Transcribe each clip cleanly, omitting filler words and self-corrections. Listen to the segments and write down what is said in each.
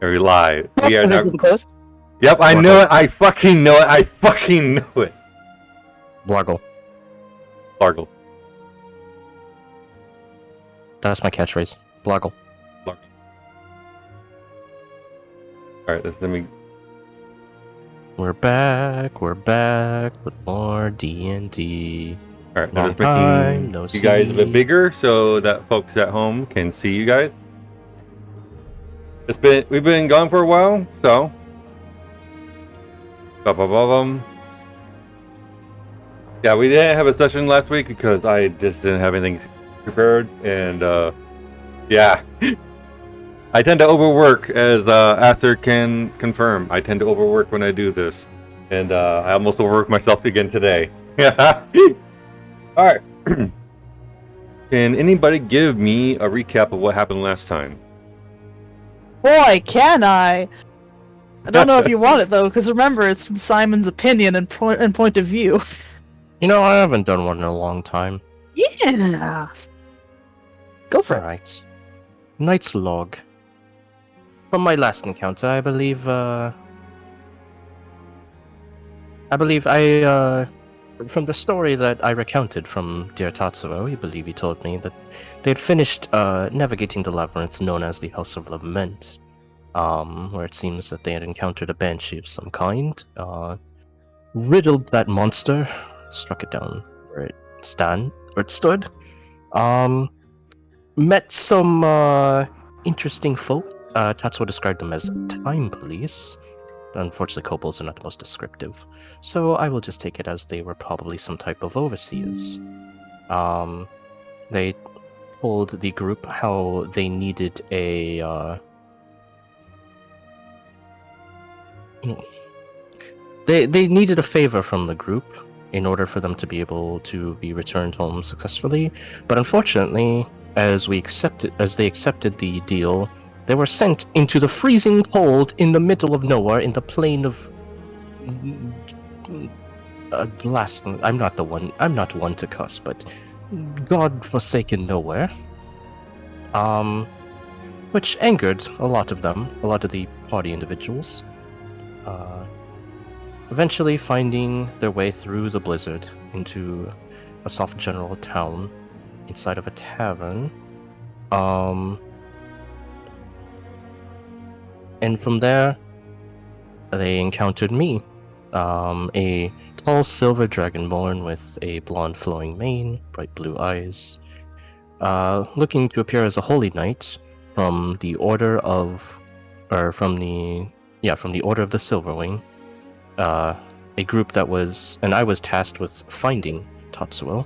Very live. We are Was it now. to the coast? Yep, I Bluggle. know it. I fucking know it. I fucking know it. Bluggle. Largle. That's my catchphrase. Bluggle. Largle. Alright, let me. We're back with more D&D. Alright, I'm Long just time making no you guys a bit see. bigger so that folks at home can see you guys. We've been gone for a while, so. Yeah, we didn't have a session last week because I just didn't have anything prepared, and yeah. I tend to overwork, as Aster can confirm. I tend to overwork when I do this, and I almost overworked myself again today. Alright. Can anybody give me a recap of what happened last time? Boy, can I! I don't know if you want it though, because remember, it's from Simon's opinion and point of view. You know, I haven't done one in a long time. Yeah. Go for it. Alright. Knight's log. From my last encounter, I believe from the story that I recounted from dear Tatsuo, I believe he told me that they had finished navigating the labyrinth known as the House of Lament, where it seems that they had encountered a banshee of some kind, riddled that monster, struck it down where it stood, met some interesting folk. Tatsuo described them as time police. Unfortunately, kobolds are not the most descriptive, so I will just take it as they were probably some type of overseers. They told the group how they needed they needed a favor from the group in order for them to be able to be returned home successfully. But unfortunately, as they accepted the deal, they were sent into the freezing cold in the middle of nowhere in the plain of I'm not one to cuss, but God-forsaken nowhere. Which angered a lot of the party individuals. Eventually finding their way through the blizzard into a soft general town inside of a tavern. And from there, they encountered me, a tall silver dragonborn with a blonde flowing mane, bright blue eyes, looking to appear as a holy knight from the Order of the Silverwing, a group that I was tasked with finding Tatsuo,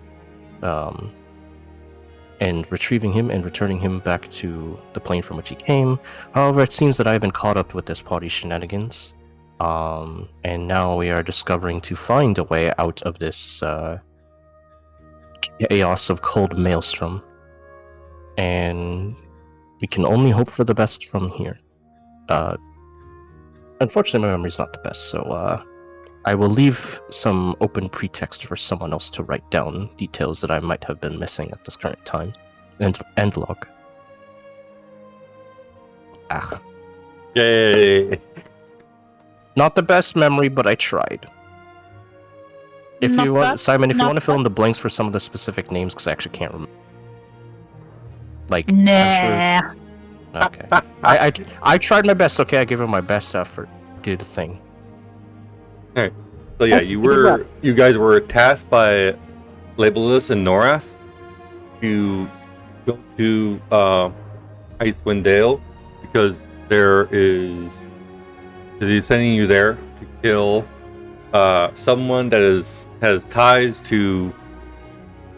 and retrieving him and returning him back to the plane from which he came. However, it seems that I've been caught up with this party shenanigans, and now we are discovering to find a way out of this chaos of cold maelstrom, and we can only hope for the best from here. Unfortunately, my memory's not the best, so I will leave some open pretext for someone else to write down details that I might have been missing at this current time. End log. Ah. Yay! Not the best memory, but I tried. If Not you want, bad. Simon, if you Not want to fill in bad. the blanks for some of the specific names, because I actually can't remember. Like, Nah. I'm sure. Okay. I tried my best. Okay, I gave it my best effort. Did the thing. Alright. So yeah, you guys were tasked by Labelus and Norath to go to Icewind Dale because he's sending you there to kill someone that has ties to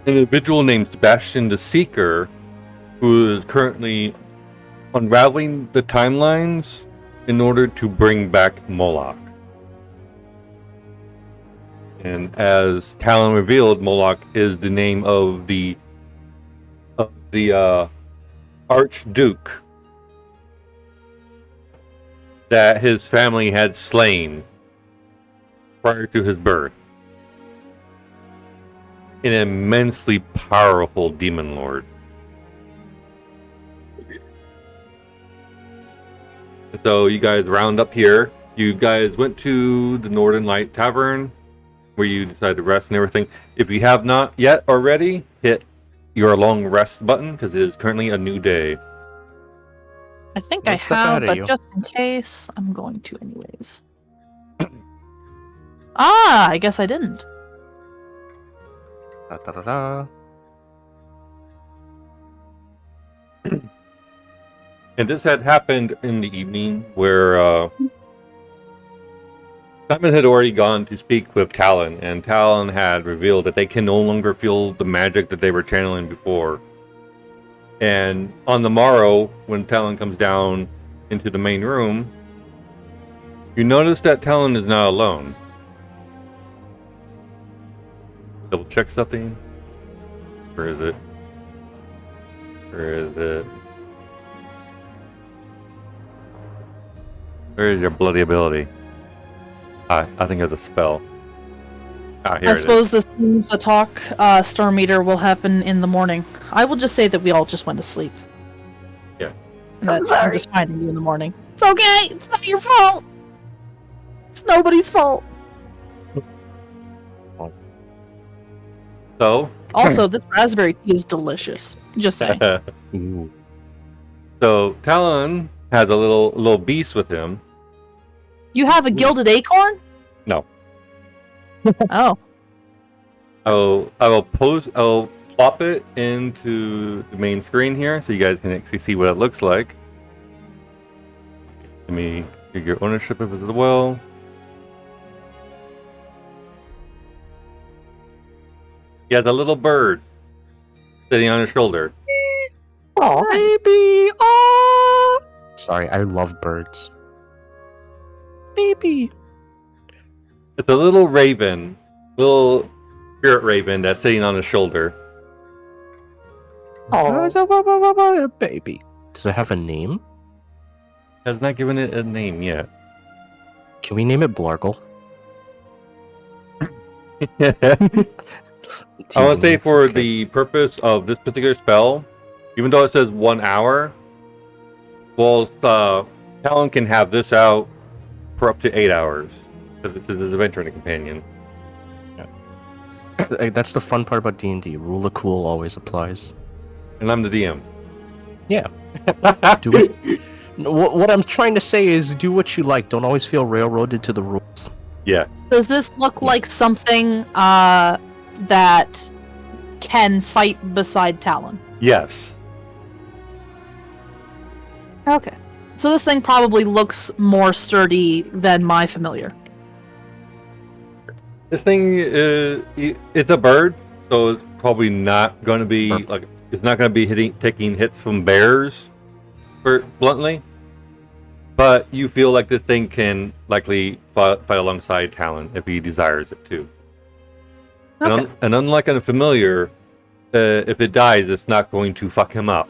an individual named Sebastian the Seeker, who is currently unraveling the timelines in order to bring back Moloch. And as Talon revealed, Moloch is the name of the Archduke that his family had slain prior to his birth. An immensely powerful demon lord. So you guys round up here. You guys went to the Northern Light Tavern, where you decided to rest and everything. If you have not yet already, hit your long rest button, because it is currently a new day. I think One I step have, ahead of but you. just in case, I'm going to anyways. I guess I didn't. Da-da-da-da. And this had happened in the evening, where Simon had already gone to speak with Talon, and Talon had revealed that they can no longer feel the magic that they were channeling before. And on the morrow, when Talon comes down into the main room, you notice that Talon is not alone. Double check something. Where is it? Where is it? Where is your bloody ability? I think it's a spell. Here I it is. suppose this means the talk Storm Meter will happen in the morning. I will just say that we all just went to sleep. Yeah. And that I'm just finding you in the morning. It's okay! It's not your fault! It's nobody's fault! So, Also, this raspberry tea is delicious. Just saying. Ooh. so Talon has a little beast with him. You have a gilded acorn? No. Oh. I'll plop it into the main screen here so you guys can actually see what it looks like. Let me get your ownership of it as well. He has a little bird sitting on his shoulder. Oh, baby! Oh! Sorry, I love birds. Baby! It's a little raven, little spirit raven that's sitting on his shoulder. Oh, baby. Does it have a name? Has not given it a name yet. Can we name it Blargle? I want to say It's for okay. the purpose of this particular spell, even though it says 1 hour, well, Talon can have this out for up to 8 hours because it's his adventuring companion. That's the fun part about D&D. Rule of cool always applies. And I'm the DM. Yeah. Do what I'm trying to say is do what you like. Don't always feel railroaded to the rules. Yeah. Does this look like something that can fight beside Talon? Yes. Okay. So this thing probably looks more sturdy than my familiar. This thing is it's a bird, so it's probably not going to be it's not going to be taking hits from bears, bluntly. But you feel like this thing can likely fight alongside Talon if he desires it to. Okay. And unlike a familiar, if it dies, it's not going to fuck him up.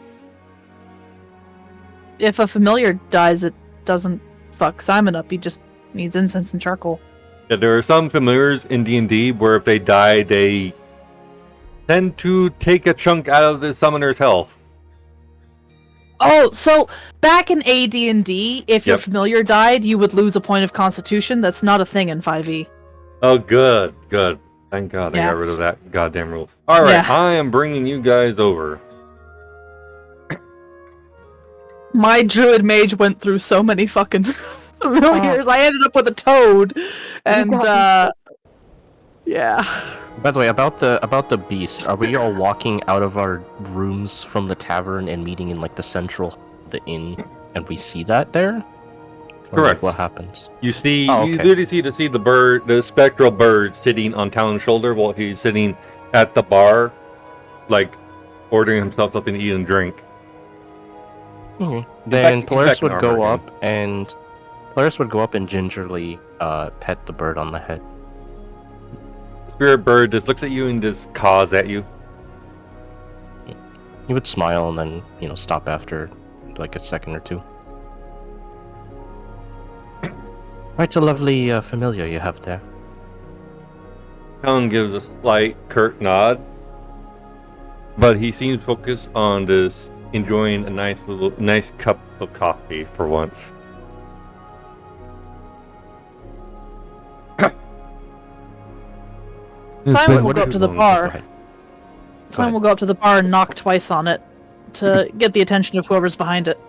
If a familiar dies, it doesn't fuck Simon up. He just needs incense and charcoal. Yeah, there are some familiars in D&D where if they die, they tend to take a chunk out of the summoner's health. Oh, so back in AD&D, if your Yep. familiar died, you would lose a point of constitution. That's not a thing in 5e. Oh, good. Thank God I Yeah. got rid of that goddamn rule. All right, Yeah. I am bringing you guys over. My druid mage went through so many fucking familiars. I ended up with a toad, and yeah. By the way, about the beast, are we all walking out of our rooms from the tavern and meeting in like the central the inn, and we see that there? Or, Correct. like, what happens? You see, Oh, you okay. literally see the bird, the spectral bird, sitting on Talon's shoulder while he's sitting at the bar, like ordering himself something to eat and drink. Then back Polaris in would go armor up and gingerly pet the bird on the head. The spirit bird just looks at you and just caws at you. He would smile and then, stop after like a second or two. Quite a lovely familiar you have there. Talon gives a slight curt nod, but he seems focused on this, enjoying a nice cup of coffee for once. Simon will What go if up you to the want- bar. go ahead. Simon will go up to the bar and knock twice on it to get the attention of whoever's behind it.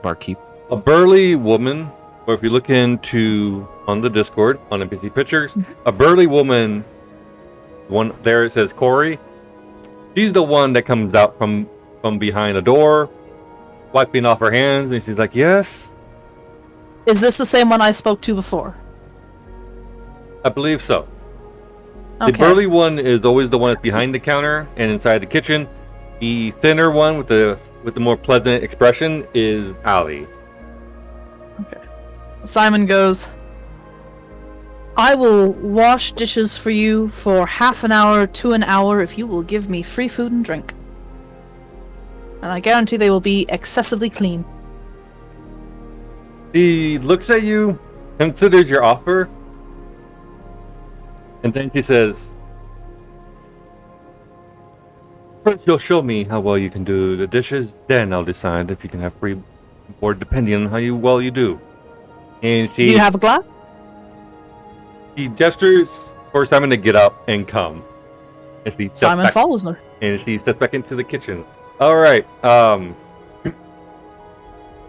Barkeep. A burly woman, or if you look into on the Discord on NPC pictures, a burly woman, one there it says Corey. She's the one that comes out from behind a door, wiping off her hands, and she's like, "Yes, Is this the same one I spoke to before? I believe so." The Okay. burly one is always the one that's behind the counter and inside the kitchen. The thinner one with the more pleasant expression is Allie. Simon goes, I will wash dishes for you for half an hour to an hour if you will give me free food and drink. And I guarantee they will be excessively clean. She looks at you, considers your offer, and then she says, "First, you'll show me how well you can do the dishes, then I'll decide if you can have free board depending on how well you do." And Do you have a glass? she gestures for Simon to get up and come. And she steps Simon back, follows her. and she steps back into the kitchen. All right.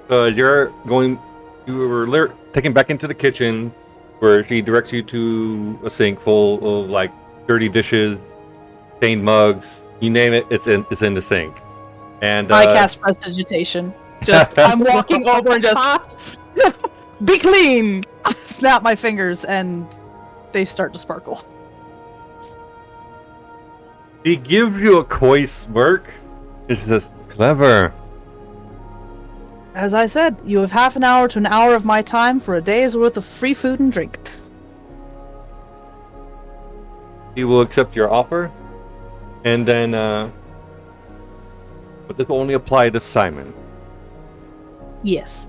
So as you're going, you were taken back into the kitchen, where she directs you to a sink full of like dirty dishes, stained mugs, you name it. It's in the sink. And I cast prestidigitation. Just, I'm walking over and just, be clean! Snap my fingers and they start to sparkle. He gives you a coy smirk. It's just clever. As I said, you have half an hour to an hour of my time for a day's worth of free food and drink. He will accept your offer, and then, but this will only apply to Simon. Yes.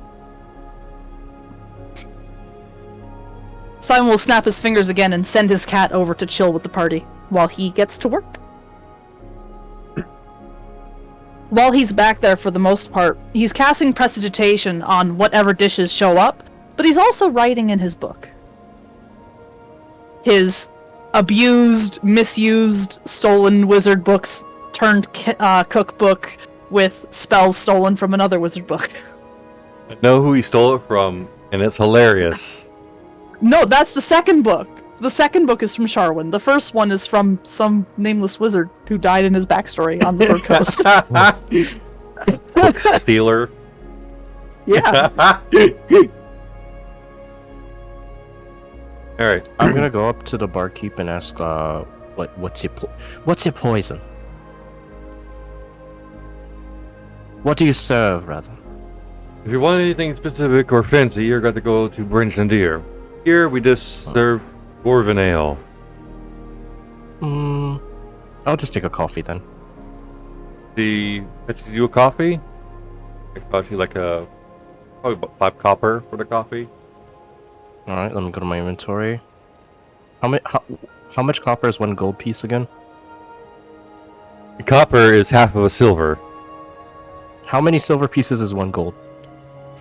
Simon will snap his fingers again and send his cat over to chill with the party while he gets to work. While he's back there, for the most part, he's casting prestidigitation on whatever dishes show up, but he's also writing in his book. His abused, misused, stolen wizard books turned cookbook with spells stolen from another wizard book. I know who he stole it from, and it's hilarious. No, that's the second book. The second book is from Sharwin. The first one is from some nameless wizard who died in his backstory on the Third Coast. Book stealer. Yeah. All right. I'm gonna go up to the barkeep and ask, what's your poison? What do you serve, rather? If you want anything specific or fancy, you're got to go to Branch and Deer. Here we just serve Dwarven Ale. I'll just take a coffee then. The fetches you a coffee. It costs you like probably about 5 copper for the coffee. All right, let me go to my inventory. How much copper is one gold piece again? The copper is half of a silver. How many silver pieces is one gold?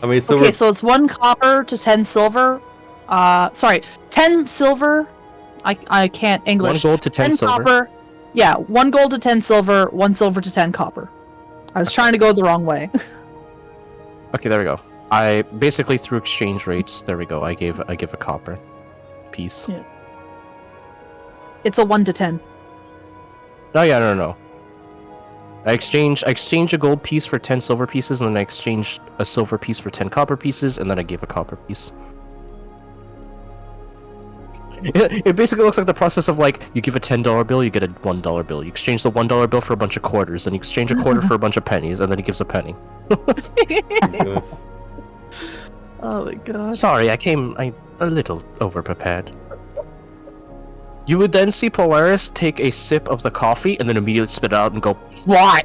I mean, silver. Okay, so it's 1 copper to 10 silver. 10 silver. I can't English. 1 gold to 10 silver. copper. Yeah, 1 gold to 10 silver, 1 silver to 10 copper. I was trying to go the wrong way. Okay, there we go. I basically through exchange rates. There we go. I give a copper piece. Yeah. It's a 1 to 10. Oh yeah, no. I exchange a gold piece for 10 silver pieces, and then I exchange a silver piece for 10 copper pieces, and then I gave a copper piece. It basically looks like the process of like you give a $10 bill, you get a $1 bill. You exchange the $1 bill for a bunch of quarters, then you exchange a quarter for a bunch of pennies, and then he gives a penny. Oh my god. Sorry, I a little overprepared. You would then see Polaris take a sip of the coffee and then immediately spit it out and go, "What?"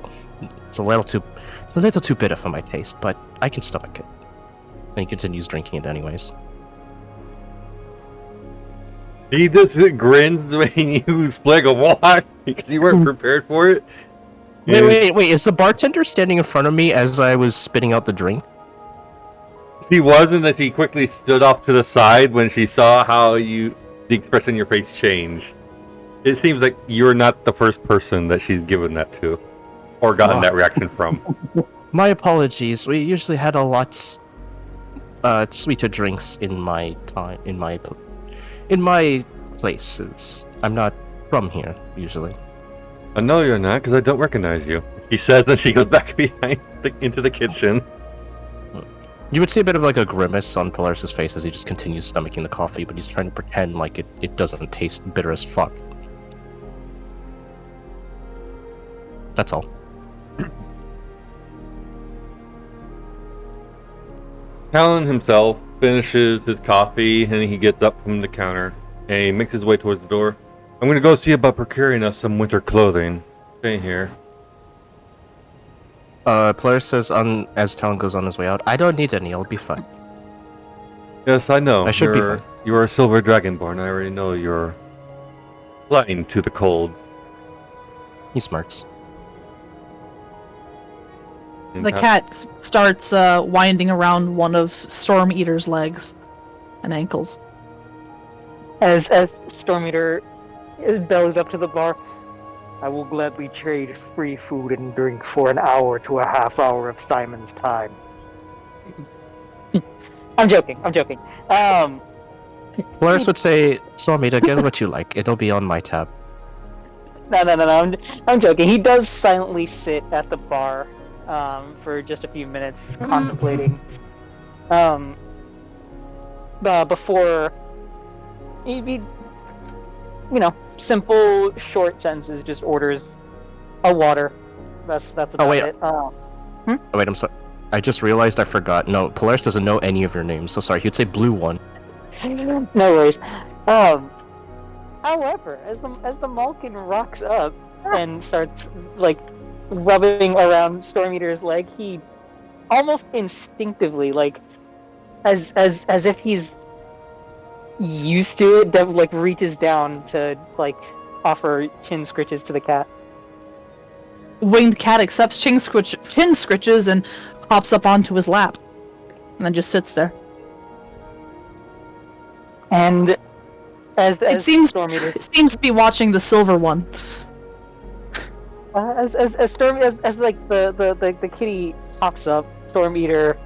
It's a little too bitter for my taste, but I can stomach it. And he continues drinking it anyways. He just grins when you split a what because you weren't prepared for it. Wait, is the bartender standing in front of me as I was spitting out the drink? She wasn't, that she quickly stood off to the side when she saw how the expression in your face change. It seems like you're not the first person that she's given that to, or gotten that reaction from. My apologies. We usually had a lot sweeter drinks in my time in my places. I'm not from here usually. I know you're not, because I don't recognize you. He says, and she goes back into the kitchen. You would see a bit of like a grimace on Polaris' face as he just continues stomaching the coffee, but he's trying to pretend like it doesn't taste bitter as fuck. That's all. Talon himself finishes his coffee, and he gets up from the counter, and he makes his way towards the door. I'm going to go see about procuring us some winter clothing. Stay here. Polaris says as Talon goes on his way out, I don't need any, I'll be fine. Yes, I know. I should be fine. You're a silver dragonborn. I already know you're blind to the cold. He smirks. The cat starts winding around one of Storm Eater's legs and ankles. As Storm Eater bellows up to the bar, I will gladly trade free food and drink for an hour to a half hour of Simon's time. I'm joking. Polaris would say, Stormita, get what you like. It'll be on my tab. No, I'm joking. He does silently sit at the bar for just a few minutes, contemplating. Before he simple, short sentences, just orders a water. That's about it. Oh wait, I'm sorry. I just realized I forgot. No, Polaris doesn't know any of your names, so sorry. He'd say Blue One. No worries. However, as the Malkin rocks up and starts like rubbing around Storm Eater's leg, he almost instinctively, like as if he's used to it, that like reaches down to like offer chin scritches to the cat. Winged cat accepts chin scritches and hops up onto his lap, and then just sits there. And as it seems Storm Eater, it seems to be watching the silver one. As like the kitty hops up, Storm Eater,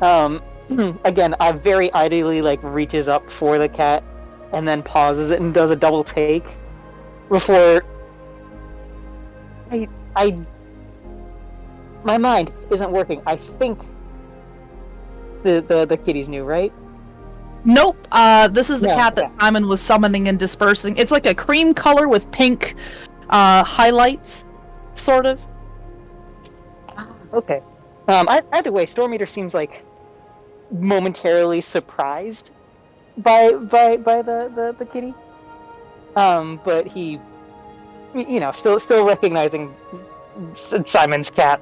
again, I very ideally like reaches up for the cat, and then pauses it and does a double take before my mind isn't working. I think the kitty's new, right? Nope. This is the cat that Simon was summoning and dispersing. It's like a cream color with pink highlights, sort of. Okay. Either way, Storm Eater seems like momentarily surprised by the kitty. But he, still recognizing Simon's cat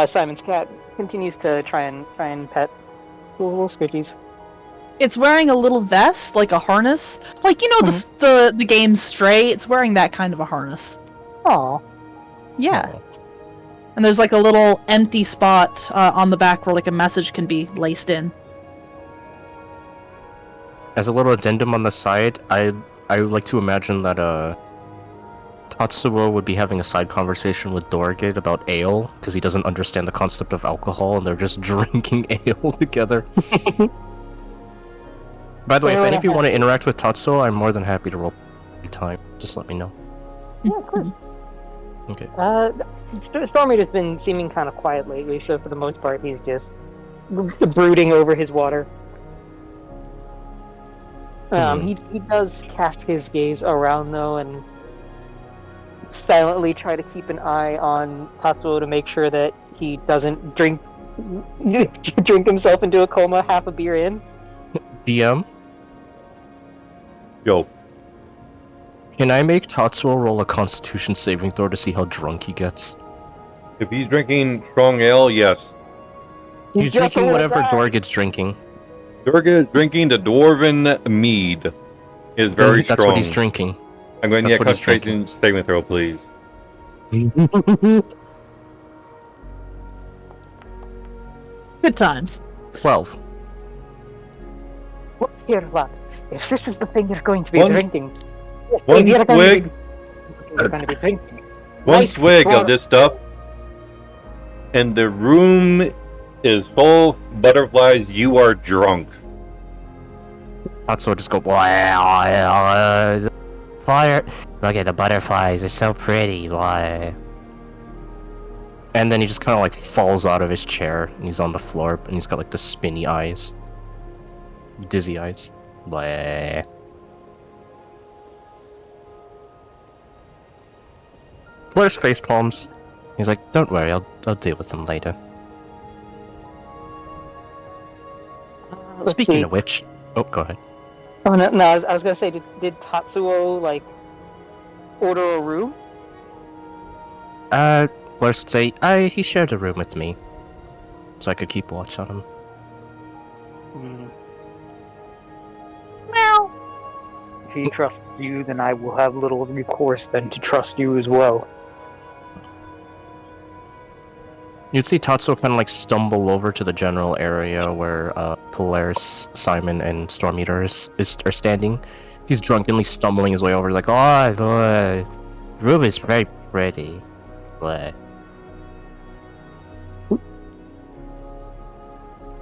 Simon's cat continues to try and pet little scritchies. It's wearing a little vest, like a harness, like the game Stray. It's wearing that kind of a harness. Aww. Yeah. Aww. And there's like a little empty spot on the back where like a message can be laced in. As a little addendum on the side, I would like to imagine that Tatsuo would be having a side conversation with Dorgate about ale, because he doesn't understand the concept of alcohol, and they're just drinking ale together. By the way, if any of you want to interact with Tatsuo, I'm more than happy to roll time. Just let me know. Yeah, of course. Okay. Storm Eater's been seeming kind of quiet lately, so for the most part, he's just brooding over his water. He does cast his gaze around though, and silently try to keep an eye on Tatsuo to make sure that he doesn't drink himself into a coma half a beer in. DM? Yo. Can I make Tatsuo roll a Constitution saving throw to see how drunk he gets? If he's drinking strong ale, yes. He's drinking whatever Dorgit's drinking. Dorgit is drinking the Dwarven mead. It is very strong. That's what he's drinking. I'm going to need a Constitution saving throw, please. Good times. 12. Here, lad. If this is the thing you're going to be One- drinking, yes, one if you're going swig. to be, you're going to be drinking. One Nice swig of water. this stuff, and the room is full of butterflies. You are drunk. Tatsuo just go, fire. Look at the butterflies, they're so pretty, why? And then he just kind of like falls out of his chair, and he's on the floor, and he's got like the spinny eyes. Dizzy eyes. Blah. Blair's face palms. He's like, don't worry, I'll deal with them later. Let's Speaking see. of which... Oh, go ahead. Oh, no, I was going to say, did Tatsuo, like, order a room? Blair would say, he shared a room with me. So I could keep watch on him. Meow. If he trusts you, then I will have little recourse then to trust you as well. You'd see Tatsuo kind of like stumble over to the general area where Polaris, Simon, and Storm Eater are standing. He's drunkenly stumbling his way over, like, oh, the room is very pretty. What?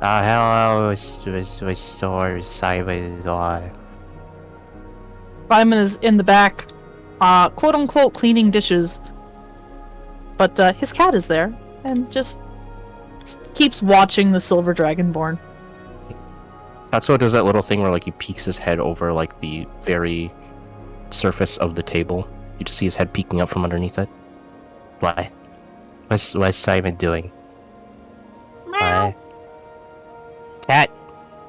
Hello, Storm, Simon, Simon is in the back, quote unquote, cleaning dishes. But his cat is there and just keeps watching the Silver Dragonborn. Tatsuo does that little thing where like he peeks his head over like the very surface of the table. You just see his head peeking up from underneath it. Why? What's Simon doing? Why? Cat!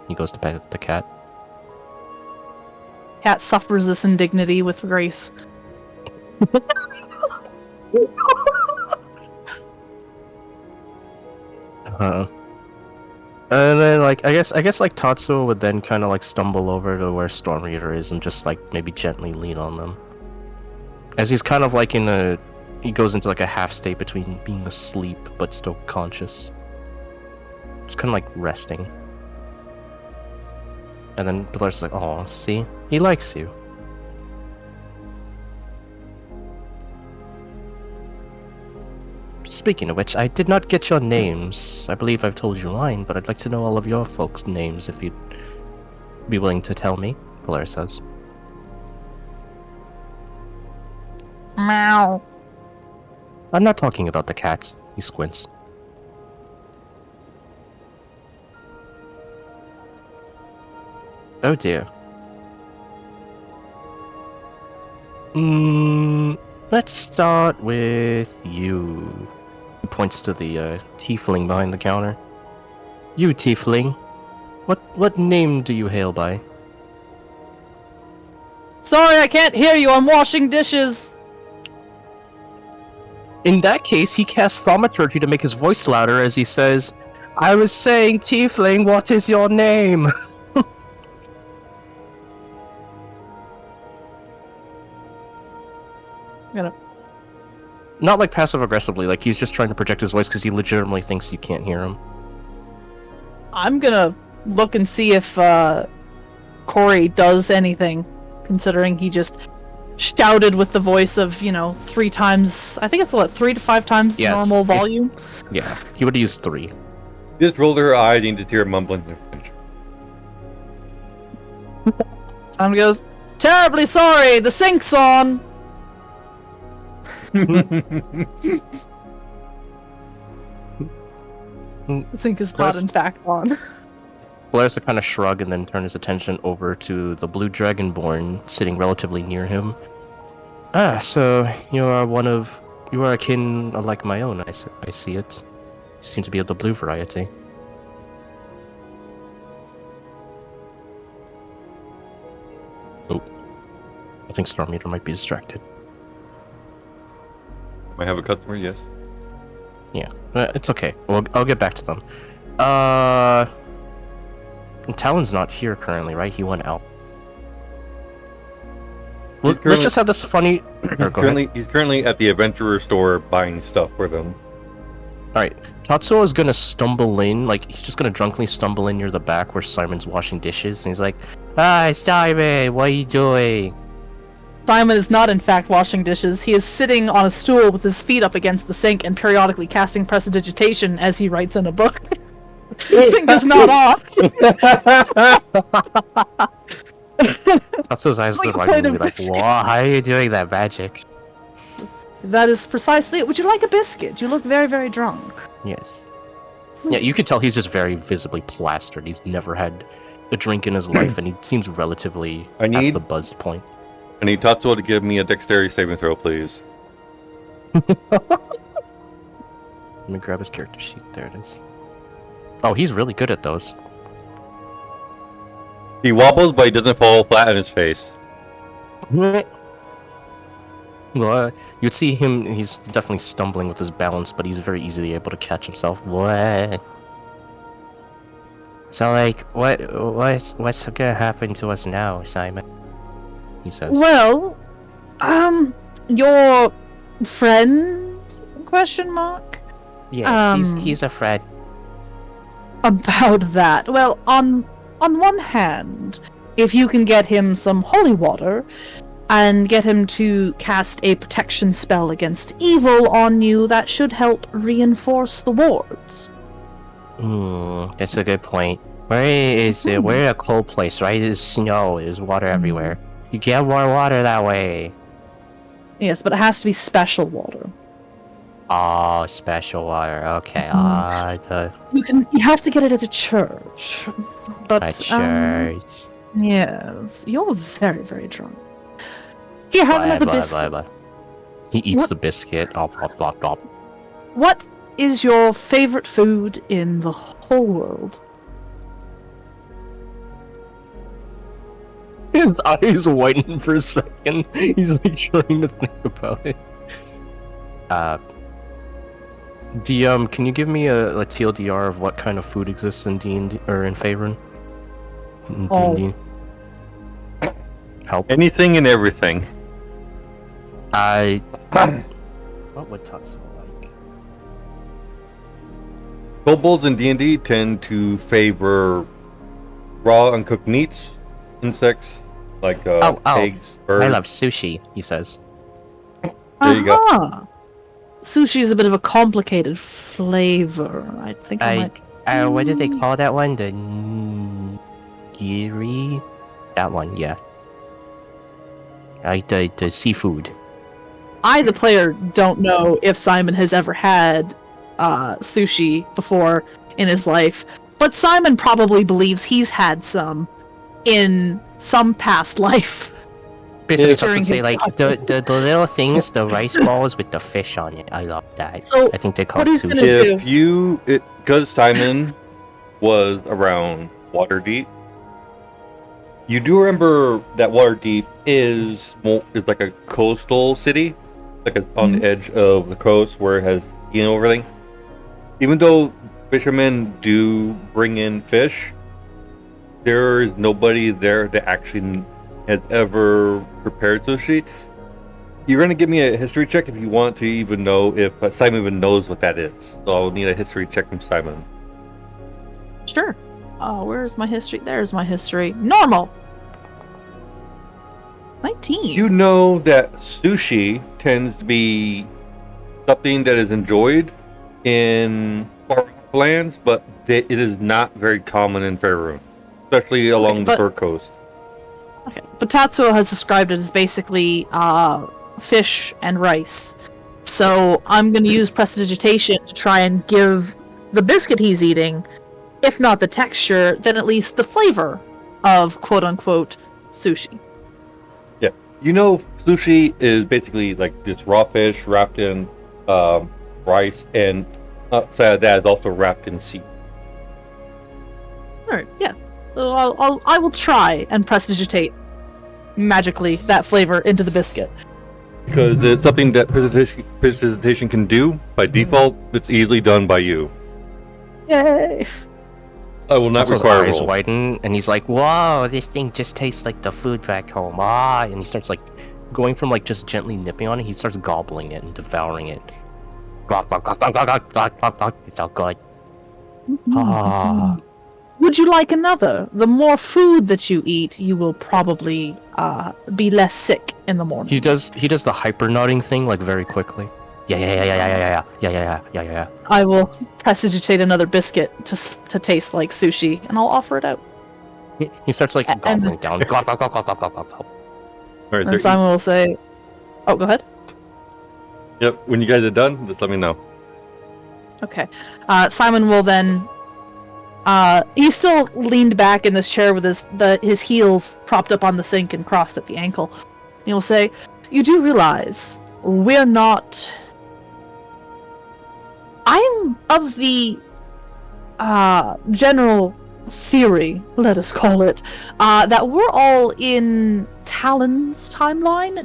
He goes to pet the cat. Cat suffers this indignity with grace. And then like I guess like Tatsuo would then kind of like stumble over to where Storm Eater is and just like maybe gently lean on them. As he's kind of like he goes into like a half state between being asleep but still conscious. It's kind of like resting. And then Polaris is like, oh, see? He likes you. Speaking of which, I did not get your names. I believe I've told you mine, but I'd like to know all of your folks' names if you'd be willing to tell me, Polaris says. Meow. I'm not talking about the cats. He squints. Oh dear. Let's start with you. He points to the tiefling behind the counter. You tiefling. What name do you hail by? Sorry, I can't hear you. I'm washing dishes. In that case, he casts thaumaturgy to make his voice louder as he says, I was saying, tiefling, what is your name? Gonna... Not like passive aggressively, like he's just trying to project his voice because he legitimately thinks you can't hear him. I'm gonna look and see if Corey does anything, considering he just shouted with the voice of, 3 times. I think it's 3 to 5 times the normal volume. Yeah, he would use 3. Just rolled her eyes and just hear mumbling. Someone goes, terribly sorry, the sink's on. The sink is not, in fact, on. Polaris would kind of shrug and then turn his attention over to the blue dragonborn sitting relatively near him. So you are akin like my own, I see it. You seem to be of the blue variety. Oh. I think Storm Eater might be distracted. Might have a customer, yes. Yeah, it's okay. I'll get back to them. Talon's not here currently, right? He went out. Let's just have this funny... He's currently at the adventurer store buying stuff for them. Alright, Tatsuo is gonna stumble in, like, he's just gonna drunkenly stumble in near the back where Simon's washing dishes, and he's like, "Hi, Simon, what are you doing?" Simon is not, in fact, washing dishes. He is sitting on a stool with his feet up against the sink and periodically casting prestidigitation as he writes in a book. Sink is not off. Tatsuo's eyes Like go a wide plate and be of like, biscuits. "Whoa, how are you doing that magic?" That is precisely it. Would you like a biscuit? You look very, very drunk. Yes. Yeah, you could tell he's just very visibly plastered. He's never had a drink in his life, and he seems relatively past the buzzed point. I need Tatsuo to give me a dexterity saving throw, please. Let me grab his character sheet. There it is. Oh, he's really good at those. He wobbles, but he doesn't fall flat on his face. Well, you'd see him, he's definitely stumbling with his balance, but he's very easily able to catch himself. What? So, like, what's gonna happen to us now, Simon? He says. Well, your friend? Question mark? Yeah, he's a friend. About that. Well, on one hand, if you can get him some holy water and get him to cast a protection spell against evil on you, that should help reinforce the wards. That's a good point. Where is it? We're in a cold place, right? There's snow, there's water everywhere. You get more water that way. Yes, but it has to be special water. Oh, special water. Okay. You have to get it at a church. But A church. yes, you're very, very drunk. Here, have another biscuit. He eats What? the biscuit. Op. What is your favorite food in the whole world? His eyes widen for a second. He's like trying to think about it. DM, can you give me a TLDR of what kind of food exists in D&D or in Faerun? In D&D? Help. Anything and everything. What would Tatsuo like? Kobolds in D&D tend to favor raw uncooked meats, insects, like pigs, birds. I love sushi, he says. There you go. Sushi is a bit of a complicated flavor. I think I might... What did they call that one? The nigiri? That one, yeah. I like the seafood. I, the player, don't know if Simon has ever had sushi before in his life, but Simon probably believes he's had some in some past life. Basically, During say his like the little things, the rice balls with the fish on it. I love that. So, I think they call what it he's sushi. gonna Because Simon was around Waterdeep, you do remember that Waterdeep is like a coastal city, like it's on the edge of the coast where it has sea and everything. Even though fishermen do bring in fish, there is nobody there that actually has ever prepared sushi. You're gonna give me a history check if you want to even know if Simon even knows what that is. So I'll need a history check from Simon. Sure. Oh, where's my history? There's my history. Normal. 19. You know that sushi tends to be something that is enjoyed in far lands, but it is not very common in Faerun, especially along the Third Coast. Okay, but Tatsuo has described it as basically fish and rice. So I'm going to use prestidigitation to try and give the biscuit he's eating, if not the texture, then at least the flavor of quote-unquote sushi. Yeah, you know sushi is basically like this raw fish wrapped in rice, and outside of that is also wrapped in sea. Alright, yeah. So I will try and prestidigitate magically that flavor into the biscuit. Because it's something that prestidigitation can do. By default, it's easily done by you. Yay! I will not His require a eyes roll. widen, and he's like, "Whoa, this thing just tastes like the food back home." And he starts like going from like just gently nipping on it. He starts gobbling it and devouring it. It's all good. Ah. Would you like another? The more food that you eat, you will probably be less sick in the morning. He does the hyper nodding thing like very quickly. Yeah. I will prestidigitate another biscuit to taste like sushi, and I'll offer it out. He starts like gobbling down. All right, And Simon will say, "Oh, go ahead." Yep. When you guys are done, just let me know. Okay. Simon will then. He's still leaned back in this chair with his heels propped up on the sink and crossed at the ankle. He will say, "You do realize we're not. I'm of the general theory, let us call it, that we're all in Talon's timeline,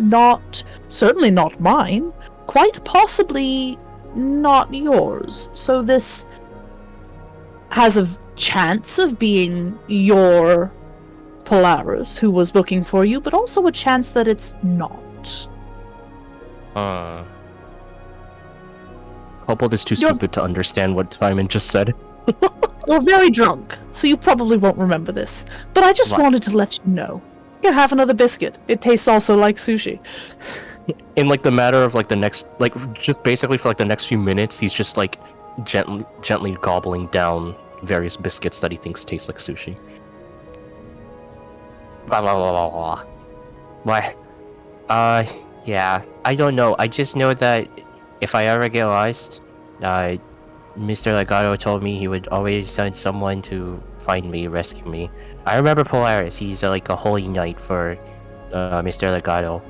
certainly not mine, quite possibly not yours. So this has a chance of being your Polaris who was looking for you, but also a chance that it's not." Kobold is too stupid to understand what Simon just said. You're very drunk, so you probably won't remember this. But I just wanted to let you know. Here, have another biscuit. It tastes also like sushi. In like the matter of like the next, like just basically for like the next few minutes, he's just like gently gobbling down various biscuits that he thinks taste like sushi. Blah blah blah blah blah. Why? Yeah. I don't know. I just know that if I ever get lost, Mr. Legato told me he would always send someone to find me, rescue me. I remember Polaris. He's like a holy knight for Mr. Legato.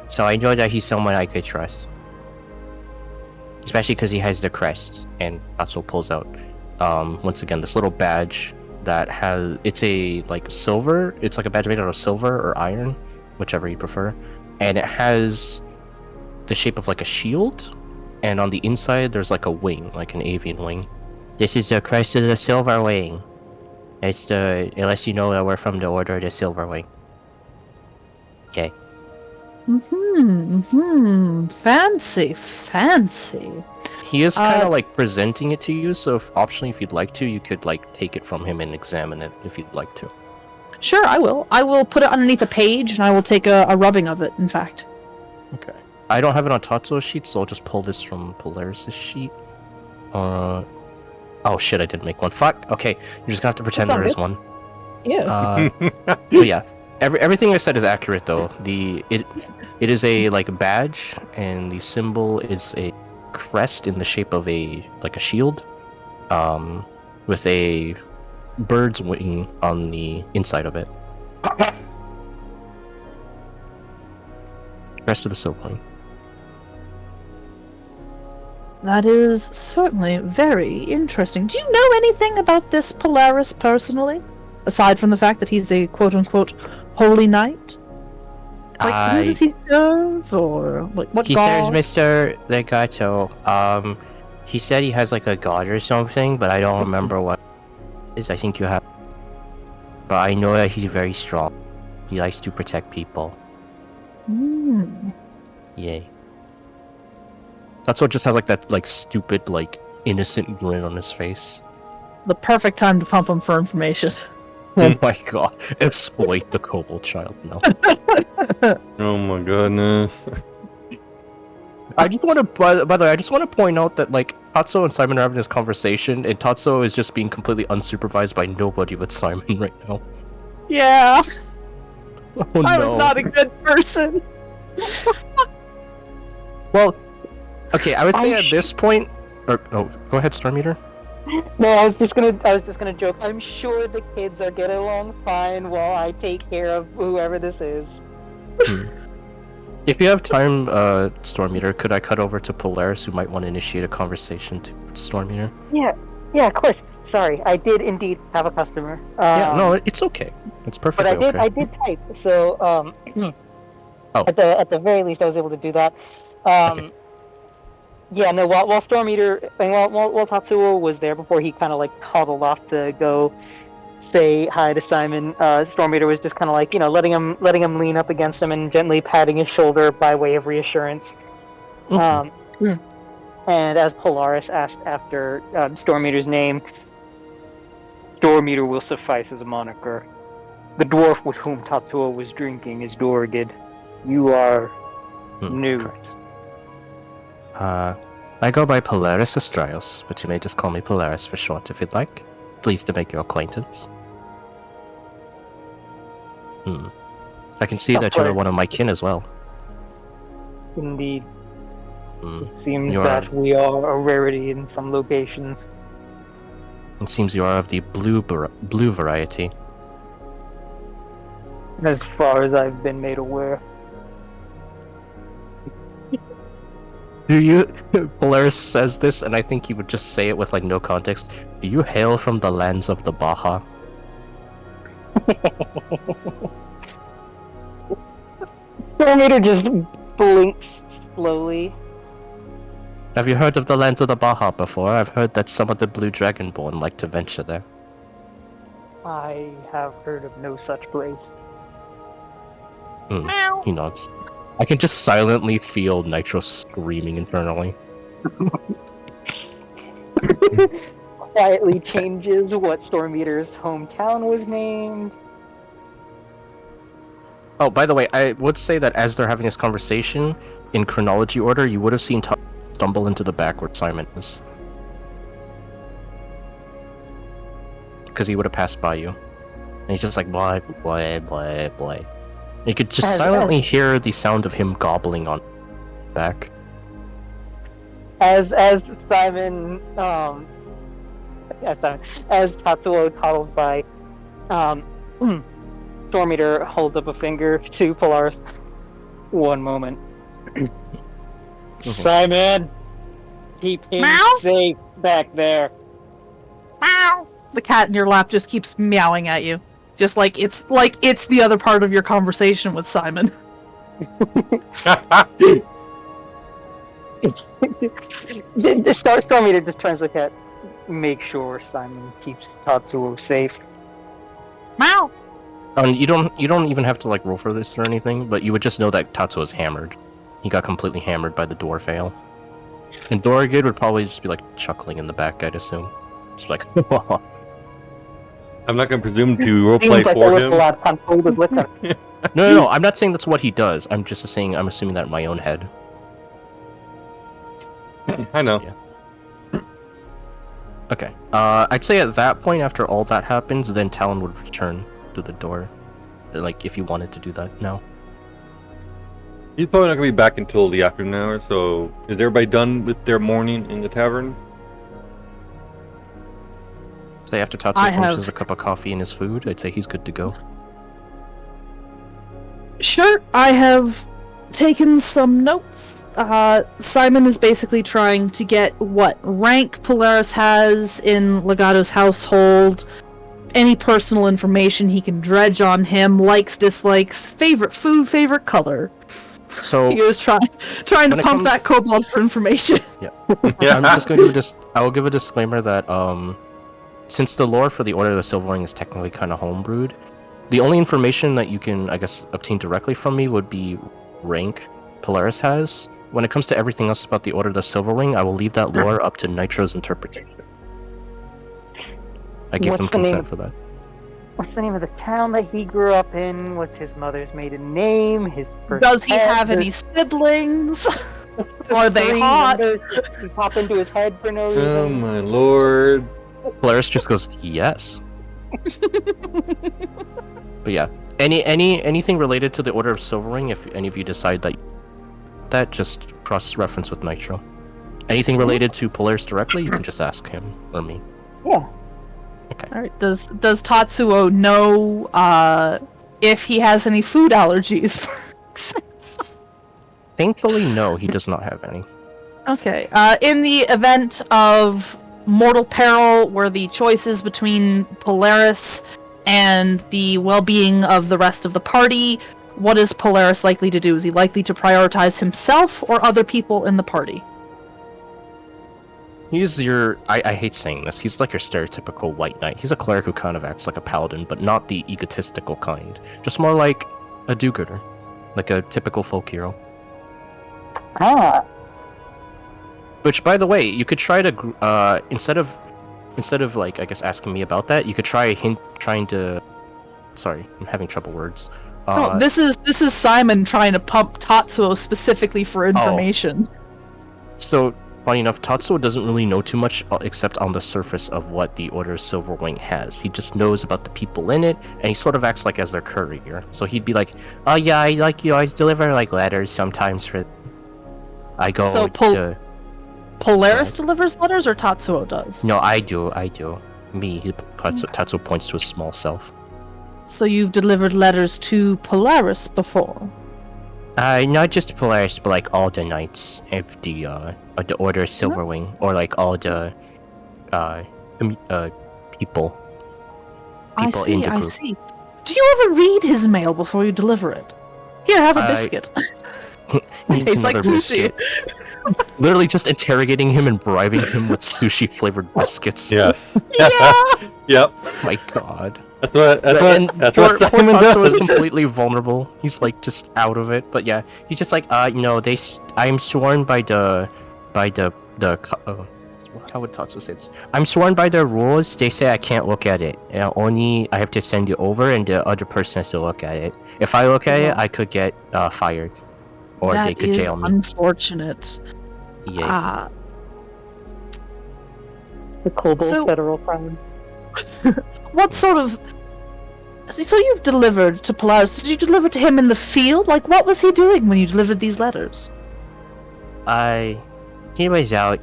So I know that he's someone I could trust. Especially because he has the crest, and also pulls out, once again, this little badge that has, it's a, like, silver, it's like a badge made out of silver or iron, whichever you prefer, and it has the shape of like a shield, and on the inside there's like a wing, like an avian wing. This is the crest of the Silver Wing. It lets you know that we're from the Order of the Silver Wing. Okay. Fancy. He is kind of like presenting it to you, so if optionally if you'd like to, you could like take it from him and examine it if you'd like to. Sure, I will. I will put it underneath a page, and I will take a rubbing of it, in fact. Okay. I don't have it on Tatsuo's sheet, so I'll just pull this from Polaris' sheet. Oh shit, I didn't make one. Fuck. Okay, you're just gonna have to pretend there is one. Yeah. But yeah, everything I said is accurate though. It is a like a badge, and the symbol is a crest in the shape of a shield, with a bird's wing on the inside of it. Crest of the Silver Wing. That is certainly very interesting. Do you know anything about this Polaris personally? Aside from the fact that he's a quote-unquote holy knight? Like, who does he serve? Or, like, what he god? He serves Mr. Legato. He said he has, like, a god or something, but I don't remember what it is. I think you have... But I know that he's very strong. He likes to protect people. Yay. That's what just has like that like stupid like innocent grin on his face. The perfect time to pump him for information. Oh my god. Exploit the kobold child now. Oh my goodness. I just want to by the way, I just want to point out that like Tatsuo and Simon are having this conversation and Tatsuo is just being completely unsupervised by nobody but Simon right now. Yeah. Oh, Simon's not a good person. Well, okay, I would say at this point, or go ahead, Storm Eater. No, I was just gonna joke. I'm sure the kids are getting along fine while I take care of whoever this is. If you have time, Storm Eater, could I cut over to Polaris, who might want to initiate a conversation to Storm Eater? Yeah, of course. Sorry, I did indeed have a customer. Yeah, no, it's okay. It's perfectly but okay. I did type, so Oh. at the very least, I was able to do that. Okay. Yeah, no. While Storm Eater, while Tatsuo was there before he kind of like toddled off to go say hi to Simon. Storm Eater was just kind of like, letting him lean up against him and gently patting his shoulder by way of reassurance. Mhm. And as Polaris asked after Storm Eater's name, Storm Eater will suffice as a moniker. The dwarf with whom Tatsuo was drinking is Dorgid. You are new. Correct. I go by Polaris Astraios, but you may just call me Polaris for short if you'd like. Pleased to make your acquaintance. I can see that you're one of my kin as well. Indeed. It seems You that are- we are a rarity in some locations. It seems you are of the blue variety. As far as I've been made aware. Do you? Polaris says this, and I think he would just say it with like no context. Do you hail from the lands of the Baja? Storm Eater just blinks slowly. Have you heard of the lands of the Baja before? I've heard that some of the blue dragonborn like to venture there. I have heard of no such place. He nods. I can just silently feel Nitro screaming internally. Quietly changes what Storm Eater's hometown was named. Oh, by the way, I would say that as they're having this conversation, in chronology order, you would have seen stumble into the back where Simon is. Because he would have passed by you. And he's just like, blah, blah, blah, blah. You could just silently hear the sound of him gobbling on back. As Simon, as Tatsuo toddles by, Storm Eater holds up a finger to Polaris. One moment. Simon, keep him safe back there. Meow. The cat in your lap just keeps meowing at you. Just like it's the other part of your conversation with Simon. Storm Eater just turns to the cat. Make sure Simon keeps Tatsuo safe. Meow. You don't even have to like roll for this or anything, but you would just know that Tatsuo is hammered. He got completely hammered by the dwarf ale. And Doragid would probably just be like chuckling in the back, I'd assume. Just like I'm not going to presume to roleplay Seems like for there was him. a lot of control with liquor. No, I'm not saying that's what he does. I'm just saying I'm assuming that in my own head. I know. Yeah. Okay. I'd say at that point, after all that happens, then Talon would return to the door. Like, if you wanted to do that now. He's probably not going to be back until the afternoon hour, so is everybody done with their morning in the tavern? Say after Tatsuo finishes a cup of coffee and his food, I'd say he's good to go. Sure, I have taken some notes. Simon is basically trying to get what rank Polaris has in Legato's household, any personal information he can dredge on him, likes, dislikes, favorite food, favorite color. So He was trying to pump that kobold for information. I'm just going to I will give a disclaimer that since the lore for the Order of the Silver Ring is technically kind of homebrewed, the only information that you can, I guess, obtain directly from me would be rank Polaris has. When it comes to everything else about the Order of the Silver Ring, I will leave that lore up to Nitro's interpretation. I give them consent for that. What's the name of the town that he grew up in? What's his mother's maiden name? His first Does he pet? have any siblings? Are they Three hot? numbers pop into his head for no reason. Oh my lord. Polaris just goes, yes. But yeah, anything related to the Order of Silver Ring, if any of you decide that just cross-reference with Nitro. Anything related to Polaris directly, you can just ask him or me. Yeah. Okay. Alright, does Tatsuo know if he has any food allergies? Thankfully, no, he does not have any. Okay, in the event of mortal peril, where the choice is between Polaris and the well-being of the rest of the party, what is Polaris likely to do? Is he likely to prioritize himself or other people in the party? He's your. I hate saying this. He's like your stereotypical white knight. He's a cleric who kind of acts like a paladin, but not the egotistical kind. Just more like a do-gooder, like a typical folk hero. Ah. Which, by the way, you could try to instead of like I guess asking me about that, you could trying to. Sorry, I'm having trouble words. No, this is Simon trying to pump Tatsuo specifically for information. So, funny enough, Tatsuo doesn't really know too much except on the surface of what the Order of Silverwing has. He just knows about the people in it, and he sort of acts like as their courier. So he'd be like, "Oh yeah, I deliver like letters sometimes for." I go So to. Polaris delivers letters, or Tatsuo does? No, I do. Me, Tatsuo points to a small self. So you've delivered letters to Polaris before? Not just Polaris, but like all the knights of the Order of Silverwing, or like all the people I in see, the I group. see. Do you ever read his mail before you deliver it? Here, have a biscuit. It Needs tastes like another sushi. biscuit. Literally just interrogating him and bribing him with sushi flavored biscuits. Yes. Yeah! Yep. My God. That's what Poor Simon Tatsuo is does. completely vulnerable. He's like just out of it. But yeah, he's just like, I'm sworn by the how would Tatsuo say this? I'm sworn by their rules. They say I can't look at it. Only I have to send it over, and the other person has to look at it. If I look at it, I could get fired, or they could jail me. That is unfortunate. Yeah. The Cobalt So- federal crime. What sort of... So you've delivered to Polaris. Did you deliver to him in the field? Like, what was he doing when you delivered these letters? He was out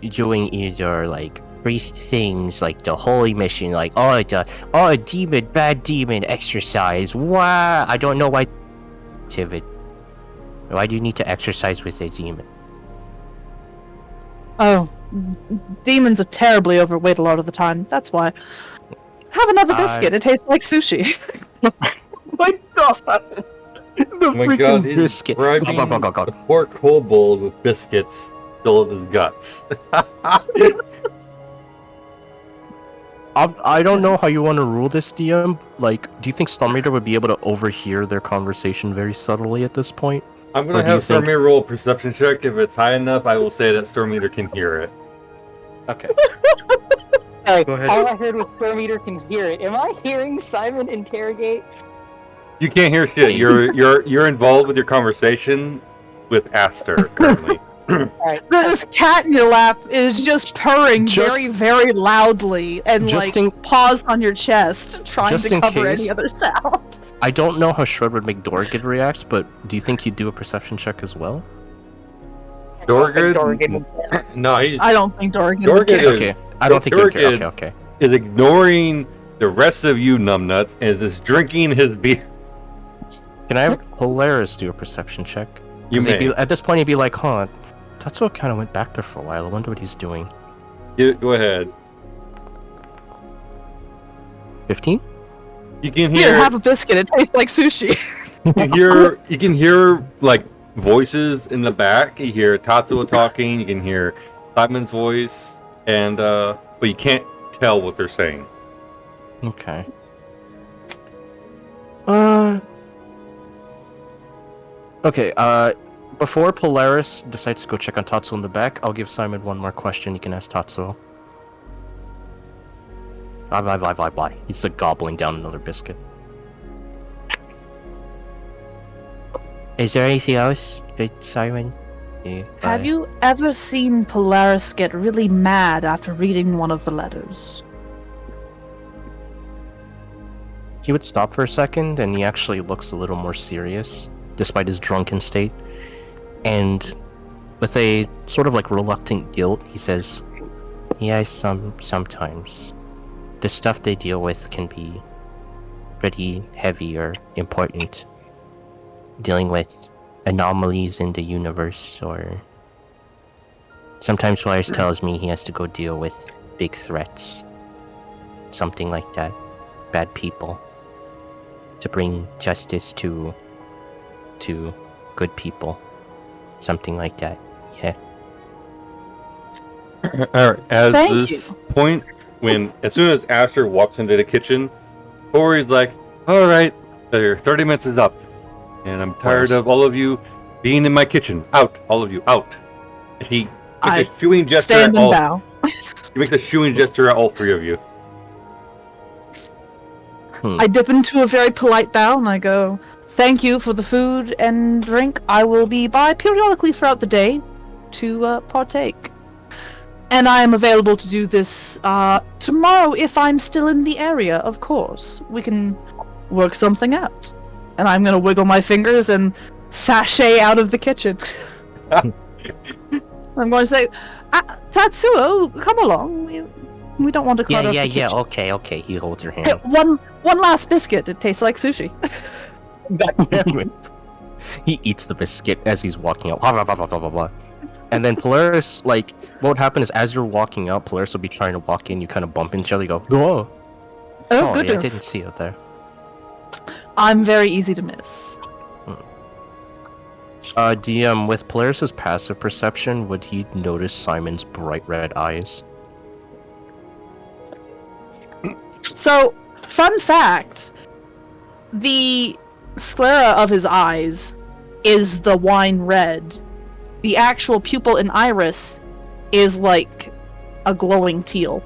doing either like priest things, like the holy mission, like bad demon exercise. Wow, I don't know why. Tivid, why do you need to exercise with a demon? Oh, demons are terribly overweight a lot of the time. That's why. Have another biscuit. It tastes like sushi. My God. The Oh my freaking God, he's biscuit. bribing Go, go, go, go, the go. poor kobold with biscuits full of his guts. I don't know how you want to rule this, DM. Like, do you think Stormreader would be able to overhear their conversation very subtly at this point? I'm Or gonna do you have think- Stormy roll a perception check. If it's high enough, I will say that Storm Eater can hear it. Okay. Sorry, Go ahead. all I heard was Storm Eater can hear it. Am I hearing Simon interrogate? You can't hear shit. You're involved with your conversation with Aster currently. Alright. This cat in your lap is just purring Just- very, very loudly and just like in- paws on your chest, trying just to in cover case- any other sound. I don't know how Shred would make Dorgid react, but do you think he'd do a perception check as well? Dorgid? No, he's I don't think Dorgan Dorgan would care. is- Okay, I don't think he'd care. Dorgid- Okay. is ignoring the rest of you numbnuts and is just drinking his beer. Can I have Polaris do a perception check? You 'Cause he'd may. be- at this point, he'd be like, huh, Tatsuo kind of went back there for a while. I wonder what he's doing. Go ahead. 15? You can Here, hear. have a biscuit. It tastes like sushi. You can hear like voices in the back. You hear Tatsuo talking. You can hear Simon's voice, and but you can't tell what they're saying. Okay. Okay, before Polaris decides to go check on Tatsuo in the back, I'll give Simon one more question he can ask Tatsuo. Bye. He's like gobbling down another biscuit. Is there anything else, Simon? Have you ever seen Polaris get really mad after reading one of the letters? He would stop for a second, and he actually looks a little more serious, despite his drunken state. And with a sort of like reluctant guilt, he says, "Yes, sometimes. The stuff they deal with can be pretty heavy or important. Dealing with anomalies in the universe, or sometimes Wires tells me he has to go deal with big threats. Something like that. Bad people. To bring justice to good people. Something like that. Yeah." Alright, as Thank this you. point, as soon as Aster walks into the kitchen, Corey's like, alright, 30 minutes is up. And I'm tired Yes. of all of you being in my kitchen. Out, all of you, out. And he I makes a shooing gesture stand at and all. bow. He makes a shooing gesture at all three of you. I dip into a very polite bow and I go, "Thank you for the food and drink. I will be by periodically throughout the day to partake. And I am available to do this tomorrow if I'm still in the area, of course. We can work something out." And I'm gonna wiggle my fingers and sashay out of the kitchen. I'm going to say, "Tatsuo, come along. We don't want to clutter up the kitchen." Okay. He holds your hand. Hey, one last biscuit. It tastes like sushi. He eats the biscuit as he's walking out. Blah, blah, blah, blah, blah, blah. And then Polaris, like, what would happen is as you're walking out, Polaris will be trying to walk in, you kind of bump into each other, you go, "Oh, Oh sorry, I goodness. didn't see it there." I'm very easy to miss. DM, with Polaris's passive perception, would he notice Simon's bright red eyes? So, fun fact, the sclera of his eyes is the wine red. The actual pupil and iris is like a glowing teal.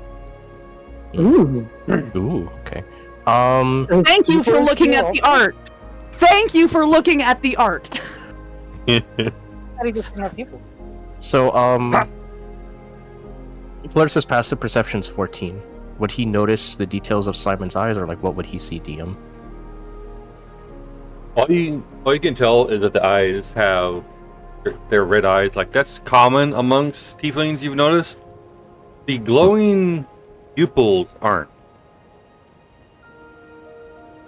Ooh. Ooh, okay. Thank you for looking at the art. Thank you for looking at the art. How do you just have people? So, Polaris's passive perception is 14. Would he notice the details of Simon's eyes, or like what would he see, DM? all you can tell is that the eyes have their red eyes. Like, that's common amongst tieflings, you've noticed. The glowing pupils aren't.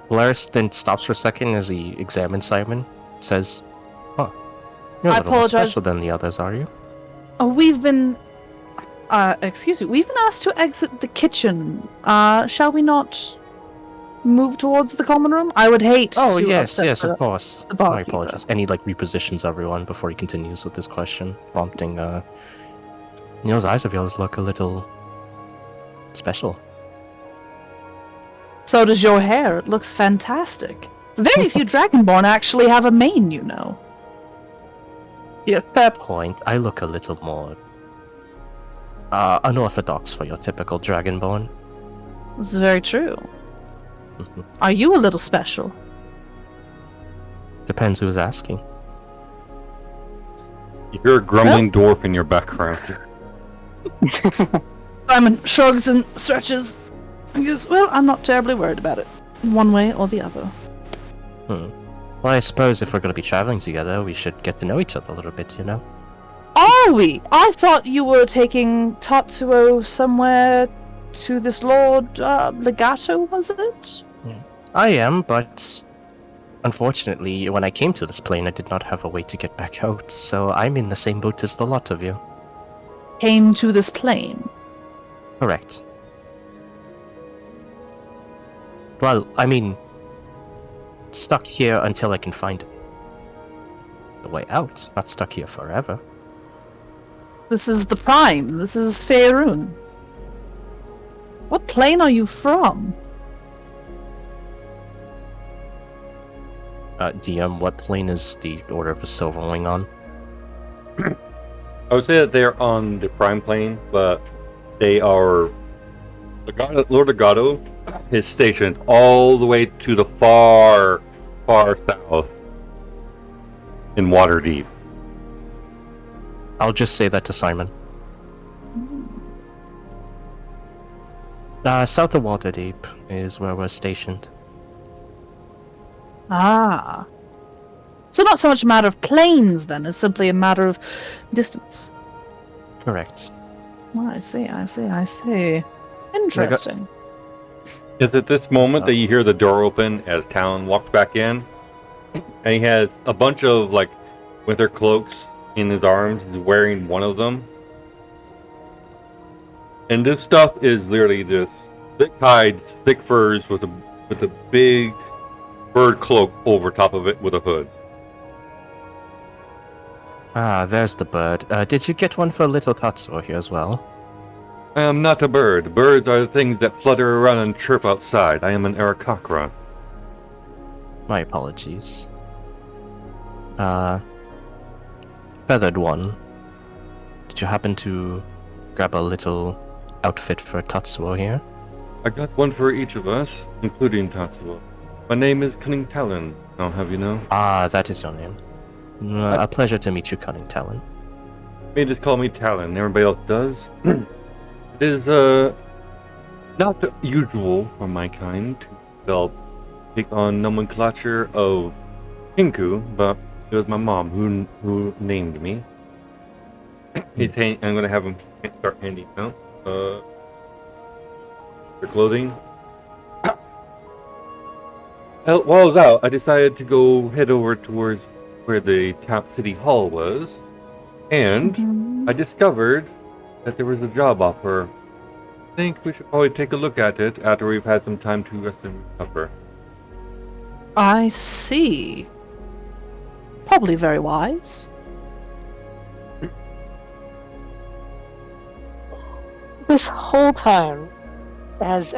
Polaris then stops for a second as he examines Simon. Says, "Huh, you're a I little more apologize. special than the others, are you?" Oh, we've been asked to exit the kitchen. Shall we not move towards the common room? I would hate Oh, to yes, upset yes, the- of course. the My barkeeper. apologies. And he like repositions everyone before he continues with this question, prompting, those eyes of yours look a little special. So does your hair. It looks fantastic. Very few Dragonborn actually have a mane, you know. Yeah, fair point. I look a little more unorthodox for your typical Dragonborn. This is very true. Are you a little special? Depends who's asking. You hear a grumbling dwarf in your background. Simon shrugs and stretches. He goes, "Well, I'm not terribly worried about it. One way or the other." Well, I suppose if we're going to be traveling together, we should get to know each other a little bit, you know? Are we? I thought you were taking Tatsuo somewhere to this Lord Legato, was it? I am, but unfortunately, when I came to this plane, I did not have a way to get back out, so I'm in the same boat as the lot of you. Came to this plane. Correct. Well, I mean, stuck here until I can find the way out, not stuck here forever. This is the Prime. This is Faerun. What plane are you from? DM, what plane is the Order of the Silver Wing on? I would say that they're on the prime plane, but they are. Lord Legato is stationed all the way to the far, far south in Waterdeep. I'll just say that to Simon. South of Waterdeep is where we're stationed. Ah. So not so much a matter of planes, then, as simply a matter of distance. Correct. Oh, I see. Interesting. It's at this moment that you hear the door open as Talon walks back in, and he has a bunch of winter cloaks in his arms. He's wearing one of them, and this stuff is literally just thick hides, thick furs with a big bird cloak over top of it with a hood. Ah, there's the bird. Did you get one for little Tatsuo here as well? I am not a bird. Birds are the things that flutter around and chirp outside. I am an Aarakocra. My apologies. Feathered one. Did you happen to grab a little outfit for Tatsuo here? I got one for each of us, including Tatsuo. My name is Cunning Talon, I'll have you know. Ah, that is your name. A pleasure to meet you, Cunning Talon. They just call me Talon, everybody else does. It is, not usual for my kind to take on nomenclature of Kinku, but it was my mom who named me. I'm gonna have him start handing out their clothing. While I was out, I decided to head over towards where the city hall was, and I discovered that there was a job offer. I think we should probably take a look at it after we've had some time to rest and recover. I see. Probably very wise. This whole time, as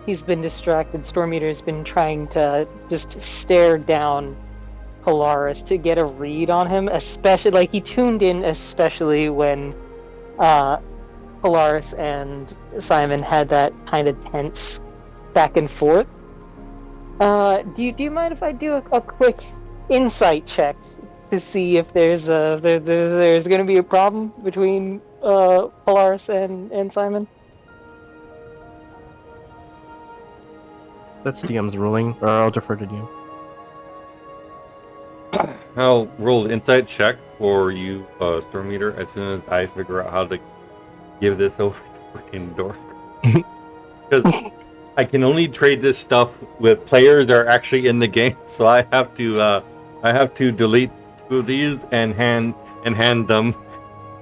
he's been distracted, Stormeater's been trying to just stare down Polaris to get a read on him, especially, like, he tuned in especially when Polaris and Simon had that kind of tense back and forth. Do you mind if I do a quick insight check to see if there's going to be a problem between Polaris and Simon? That's DM's ruling, or I'll defer to DM. I'll roll an insight check for you, Stormeater, as soon as I figure out how to give this over to freaking Dork. Because I can only trade this stuff with players that are actually in the game, so I have to delete 2 of these and hand them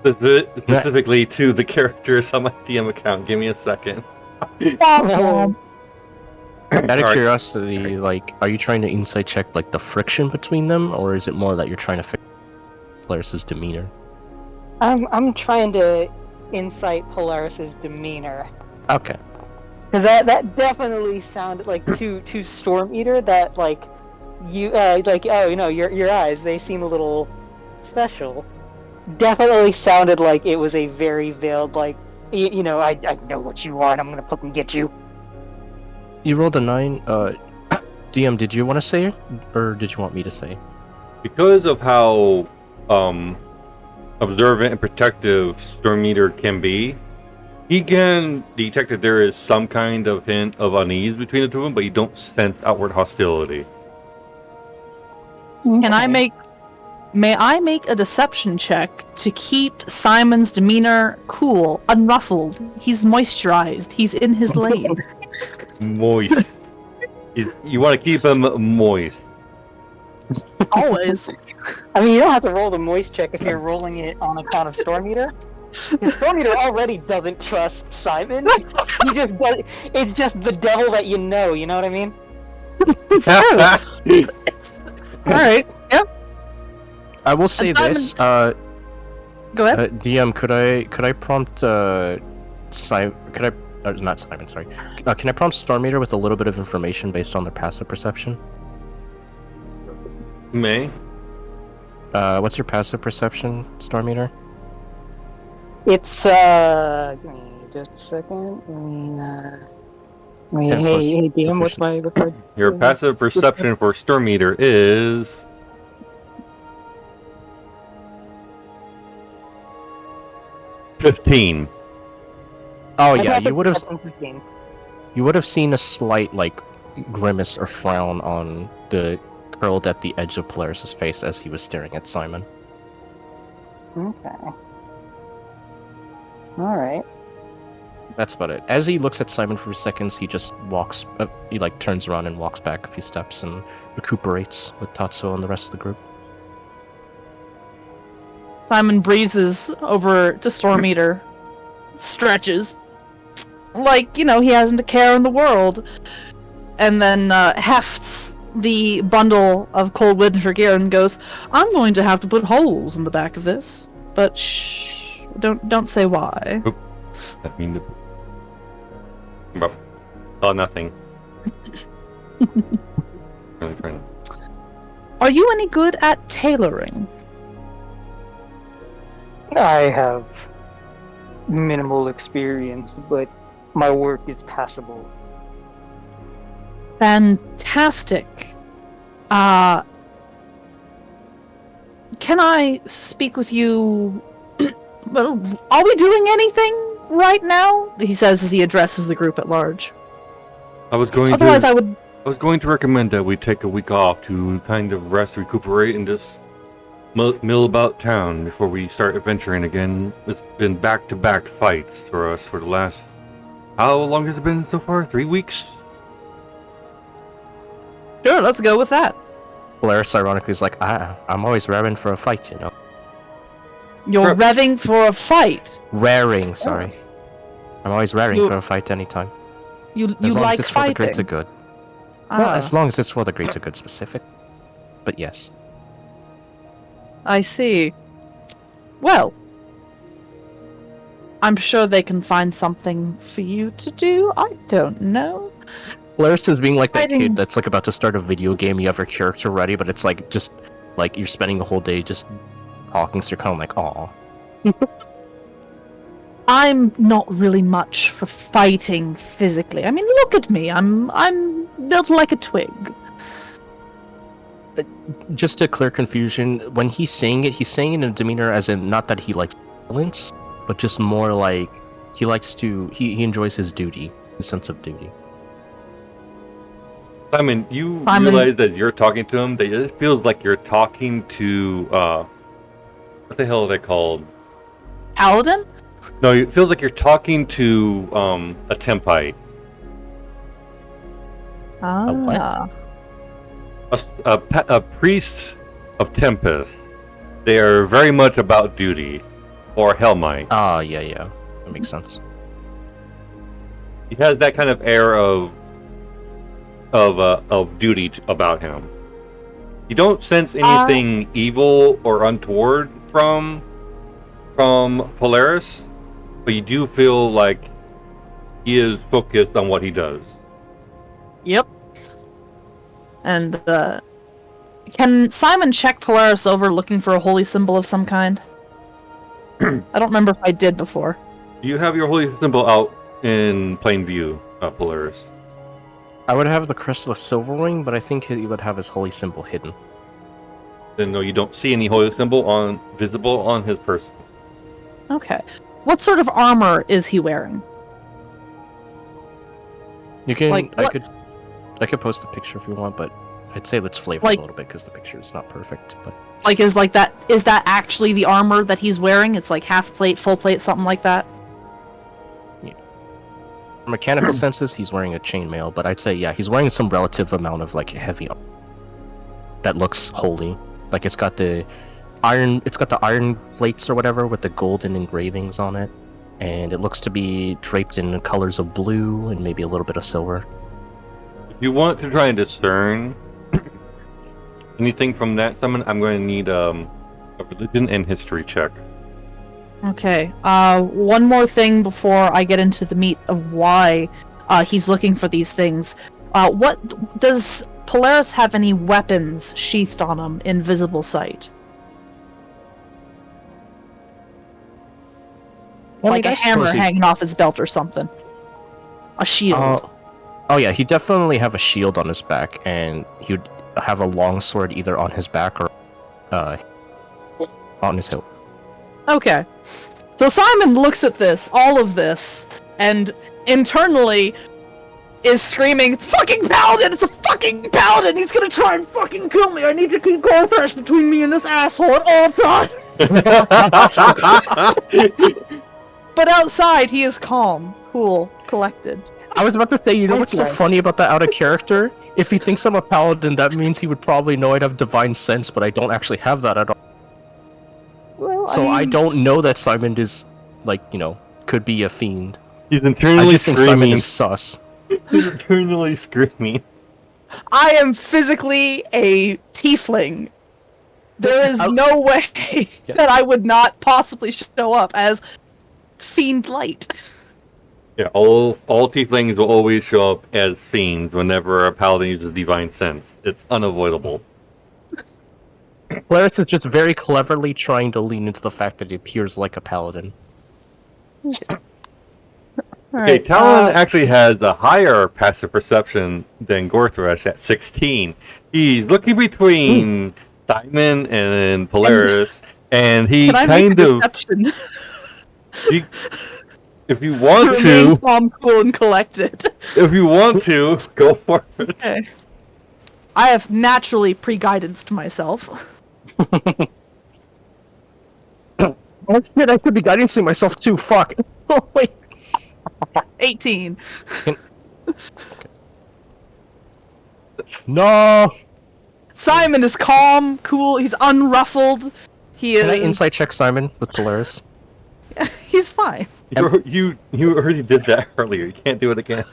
specifically to the characters on my DM account. Give me a second. Out of curiosity, like, are you trying to insight check like the friction between them, or is it more that you're trying to fix Polaris's demeanor? I'm trying to insight Polaris's demeanor. Okay. Because that definitely sounded like to Stormeater that, like, you like, oh, you know, your eyes, they seem a little special. Definitely sounded like it was a very veiled, like, you know, I know what you are and I'm gonna fucking get you. You rolled a 9. DM, did you want to say it, or did you want me to say? Because of how observant and protective Stormeater can be, he can detect that there is some kind of hint of unease between the two of them, but you don't sense outward hostility. May I make a deception check to keep Simon's demeanor cool, unruffled? He's moisturized. He's in his lane. Moist. You want to keep him moist. Always. I mean, you don't have to roll the moist check if you're rolling it on account of Stormeater. Stormeater already doesn't trust Simon. He just does, it's just the devil that you know what I mean? It's true. Alright, yep. I will say this. Go ahead. DM, could I prompt Simon? Not Simon. Sorry. Can I prompt Stormeater with a little bit of information based on their passive perception? May. What's your passive perception, Stormeater? It's give me just a second. Hey, DM, what's my Your passive perception for Stormeater is 15. Oh yeah, you would have seen a slight like grimace or frown on the curled at the edge of Polaris's face as he was staring at Simon. Okay. All right. That's about it. As he looks at Simon for seconds, he just walks. He like turns around and walks back a few steps and recuperates with Tatsuo and the rest of the group. Simon breezes over to Stormeater, stretches, like, you know, he hasn't a care in the world, and then hefts the bundle of cold winter gear and goes, I'm going to have to put holes in the back of this, but shh, don't say why. I mean, bro, oh, nothing. Really trying to. Are you any good at tailoring? I have minimal experience, but my work is passable. Fantastic. Can I speak with you? Are we doing anything right now? He says as he addresses the group at large. I was going Otherwise, to. I would. I was going to recommend that we take a week off to kind of rest, recuperate, and just mill about town before we start adventuring again. It's been back-to-back fights for us for the last... How long has it been so far? 3 weeks? Sure, let's go with that. Polaris ironically is like, I'm always raring for a fight, you know. You're revving for a fight. Raring, sorry. I'm always raring You- for a fight anytime. You As long like as it's for the fighting. greater good. Well, as long as it's for the greater good specific. But yes. I see. Well, I'm sure they can find something for you to do. I don't know. Polaris is being like that Fighting- kid that's like about to start a video game, you have your character ready, but it's like just like you're spending a whole day just talking, so you're kind of like, aw. I'm not really much for fighting physically. I mean, look at me. I'm built like a twig. Just to clear confusion, when he's saying it in a demeanor as in not that he likes violence, but just more like he likes to he enjoys his duty, his sense of duty. Simon, you Simon- realize that you're talking to him, that it feels like you're talking to, what the hell are they called? Paladin? No, it feels like you're talking to, a Tempite. Ah. what? A priest of Tempest. They are very much about duty, or Hellmite. Ah, yeah. That makes sense. He has that kind of air of duty about him. You don't sense anything evil or untoward from Polaris, but you do feel like he is focused on what he does. Yep. And, can Simon check Polaris over looking for a holy symbol of some kind? I don't remember if I did before. You have your holy symbol out in plain view, Polaris. I would have the crystal of silver ring, but I think he would have his holy symbol hidden. Then no, you don't see any holy symbol visible on his person. Okay. What sort of armor is he wearing? You can Like, I what- could post a picture if you want, but I'd say let's flavor Like- it a little bit because the picture is not perfect. But Like, is that actually the armor that he's wearing? It's like half plate, full plate, something like that? for mechanical senses, he's wearing a chainmail. But I'd say yeah, he's wearing some relative amount of like heavy armor that looks holy. Like it's got the iron plates or whatever with the golden engravings on it, and it looks to be draped in colors of blue and maybe a little bit of silver. If you want to try and discern anything from that summon, I'm going to need a religion and history check. Okay. One more thing before I get into the meat of why he's looking for these things. What does Polaris have any weapons sheathed on him in visible sight? Well, Like I a hammer suppose he- hanging off his belt or something. A shield. Oh yeah, he'd definitely have a shield on his back, and he'd have a long sword either on his back or on his hilt. Okay. So Simon looks at this, all of this, and internally is screaming, "Fucking paladin! It's a fucking paladin! He's gonna try and fucking kill me! I need to keep going fresh between me and this asshole at all times!" But outside, he is calm, cool, collected. I was about to say, you know what's so Okay. funny about that out of character? If he thinks I'm a paladin, that means he would probably know I'd have divine sense, but I don't actually have that at all. Well, So I don't know that Simon is, like, you know, could be a fiend. He's I internally just think Simon screaming. is sus. He's internally screaming. I am physically a tiefling. There is I'll- no way Yeah. that I would not possibly show up as fiend light. Yeah, all tieflings will always show up as fiends whenever a paladin uses divine sense. It's unavoidable. Polaris is just very cleverly trying to lean into the fact that he appears like a paladin. Okay, Talon actually has a higher passive perception than Gorthresh at 16. He's looking between Simon and Polaris, and he Can I kind make a of... deception? If you want Remain to... calm, cool, and collected. If you want to, go for it. Okay. I have naturally pre-guidanced myself. Oh shit, I could be guiding myself too, fuck. Oh wait. 18. No! Simon is calm, cool, he's unruffled. He is... Can I insight check Simon with Polaris? He's fine. You already did that earlier. You can't do it again.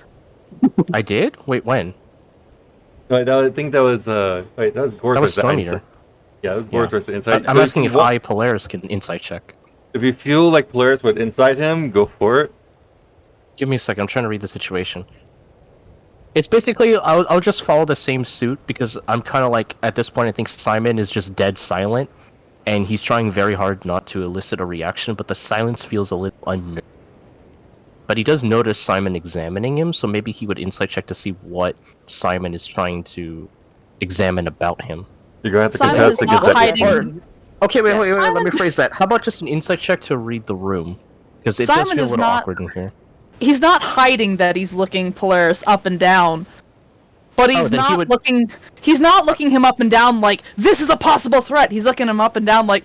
I did? Wait, when? Wait, I think that was wait, that was Gorthresh. That was Storm Eater. Yeah, that was Gorthresh the insight. I'm asking if Polaris, can insight check. If you feel like Polaris would insight him, go for it. Give me a second, I'm trying to read the situation. It's basically, I'll just follow the same suit, because I'm kind of like, at this point I think Simon is just dead silent, and he's trying very hard not to elicit a reaction, but the silence feels a little unnerving. But he does notice Simon examining him, so maybe he would insight check to see what Simon is trying to examine about him. You're gonna have to Simon contest is to not get that. hiding. Okay, wait, Yeah, let me phrase that. How about just an insight check to read the room? Because it does Simon feel a is little not- awkward in here. He's not hiding that he's looking Polaris up and down. But he's then he not would- looking... He's not looking him up and down like, this is a possible threat. He's looking him up and down like...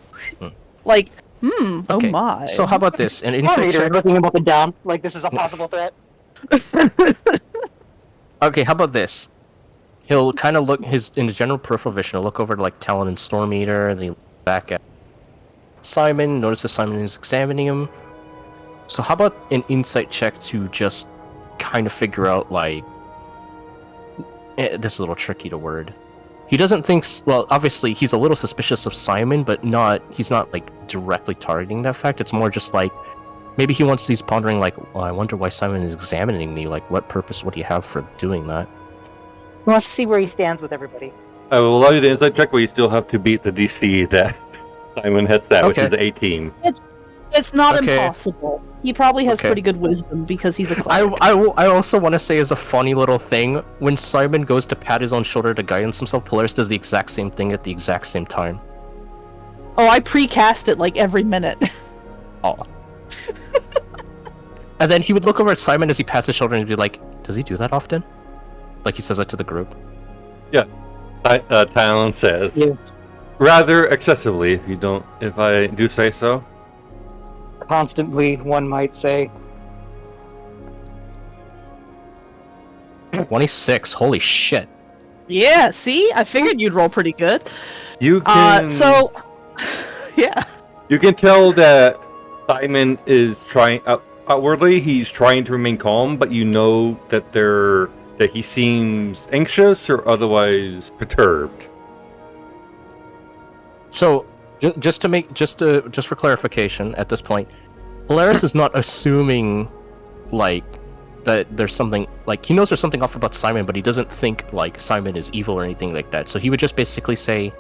Like, oh Okay, my. so how about this? An Storm insight Eater check... looking him up and down like this is a possible threat. Okay, how about this? He'll kind of look in his general peripheral vision. He'll look over to like Talon and Storm Eater, and he'll look back at Simon. Notices Simon is examining him. So how about an insight check to just kind of figure out like this is a little tricky to word. He doesn't think well. Obviously, he's a little suspicious of Simon, but he's not like directly targeting that fact. It's more just like maybe he's pondering like, well, I wonder why Simon is examining me. Like, what purpose would he have for doing that? He wants to see where he stands with everybody. I will allow you to insight check, but you still have to beat the DC that Simon has set, which is 18. It's not Okay. impossible. He probably has Okay. pretty good wisdom because he's a cleric. I also want to say as a funny little thing, when Simon goes to pat his own shoulder to guidance himself, Polaris does the exact same thing at the exact same time. Oh, I precast it like every minute. Oh. And then he would look over at Simon as he pats his shoulder and be like, does he do that often? Like he says that to the group. Talon says. Yeah. Rather excessively, if I do say so. Constantly, one might say. 26, holy shit. Yeah, see? I figured you'd roll pretty good. You can Yeah. you can tell that Simon is trying outwardly. He's trying to remain calm, but you know that he seems anxious or otherwise perturbed. So, just for clarification, at this point, Polaris is not assuming, like, that there's something, like, he knows there's something off about Simon, but he doesn't think, like, Simon is evil or anything like that. So he would just basically say,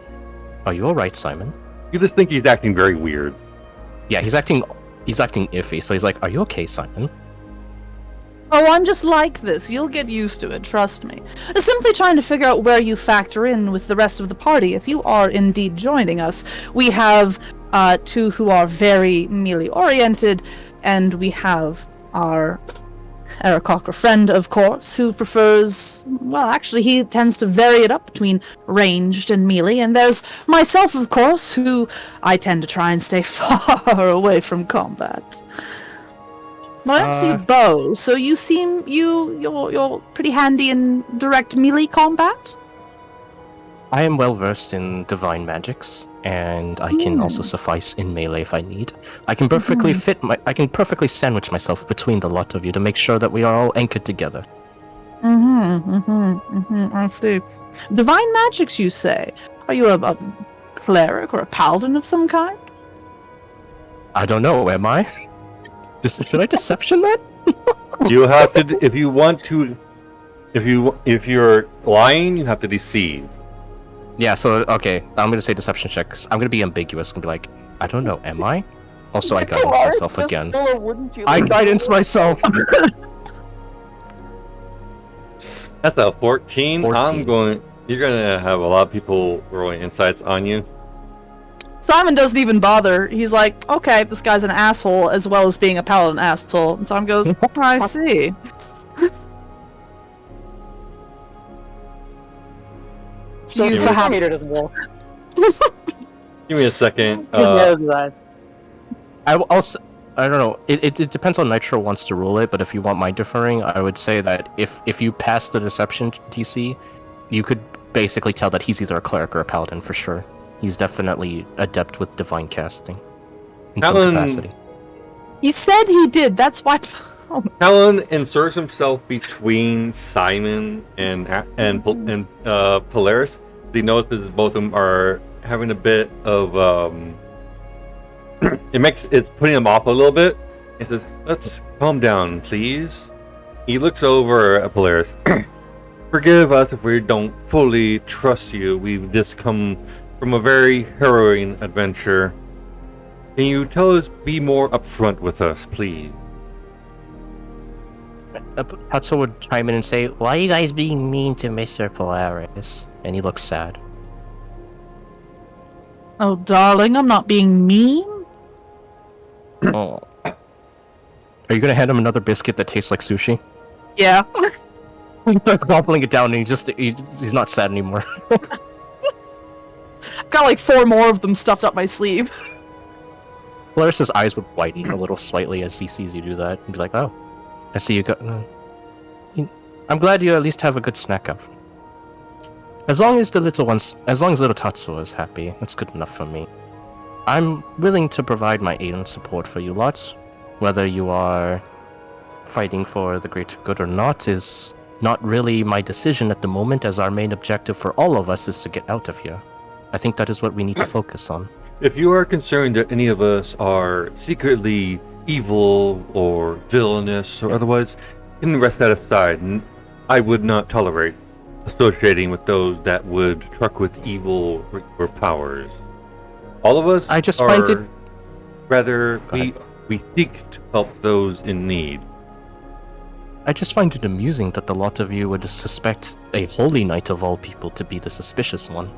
are you alright, Simon? You just think he's acting very weird. Yeah, he's acting iffy, so he's like, are you okay, Simon? Oh, I'm just like this. You'll get used to it, trust me. Simply trying to figure out where you factor in with the rest of the party. If you are indeed joining us, we have two who are very melee-oriented, and we have our Aarakocra friend, of course, who prefers... Well, actually, he tends to vary it up between ranged and melee, and there's myself, of course, who I tend to try and stay far away from combat. Well, I don't see bow, so you seem you're pretty handy in direct melee combat. I am well versed in divine magics, and I can also suffice in melee if I need. I can perfectly sandwich myself between the lot of you to make sure that we are all anchored together. I see. Divine magics, you say? Are you a cleric or a paladin of some kind? I don't know, am I? Should I deception that? You have to, if you want to, if you're lying, you have to deceive. Yeah, so, okay, I'm gonna say deception check, 'cause I'm gonna be ambiguous, gonna be like, I don't know, am I? Also, I guidance myself again. I guidance myself! That's a 14. 14. You're gonna have a lot of people rolling insights on you. Simon doesn't even bother. He's like, okay, this guy's an asshole as well as being a paladin asshole. And Simon goes, I see. So You the perhaps- meter doesn't roll. Give me a second. His nose is eyes. I don't know. It depends on Nitro wants to rule it, but if you want mind deferring, I would say that if you pass the deception DC, you could basically tell that he's either a cleric or a paladin for sure. He's definitely adept with divine casting in some capacity. He said he did. That's why. Talon inserts himself between Simon and Polaris. He notices both of them are having a bit of it's putting him off a little bit. He says, "Let's calm down, please." He looks over at Polaris. Forgive us if we don't fully trust you. We've just come from a very harrowing adventure. Can you tell us, be more upfront with us, please? Hatsu would chime in and say, "Why are you guys being mean to Mr. Polaris?" And he looks sad. Oh, darling, I'm not being mean. Oh. Are you gonna hand him another biscuit that tastes like sushi? Yeah. He starts gobbling it down and he's not sad anymore. I've got like 4 more of them stuffed up my sleeve. Polaris's eyes would widen a little slightly as he sees you do that and be like, "Oh, I see you got. I'm glad you at least have a good snack out. As long as little Tatsuo is happy, that's good enough for me. I'm willing to provide my aid and support for you lots. Whether you are fighting for the greater good or not is not really my decision at the moment, as our main objective for all of us is to get out of here. I think that is what we need to focus on." If you are concerned that any of us are secretly evil or villainous or otherwise, you can rest that aside. I would not tolerate associating with those that would truck with evil or powers. All of us I just find it... rather we seek to help those in need. I just find it amusing that the lot of you would suspect a holy knight of all people to be the suspicious one.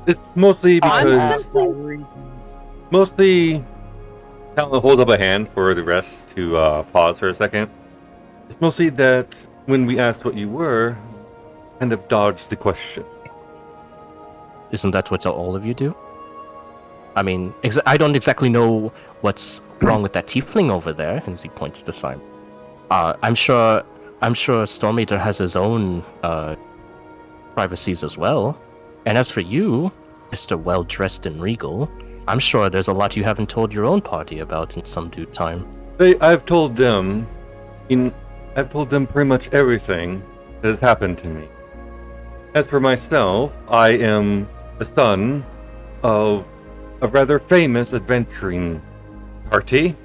It's mostly because Reasons. mostly Talon holds up a hand for the rest to pause for a second. It's mostly that when we asked what you were, kind of dodged the question. Isn't that what all of you do? I mean, I don't exactly know what's wrong with that tiefling over there, and he points to Simon. I'm sure Storm Eater has his own privacies as well. And as for you, Mr. Well-dressed and regal, I'm sure there's a lot you haven't told your own party about in some due time. I've told them pretty much everything that has happened to me. As for myself, I am the son of a rather famous adventuring party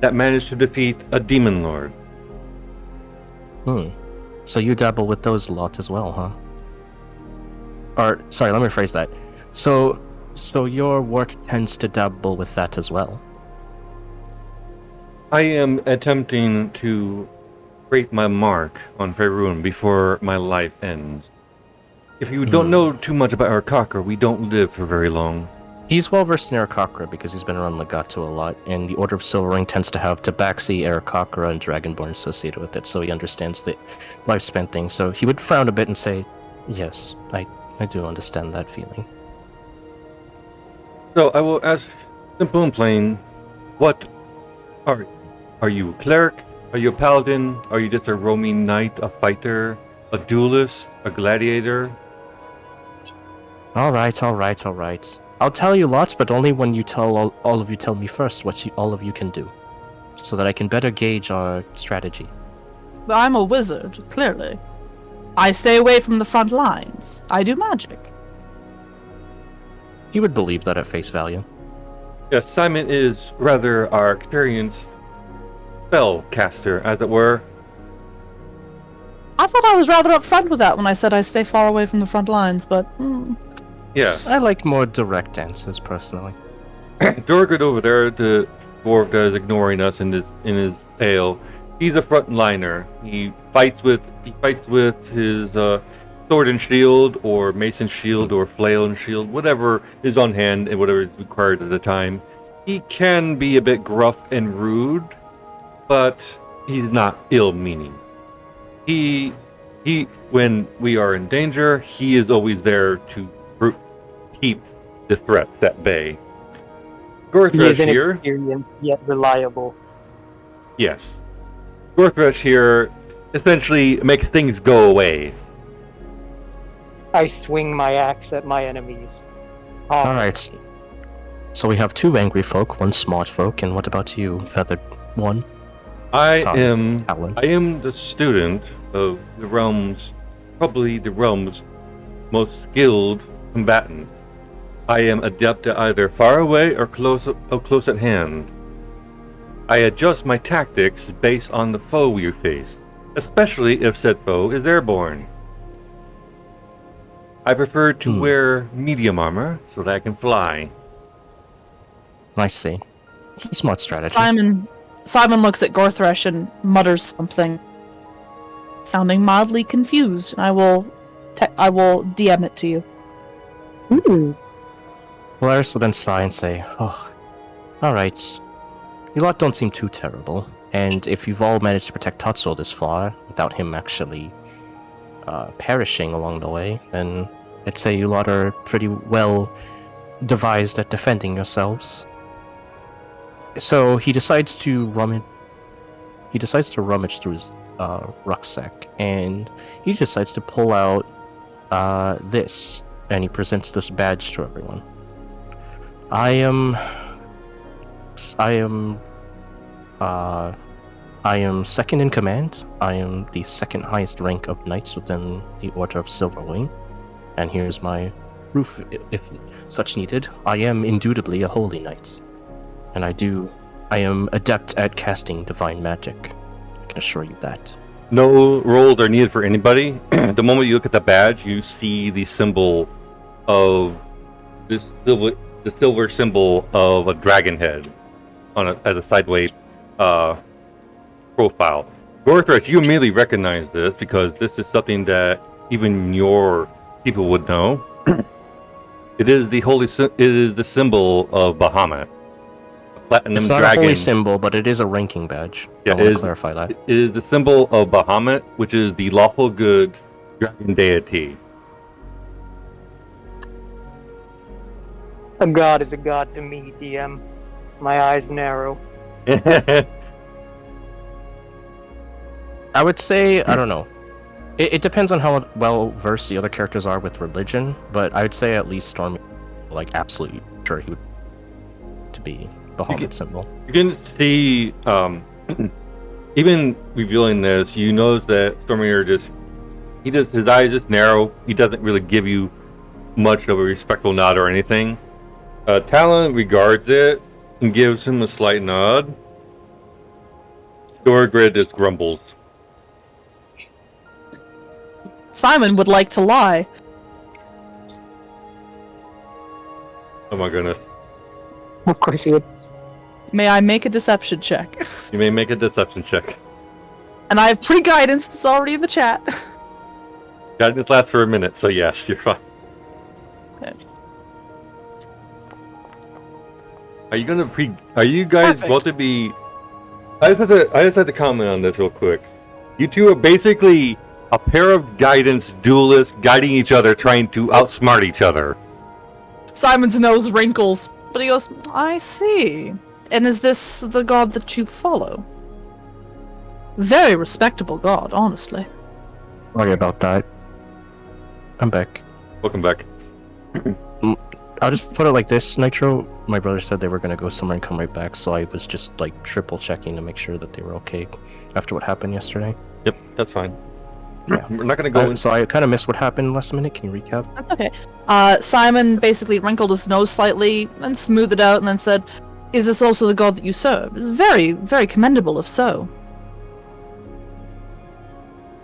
that managed to defeat a demon lord. So you dabble with those a lot as well, huh? Or, sorry, let me rephrase that. So your work tends to dabble with that as well? I am attempting to create my mark on Faerun before my life ends. If you don't know too much about Arakakra, we don't live for very long. He's well versed in Arakakra because he's been around Legato a lot, and the Order of Silver Ring tends to have Tabaxi, Arakakra, and Dragonborn associated with it, so he understands the lifespan thing. So he would frown a bit and say, "Yes, I do understand that feeling." So I will ask, simple and plain, what are you? A cleric? Are you a paladin? Are you just a roaming knight, a fighter, a duelist, a gladiator? All right. I'll tell you lots, but only when you all of you tell me first what all of you can do, so that I can better gauge our strategy. But I'm a wizard, clearly. I stay away from the front lines. I do magic. He would believe that at face value. Yes, Simon is rather our experienced spellcaster, as it were. I thought I was rather upfront with that when I said I stay far away from the front lines, but Yes. I like more direct answers personally. Dorgard over there, the dwarf that is ignoring us in his ale. He's a frontliner. He fights with his sword and shield, or mason shield, or flail and shield, whatever is on hand and whatever is required at the time. He can be a bit gruff and rude, but he's not ill-meaning. He when we are in danger, he is always there to keep the threats at bay. He is Gorthresh here. inexperienced yet reliable. Yes. Gorthresh here essentially makes things go away. I swing my axe at my enemies. Alright. So we have 2 angry folk, 1 smart folk, and what about you, Feathered One? Sorry, Talon. I am the student of the realm's, probably the realm's most skilled combatant. I am adept at either far away or close at hand. I adjust my tactics based on the foe we face, especially if said foe is airborne. I prefer to wear medium armor so that I can fly. I see. It's a smart strategy. Simon looks at Gorthresh and mutters something, sounding mildly confused. And I will DM it to you. Polaris will then sigh and say, "Oh, alright. You lot don't seem too terrible. And if you've all managed to protect Tatsuo this far, without him actually perishing along the way, then I'd say you lot are pretty well devised at defending yourselves." So he decides to rummage through his rucksack, and he decides to pull out this, and he presents this badge to everyone. I am second in command. I am the second highest rank of knights within the Order of Silverwing, and here's my proof if such needed. I am indubitably a holy knight, and I am adept at casting divine magic. I can assure you that. No rolls are needed for anybody. The moment you look at the badge, you see the symbol of the silver symbol of a dragon head as a sideways profile. Gorthresh, you immediately recognize this because this is something that even your people would know. It is the symbol of Bahamut. Platinum it's not dragon. a holy symbol, but it is a ranking badge. Yeah, I want to clarify that. It is the symbol of Bahamut, which is the lawful good dragon deity. A god is a god to me, DM. My eyes narrow. I would say, I don't know. It depends on how well versed the other characters are with religion, but I would say at least Stormy, like, absolutely sure he would to be Bahamut symbol. You can see, even revealing this, you notice that Stormier his eyes just narrow. He doesn't really give you much of a respectful nod or anything. Talon regards it and gives him a slight nod. Dorgrid just grumbles. Simon would like to lie. Oh my goodness. Of course he would. May I make a deception check? You may make a deception check. And I have pre-guidance, it's already in the chat. Guidance lasts for a minute, so yes, you're fine. Okay. Are you guys Perfect. going to be... I just have to comment on this real quick. You two are basically a pair of guidance duelists guiding each other, trying to outsmart each other. Simon's nose wrinkles, but he goes, I see. And is this the god that you follow? Very respectable god, honestly. Sorry about that. I'm back. Welcome back. I'll just put it like this, Nitro. My brother said they were going to go somewhere and come right back, so I was just like triple checking to make sure that they were okay after what happened yesterday. Yep, that's fine. Yeah. We're not going to go in. So I kind of missed what happened last minute. Can you recap? That's okay. Simon basically wrinkled his nose slightly and smoothed it out and then said, Is this also the god that you serve? It's very, very commendable if so.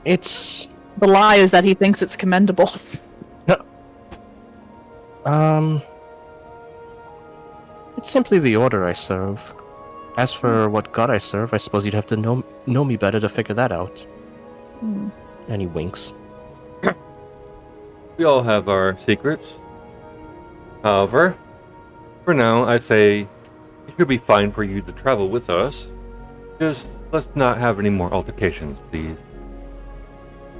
It's The lie is that he thinks it's commendable. it's simply the order I serve. As for what god I serve, I suppose you'd have to know me better to figure that out. And he winks. We all have our secrets. However, for now, I say it should be fine for you to travel with us. Just let's not have any more altercations, please.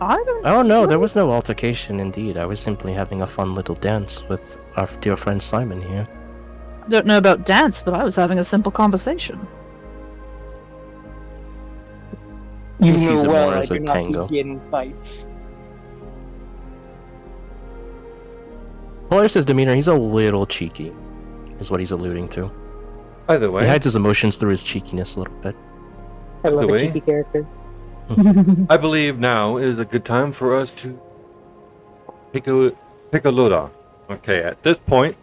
Oh no, there was no altercation indeed. I was simply having a fun little dance with our dear friend Simon here. I don't know about dance, but I was having a simple conversation. You sees know it well more I as a do not tango. begin fights. Polaris' demeanor, he's a little cheeky, is what he's alluding to. By the He way, hides his emotions through his cheekiness a little bit. I love the a way- cheeky character. I believe now is a good time for us to take a load off. Okay, at this point,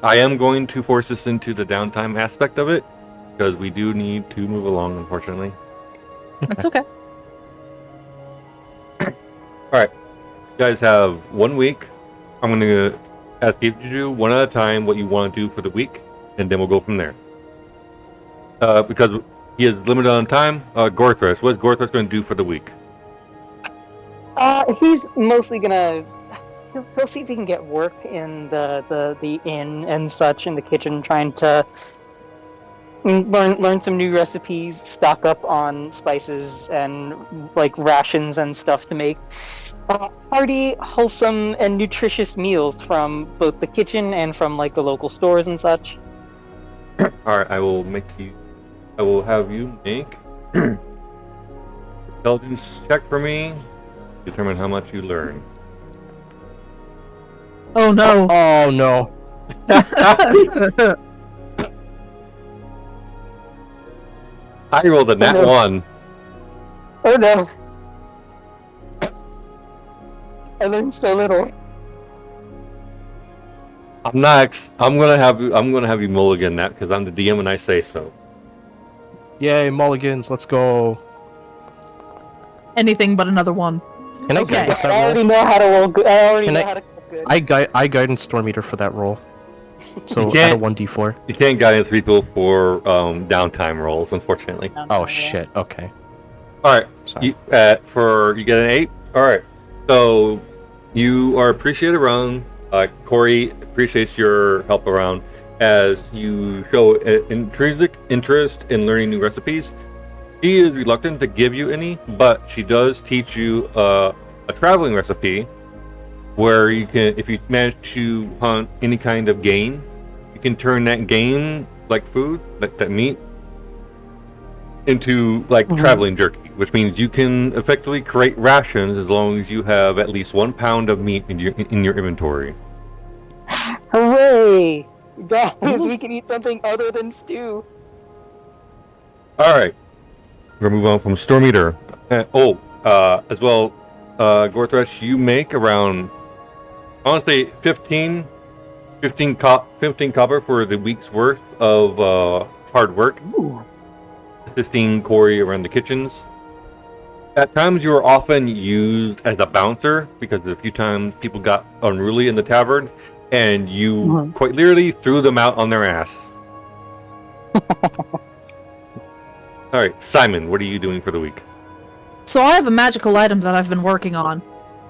I am going to force us into the downtime aspect of it because we do need to move along, unfortunately. That's okay. You guys have 1 week. I'm going to ask you to do one at a time what you want to do for the week, and then we'll go from there. Because he is limited on time. Gorthras, what's Gorthras going to do for the week? He's mostly gonna. He'll see if he can get work in the inn and such in the kitchen, trying to learn some new recipes, stock up on spices and like rations and stuff to make hearty, wholesome, and nutritious meals from both the kitchen and from like the local stores and such. Alright, I will have you make intelligence check for me. Determine how much you learn. Oh no. Oh no. I rolled a nat no. 1. Oh no! I learned so little. I'm next. I'm gonna have you mulligan that because I'm the DM and I say so. Yay, mulligans, let's go. Anything but another one. Can I Okay. guidance I that roll? already know how to roll good. I already Can know I- how to cook good. I guidance Stormeater for that roll. So You can't- add a 1d4. You can't guidance people for downtime rolls, unfortunately. Oh shit, okay. Alright. Sorry. You get an 8. Alright. So you are appreciated around. Corey appreciates your help around as you show an intrinsic interest in learning new recipes. She is reluctant to give you any, but she does teach you a traveling recipe where you can, if you manage to hunt any kind of game, you can turn that game, like food, like that meat, into like traveling jerky, which means you can effectively create rations as long as you have at least 1 pound of meat in your inventory. Hooray! Guys, we can eat something other than stew. All right, we're gonna move on from Stormeater. As well, Gorthresh, you make around, honestly, 15 copper for the week's worth of hard work. Ooh. Assisting Corey around the kitchens. At times, you were often used as a bouncer because a few times people got unruly in the tavern, and you quite literally threw them out on their ass. All right, Simon, what are you doing for the week? So I have a magical item that I've been working on.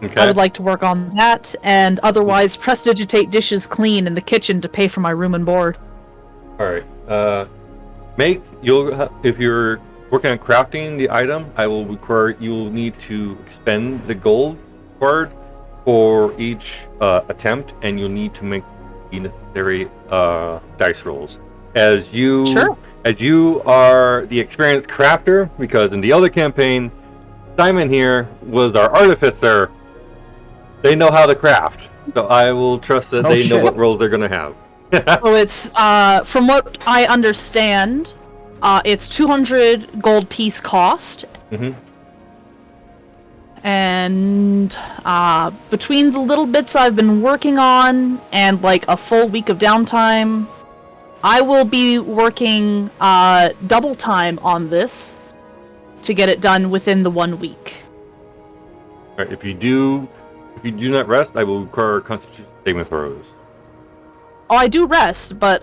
Okay. I would like to work on that, and otherwise prestidigitate dishes clean in the kitchen to pay for my room and board. All right. If you're working on crafting the item, I will require you'll need to expend the gold card for each attempt, and you'll need to make the necessary dice rolls. As you are the experienced crafter, because in the other campaign, Simon here was our artificer. They know how to craft, so I will trust that they know what rolls they're gonna have. So it's, from what I understand, it's 200 gold piece cost. Mm-hmm. And between the little bits I've been working on and like a full week of downtime, I will be working double time on this to get it done within the 1 week. All right, if you do not rest, I will require Constitution saving throws. Oh, I do rest, but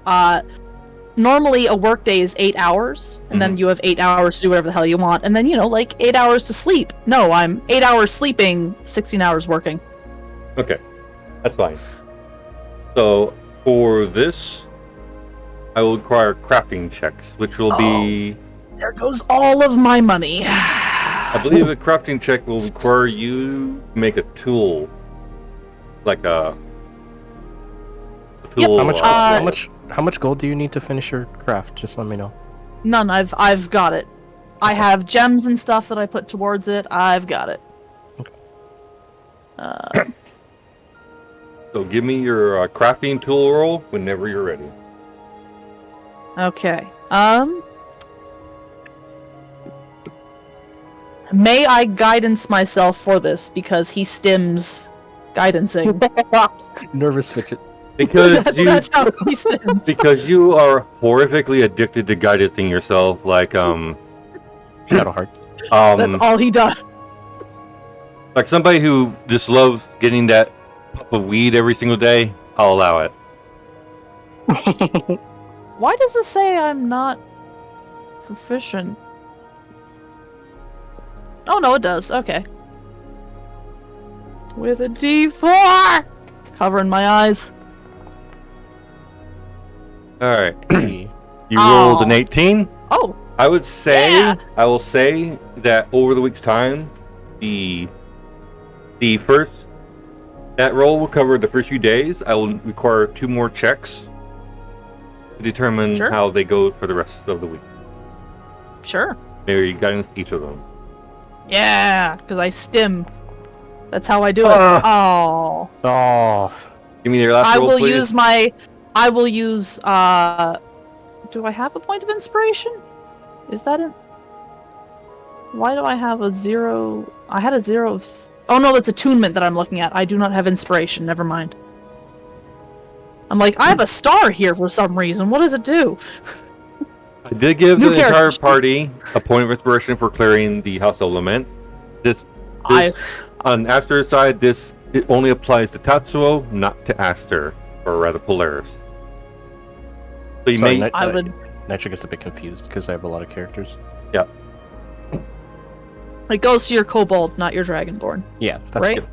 normally a workday is 8 hours, and then you have 8 hours to do whatever the hell you want, and then, 8 hours to sleep. No, I'm 8 hours sleeping, 16 hours working. Okay, that's fine. So for this, I will require crafting checks, which will be... There goes all of my money. I believe a crafting check will require you to make a tool. Like a tool. How much gold do you need to finish your craft? Just let me know. None, I've got it. I have gems and stuff that I put towards it. I've got it. Okay. So give me your crafting tool roll whenever you're ready. Okay. May I guidance myself for this because he stims guidancing. Nervous fidget. Because that's how he stims. because you are horrifically addicted to guidancing yourself, like Shadowheart. That's all he does. Like somebody who just loves getting that puff of weed every single day, I'll allow it. Why does this say I'm not proficient? Oh no, it does. Okay. With a D4! Covering my eyes. Alright. You rolled an 18? Oh! I would say, Yeah. I will say that over the week's time, the first, that roll will cover the first few days. I will require 2 more checks to determine Sure. how they go for the rest of the week. Sure. Maybe guidance each of them. Yeah, because I stim. That's how I do it. Oh. Give me your last I roll, will please. use do I have a point of inspiration? Is that it? Why do I have a 0? I had a 0 of... Oh no, that's attunement that I'm looking at. I do not have inspiration, never mind. I'm like, I have a star here for some reason. What does it do? I did give New the entire characters. party a point of inspiration for clearing the House of Lament. On Aster's side, it only applies to Tatsuo, not to Aster, or rather Polaris. So you Sorry, may... I would... Nitro gets a bit confused because I have a lot of characters. Yeah. It goes to your kobold, not your dragonborn. Yeah, that's Right? good.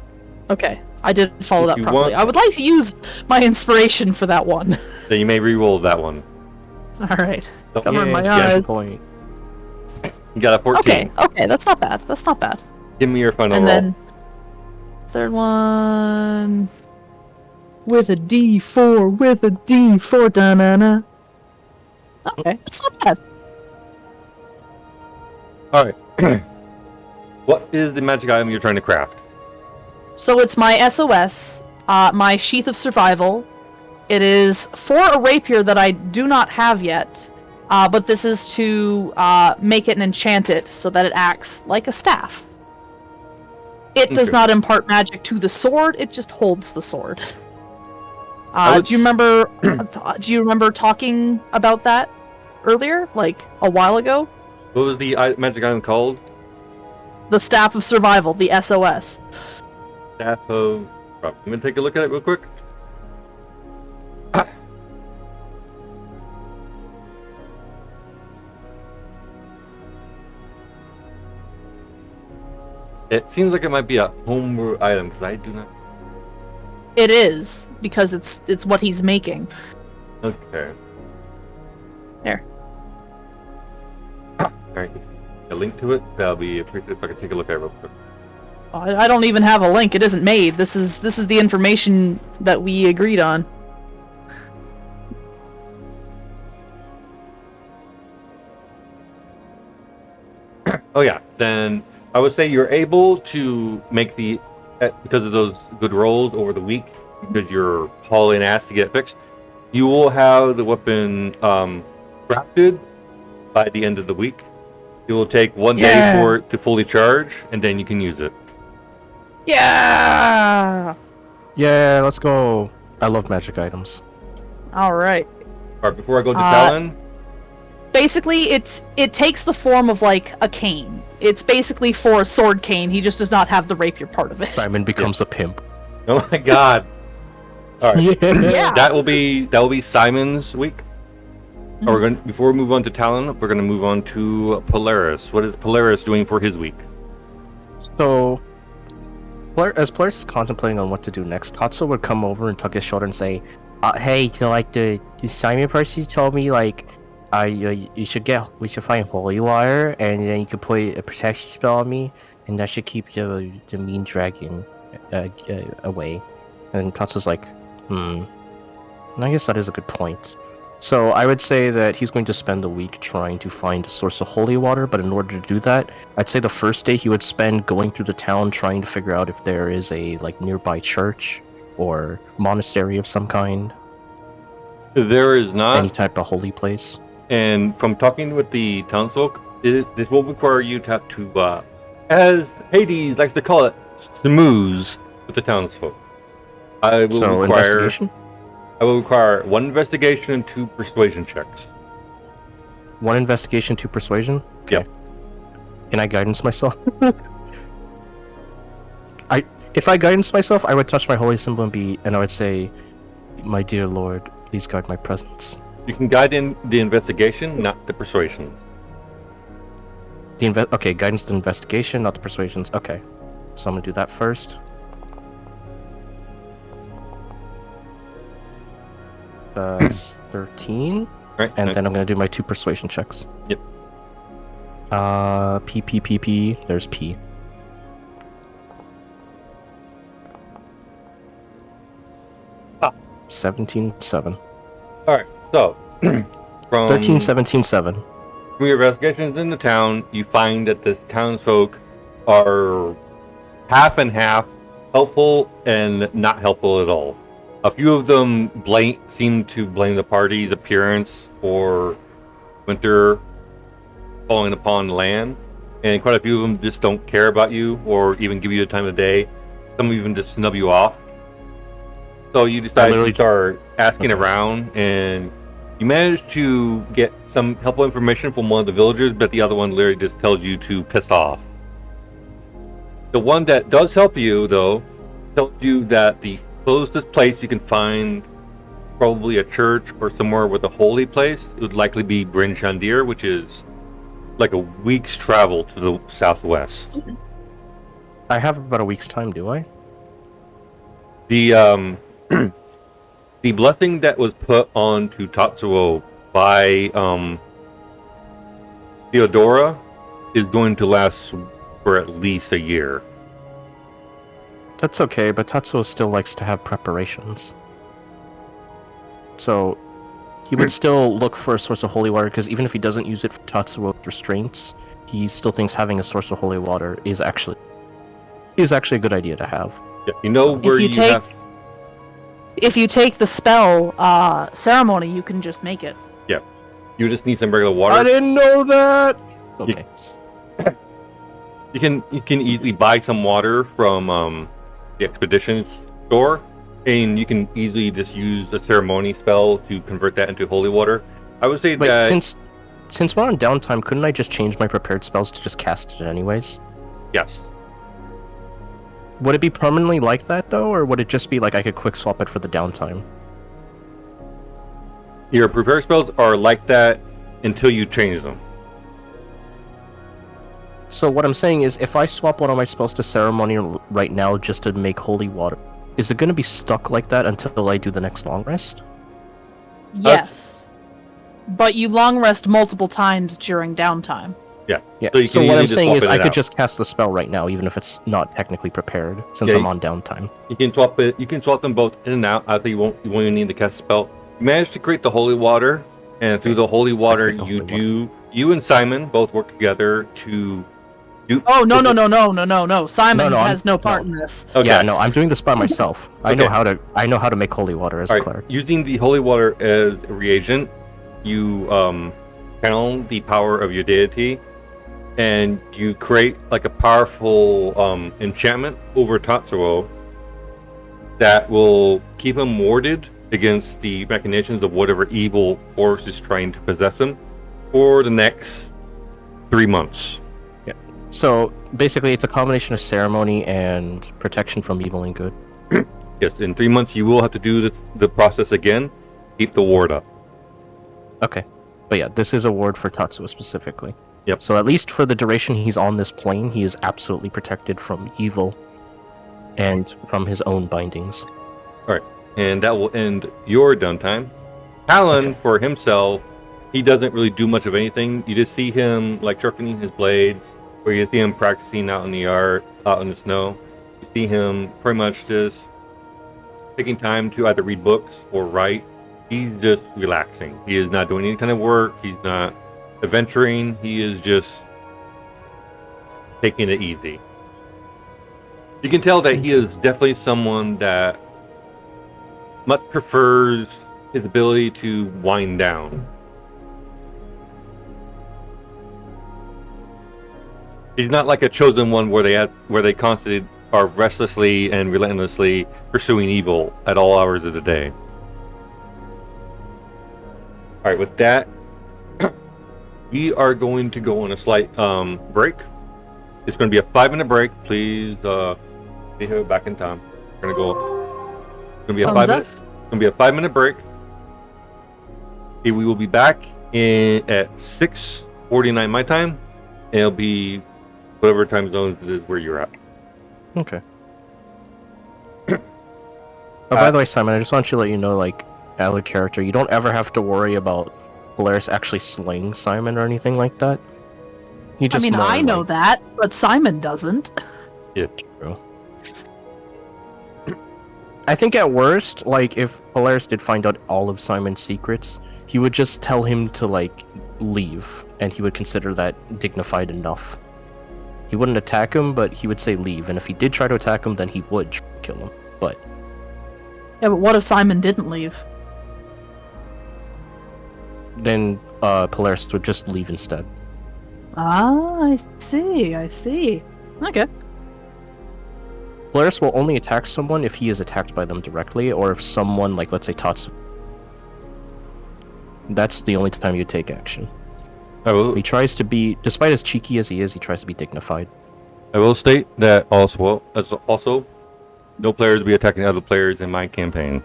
Okay. I didn't follow If that you properly. want- I would like to use my inspiration for that one. Then you may re-roll that one. Alright. Don't- Cover my Yeah, eyes. point. You got a 14. Okay, that's not bad. That's not bad. Give me your final And roll. then third one with a D4 da-na-na. Okay, it's not bad. Alright. What is the magic item you're trying to craft? So it's my SOS, my Sheath of Survival. It is for a rapier that I do not have yet, but this is to make it and enchant it so that it acts like a staff. It does Okay. not impart magic to the sword; it just holds the sword. I would Do you remember? Do you remember talking about that earlier, like a while ago? What was the magic item called? The Staff of Survival, the SOS. Staff of... Let me take a look at it real quick. It seems like it might be a homebrew item, because I do not... It is because it's what he's making. Okay. There. Alright. A link to it? That'll be appreciated if I can take a look at it real quick. I don't even have a link. It isn't made. This is the information that we agreed on. Oh yeah, then I would say you're able to make the... because of those good rolls over the week, because you're hauling ass to get it fixed, you will have the weapon crafted by the end of the week. It will take 1 day Yeah. for it to fully charge, and then you can use it. Yeah. Yeah, let's go. I love magic items. All right. Alright, before I go to Talon, Basically, it takes the form of like a cane. It's basically for a sword cane. He just does not have the rapier part of it. Simon becomes a pimp. oh my god. Alright. Yeah. That will be Simon's week. We're going before we move on to Talon, we're gonna move on to Polaris. What is Polaris doing for his week? So, as Polaris is contemplating on what to do next, Tatsu would come over and tug his shoulder and say, "Hey, so like the Simon person told me like, we should find holy water, and then you could put a protection spell on me, and that should keep the mean dragon away." And Tatsu's like, And I guess that is a good point. So I would say that he's going to spend a week trying to find a source of holy water, but in order to do that, I'd say the first day he would spend going through the town trying to figure out if there is a like nearby church or monastery of some kind. There is not any type of holy place. And from talking with the townsfolk, this will require you to have to, as Hades likes to call it, schmooze with the townsfolk. Investigation? I will require 1 investigation and 2 persuasion checks. 1 investigation, 2 persuasion? Okay. Yep. Can I guidance myself? If I guidance myself, I would touch my holy symbol and I would say, "My dear Lord, please guard my presence." You can guide in the investigation, not the persuasions. Okay, guidance to investigation, not the persuasions. Okay. So I'm gonna do that first. That's 13. Right. And then I'm gonna do my 2 persuasion checks. Yep. P. There's P. Ah. 17-7. Alright, so from 13-17-7. From your investigations in the town, you find that the townsfolk are half and half, helpful and not helpful at all. A few of them seem to blame the party's appearance for winter falling upon land, and quite a few of them just don't care about you or even give you the time of day. Some even just snub you off. So you decide to start asking around, and you manage to get some helpful information from one of the villagers, but the other one literally just tells you to piss off. The one that does help you, though, tells you that the closest place you can find probably a church or somewhere with a holy place would likely be Bryn Shandir, which is like a week's travel to the southwest. I have about a week's time, do I? The the blessing that was put onto Tatsuo by Theodora is going to last for at least a year. That's okay, but Tatsuo still likes to have preparations. So, he would still look for a source of holy water, because even if he doesn't use it for Tatsuo's restraints, he still thinks having a source of holy water is actually a good idea to have. Yeah, you know where you have... If you take the spell ceremony, you can just make it. Yeah, you just need some regular water. I didn't know that! Okay. You can easily buy some water from the expedition store, and you can easily just use the ceremony spell to convert that into holy water. I would say that since we're on downtime, couldn't I just change my prepared spells to just cast it anyways? Yes. Would it be permanently like that though, or would it just be like I could quick swap it for the downtime? Your prepared spells are like that until you change them. So what I'm saying is, if I swap one of my spells to ceremony right now just to make holy water, is it going to be stuck like that until I do the next long rest? Yes. But you long rest multiple times during downtime. Yeah. So what I'm saying is I could just cast the spell right now, even if it's not technically prepared, since I'm on downtime. You can swap it. You can swap them both in and out. I think you won't even need to cast a spell. You manage to create the holy water, and through the holy water, you and Simon both work together to do. Oh no! Simon has no part in this. Okay. Yeah, no, I'm doing this by myself. I know how to make holy water as a cleric. Using the holy water as a reagent, you channel the power of your deity, and you create like a powerful enchantment over Tatsuo that will keep him warded against the machinations of whatever evil force is trying to possess him for the next 3 months. So basically, it's a combination of ceremony and protection from evil and good. Yes, in 3 months you will have to do the process again. Keep the ward up. Okay. But yeah, this is a ward for Tatsuo specifically. Yep. So at least for the duration he's on this plane, he is absolutely protected from evil and from his own bindings. All right, and that will end your downtime. Talon, Okay. for himself, he doesn't really do much of anything. You just see him like sharpening his blades, or you see him practicing out in the yard, out in the snow. You see him pretty much just taking time to either read books or write. He's just relaxing. He is not doing any kind of work. He's not adventuring. He is just taking it easy. You can tell that he is definitely someone that much prefers his ability to wind down. He's not like a chosen one where they constantly are restlessly and relentlessly pursuing evil at all hours of the day. All right, with that, we are going to go on a slight break. It's going to be a 5-minute break. Please be here back in time. We're going to go. It's going to be a Thumbs up. 5-minute. It's going to be a 5-minute break. Okay, we will be back at 6:49 my time, and it'll be whatever time zone it is where you're at. Okay. By the way, Simon, I just want you to let you know, like, out of character, you don't ever have to worry about Polaris actually slaying Simon or anything like that. You I just mean, more I know like- that, but Simon doesn't. Yeah. True. I think at worst, like, if Polaris did find out all of Simon's secrets, he would just tell him to, like, leave, and he would consider that dignified enough. He wouldn't attack him, but he would say leave, and if he did try to attack him, then he would try to kill him. But Yeah, but what if Simon didn't leave? then Polaris would just leave instead. Ah, I see. Okay. Polaris will only attack someone if he is attacked by them directly, or if someone, like, let's say Tatsu. That's the only time you take action. I will. He tries to be, despite as cheeky as he is, he tries to be dignified. I will state that also, no players will be attacking other players in my campaign.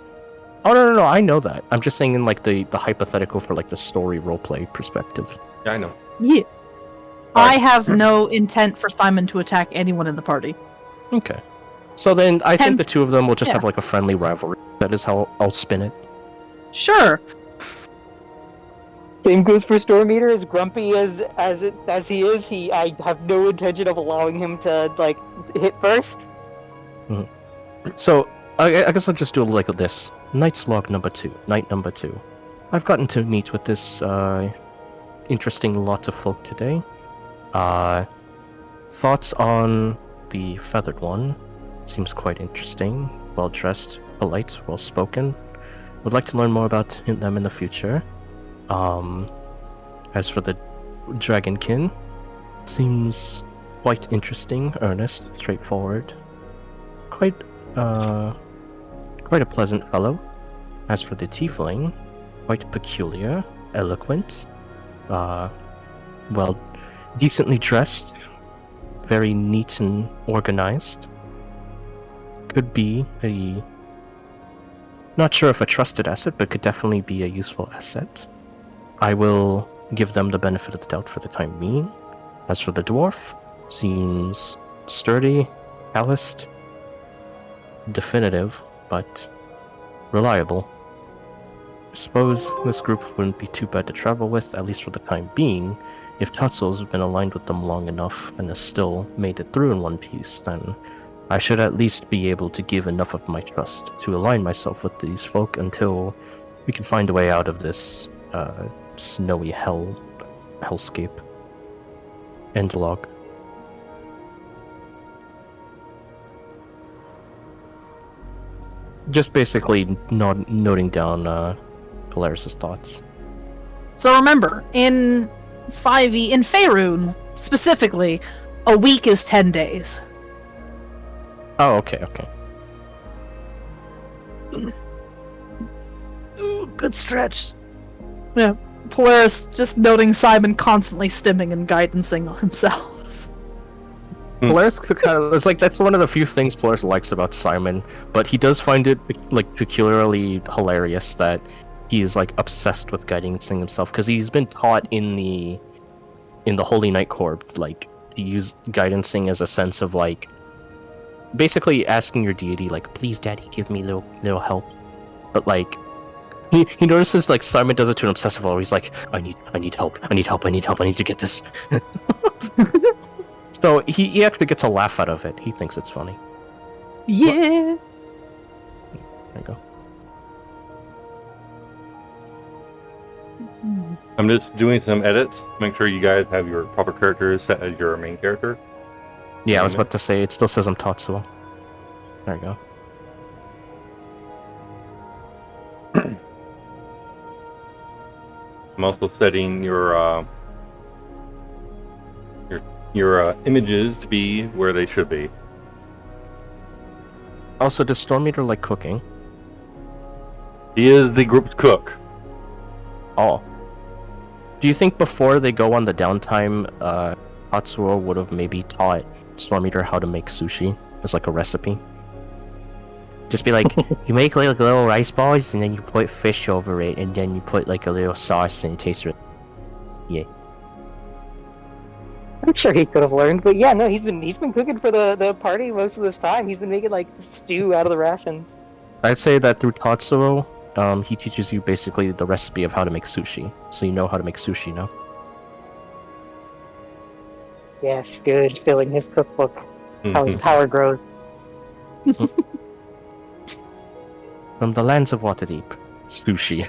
Oh, no, I know that. I'm just saying in, like, the hypothetical for, like, the story roleplay perspective. Yeah, I know. Yeah. Alright. I have no intent for Simon to attack anyone in the party. Okay. So then, I think the Hence- two of them will just yeah. have, like, a friendly rivalry. That is how I'll spin it. Sure. Same goes for Storm Eater. As grumpy as he is, I have no intention of allowing him to like hit first. So, I guess I'll just do it like this. Night's log number 2. Night number 2. I've gotten to meet with this, interesting lot of folk today. Thoughts on the feathered one? Seems quite interesting. Well-dressed, polite, well-spoken. Would like to learn more about them in the future. As for the dragonkin, seems quite interesting, earnest, straightforward. Quite a pleasant fellow. As for the tiefling, quite peculiar, eloquent, well, decently dressed, very neat and organized. Could be a, not sure if a trusted asset, but could definitely be a useful asset. I will give them the benefit of the doubt for the time being. As for the dwarf, seems sturdy, calloused, definitive, but reliable. Suppose this group wouldn't be too bad to travel with, at least for the time being. If Tatsuo's been aligned with them long enough and has still made it through in one piece, then I should at least be able to give enough of my trust to align myself with these folk until we can find a way out of this snowy hellscape. End log. Just basically noting down Polaris' thoughts. So remember, in 5e, in Faerun specifically, a week is 10 days. Oh, okay. Ooh, good stretch. Yeah, Polaris just noting Simon constantly stimming and guidancing on himself. Polaris kind of, it's like that's one of the few things Polaris likes about Simon, but he does find it like peculiarly hilarious that he is like obsessed with guidancing himself because he's been taught in the Holy Night Corps like to use guidancing as a sense of like basically asking your deity like, please, Daddy, give me little help. But like he notices like Simon does it to an obsessive level. He's like, I need help. I need to get this. So he actually gets a laugh out of it. He thinks it's funny. Yeah. There you go. I'm just doing some edits. Make sure you guys have your proper characters set as your main character. Yeah, I was about to say, it still says I'm Tatsuo. There you go. I'm also setting your images to be where they should be. Also, does Stormmeter like cooking? He is the group's cook. Oh. Do you think before they go on the downtime, Tatsuo would have maybe taught Stormmeter how to make sushi as like a recipe? Just be like, you make like little rice balls and then you put fish over it and then you put like a little sauce and it tastes really... Yeah. I'm sure he could have learned, but yeah, no, he's been cooking for the party most of this time. He's been making like stew out of the rations. I'd say that through Tatsuo, he teaches you basically the recipe of how to make sushi. So you know how to make sushi now. Yes, good. Filling his cookbook. How his power grows. From the lands of Waterdeep. Sushi.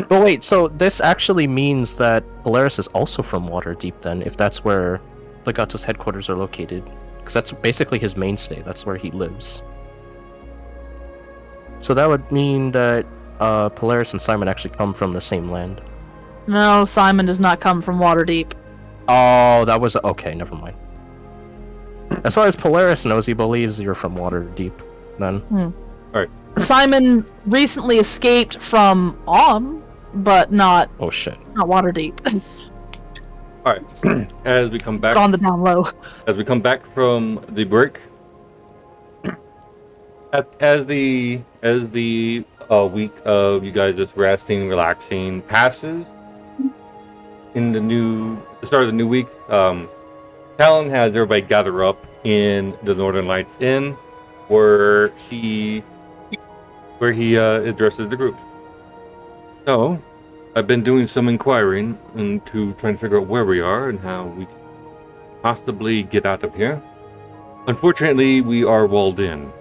But wait, so this actually means that Polaris is also from Waterdeep then, if that's where Legato's headquarters are located. Because that's basically his mainstay, that's where he lives. So that would mean that Polaris and Simon actually come from the same land. No, Simon does not come from Waterdeep. Oh, that was... Okay, never mind. As far as Polaris knows, he believes you're from Waterdeep, then. Alright. Simon recently escaped from but not... Oh shit. Not Waterdeep. Alright. As we come back... It's on the down low. As we come back from the break... As the week of you guys just resting, relaxing passes, in the start of the new week, Talon has everybody gather up in the Northern Lights Inn, where he addresses the group. So, I've been doing some inquiring into trying to figure out where we are and how we can possibly get out of here. Unfortunately, we are walled in.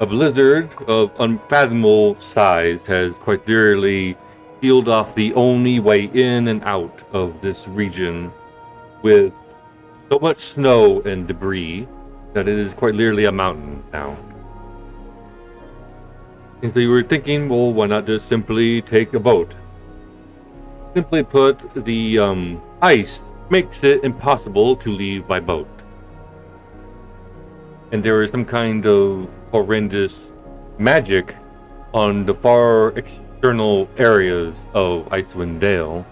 A blizzard of unfathomable size has quite literally sealed off the only way in and out of this region with so much snow and debris that it is quite literally a mountain now. And so you were thinking, well, why not just simply take a boat? Simply put, the ice makes it impossible to leave by boat. And there is some kind of horrendous magic on the far external areas of Icewind Dale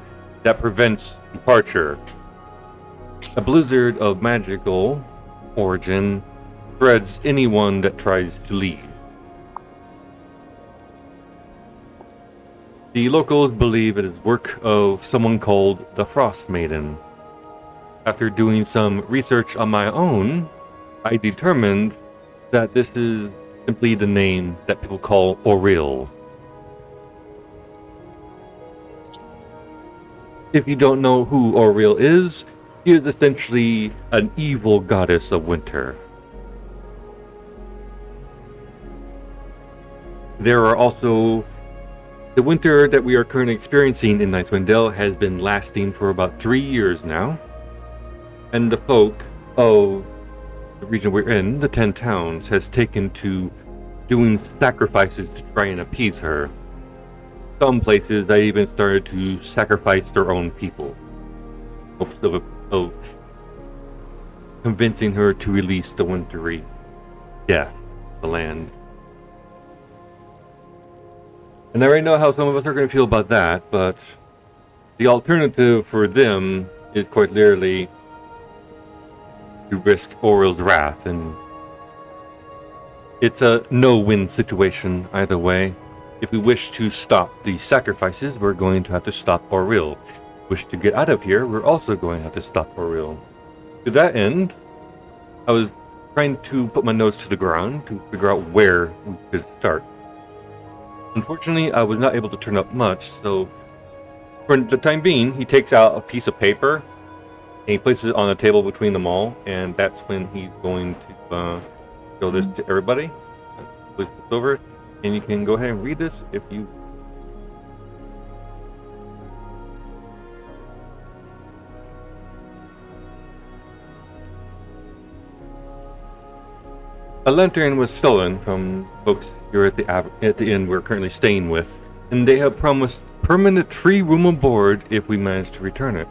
that prevents departure. A blizzard of magical origin dreads anyone that tries to leave. The locals believe it is work of someone called the Frostmaiden. After doing some research on my own, I determined that this is simply the name that people call Auril. If you don't know who Auril is, she is essentially an evil goddess of winter. There are also... The winter that we are currently experiencing in Icewind Dale has been lasting for about 3 years now. And the folk of the region we're in, the 10 towns, has taken to doing sacrifices to try and appease her. Some places they even started to sacrifice their own people, in hopes of convincing her to release the wintry death of the land. And I already know how some of us are going to feel about that, but the alternative for them is quite literally to risk Oryl's wrath, and it's a no-win situation either way. If we wish to stop these sacrifices, we're going to have to stop Oryl. Wish to get out of here, we're also going to have to stop Oryl. To that end, I was trying to put my nose to the ground to figure out where we could start. Unfortunately, I was not able to turn up much, so for the time being, he takes out a piece of paper and he places it on a table between them all, and that's when he's going to show this to everybody. Place this over, and you can go ahead and read this if you. A lantern was stolen from folks here at the inn we're currently staying with, and they have promised permanent free room aboard if we manage to return it.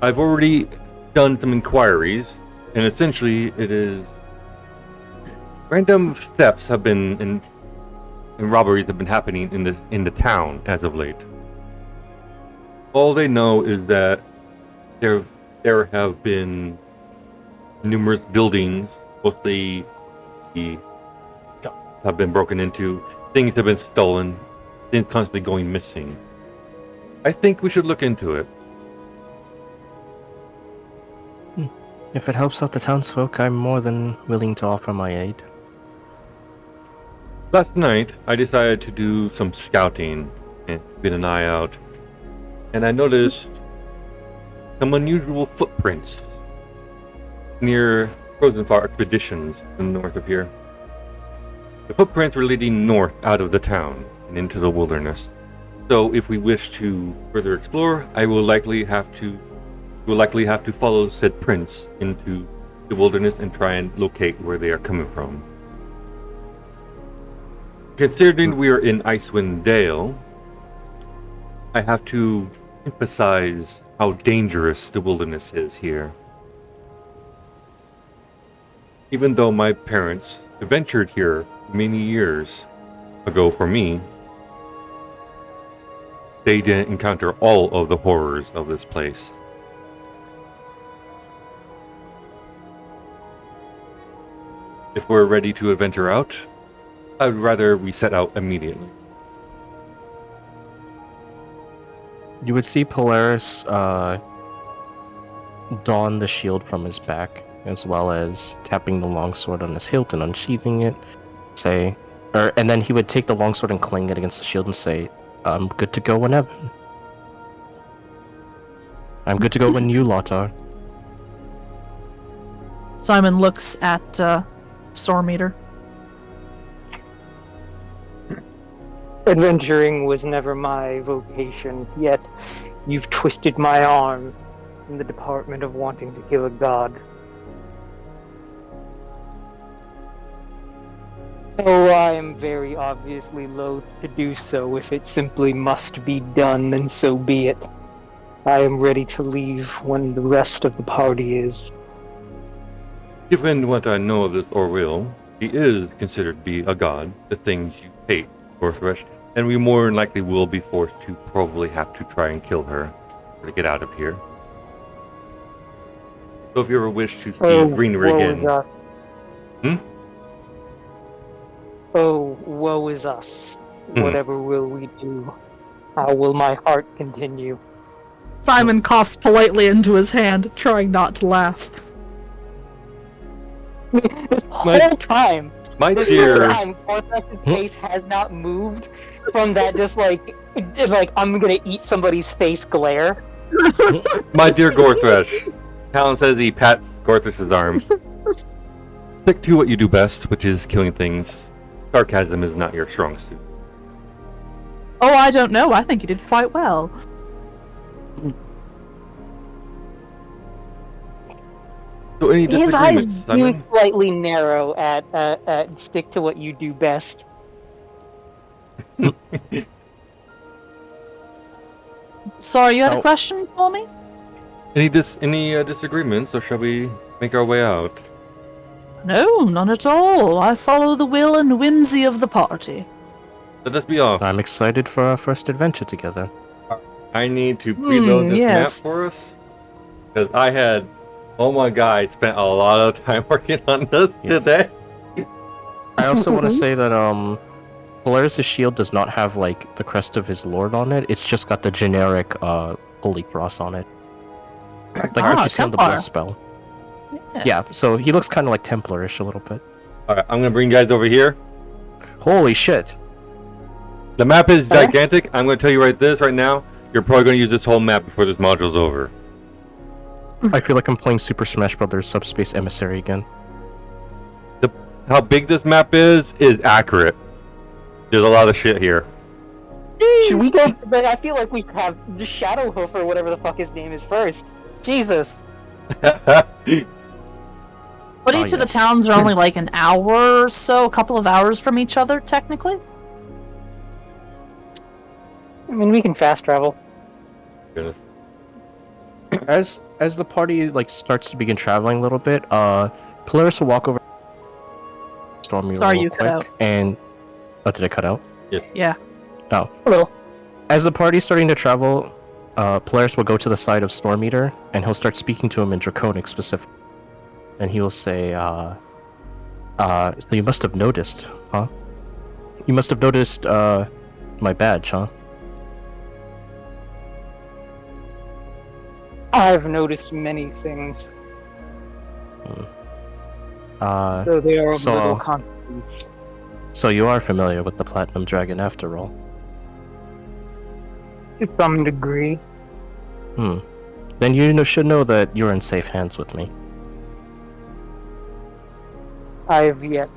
I've already done some inquiries, and essentially it is random thefts have been and robberies have been happening in the town as of late. All they know is that there have been numerous buildings, mostly have been broken into, things have been stolen, things constantly going missing. I think we should look into it. If it helps out the townsfolk, I'm more than willing to offer my aid. Last night, I decided to do some scouting and keep an eye out, and I noticed some unusual footprints near Frozen Far expeditions in the north of here. The footprints were leading north out of the town and into the wilderness. So if we wish to further explore, I will likely have to follow said prints into the wilderness and try and locate where they are coming from. Considering we are in Icewind Dale, I have to emphasize how dangerous the wilderness is here. Even though my parents adventured here many years ago for me, they didn't encounter all of the horrors of this place. If we're ready to adventure out, I'd rather we set out immediately. You would see Polaris don the shield from his back, as well as tapping the longsword on his hilt and unsheathing it. And then he would take the longsword and clang it against the shield and say, "I'm good to go whenever. I'm good to go when you lot are." Simon looks at Stormeater. Adventuring was never my vocation, yet you've twisted my arm in the department of wanting to kill a god. Oh, I am very obviously loath to do so. If it simply must be done, then so be it. I am ready to leave when the rest of the party is. Given what I know of this Oryl, he is considered to be a god, the things you hate, Gorthresh, and we more than likely will be forced to probably have to try and kill her to get out of here. So if you ever wish to see greenery woe again... is us. Hmm? Oh, woe is us. Whatever will we do? How will my heart continue? Simon coughs politely into his hand, trying not to laugh. This whole time, Gorthex's face has not moved from that just like I'm gonna eat somebody's face glare. My dear Gorthresh, Talon says he pats Gorthresh's arm. Stick to what you do best, which is killing things. Sarcasm is not your strong suit. Oh, I don't know. I think you did quite well. So any His eyes disagreements, do Simon? slightly narrow at stick to what you do best. Sorry, you had a question for me? Any disagreements, or shall we make our way out? No, none at all. I follow the will and whimsy of the party. Let us be off. I'm excited for our first adventure together. I need to preload this map yes. for us. Because I had... Oh my god, I spent a lot of time working on this Yes. today. I also want to say that Polaris' shield does not have like the crest of his lord on it. It's just got the generic holy cross on it. Like what you see on the Templar. bless spell. Yeah, so he looks kind of like Templarish a little bit. Alright, I'm gonna bring you guys over here. Holy shit! The map is Okay. gigantic. I'm gonna tell you right now. You're probably gonna use this whole map before this module's over. I feel like I'm playing Super Smash Bros. Subspace Emissary again. How big this map is accurate. There's a lot of shit here. Should we go? But I feel like we have the Shadowhoof or whatever the fuck his name is first. Jesus. But each of the yes. towns are only like an hour or so, a couple of hours from each other, technically. I mean, we can fast travel. Goodness. As the party like starts to begin traveling a little bit, Polaris will walk over. Storm Sorry, real you cut quick, out. And did it cut out? Yeah. A little. As the party's starting to travel, Polaris will go to the side of Storm Eater, and he'll start speaking to him in Draconic specific. And he will say, so you must have noticed, huh? You must have noticed, my badge, huh? I've noticed many things, so they are of so- little consequence. So you are familiar with the Platinum Dragon after all. To some degree. Then you should know that you're in safe hands with me. I have yet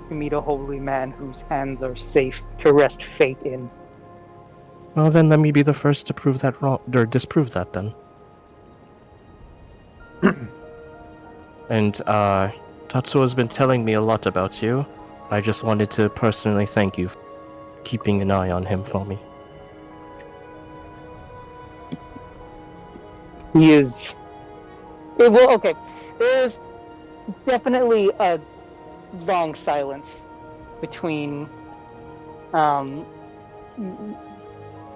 to meet a holy man whose hands are safe to rest fate in. Well, then let me be the first to prove that wrong, or disprove that then. And, Tatsuo has been telling me a lot about you. I just wanted to personally thank you for keeping an eye on him for me. He is. Well, okay. There's definitely a long silence between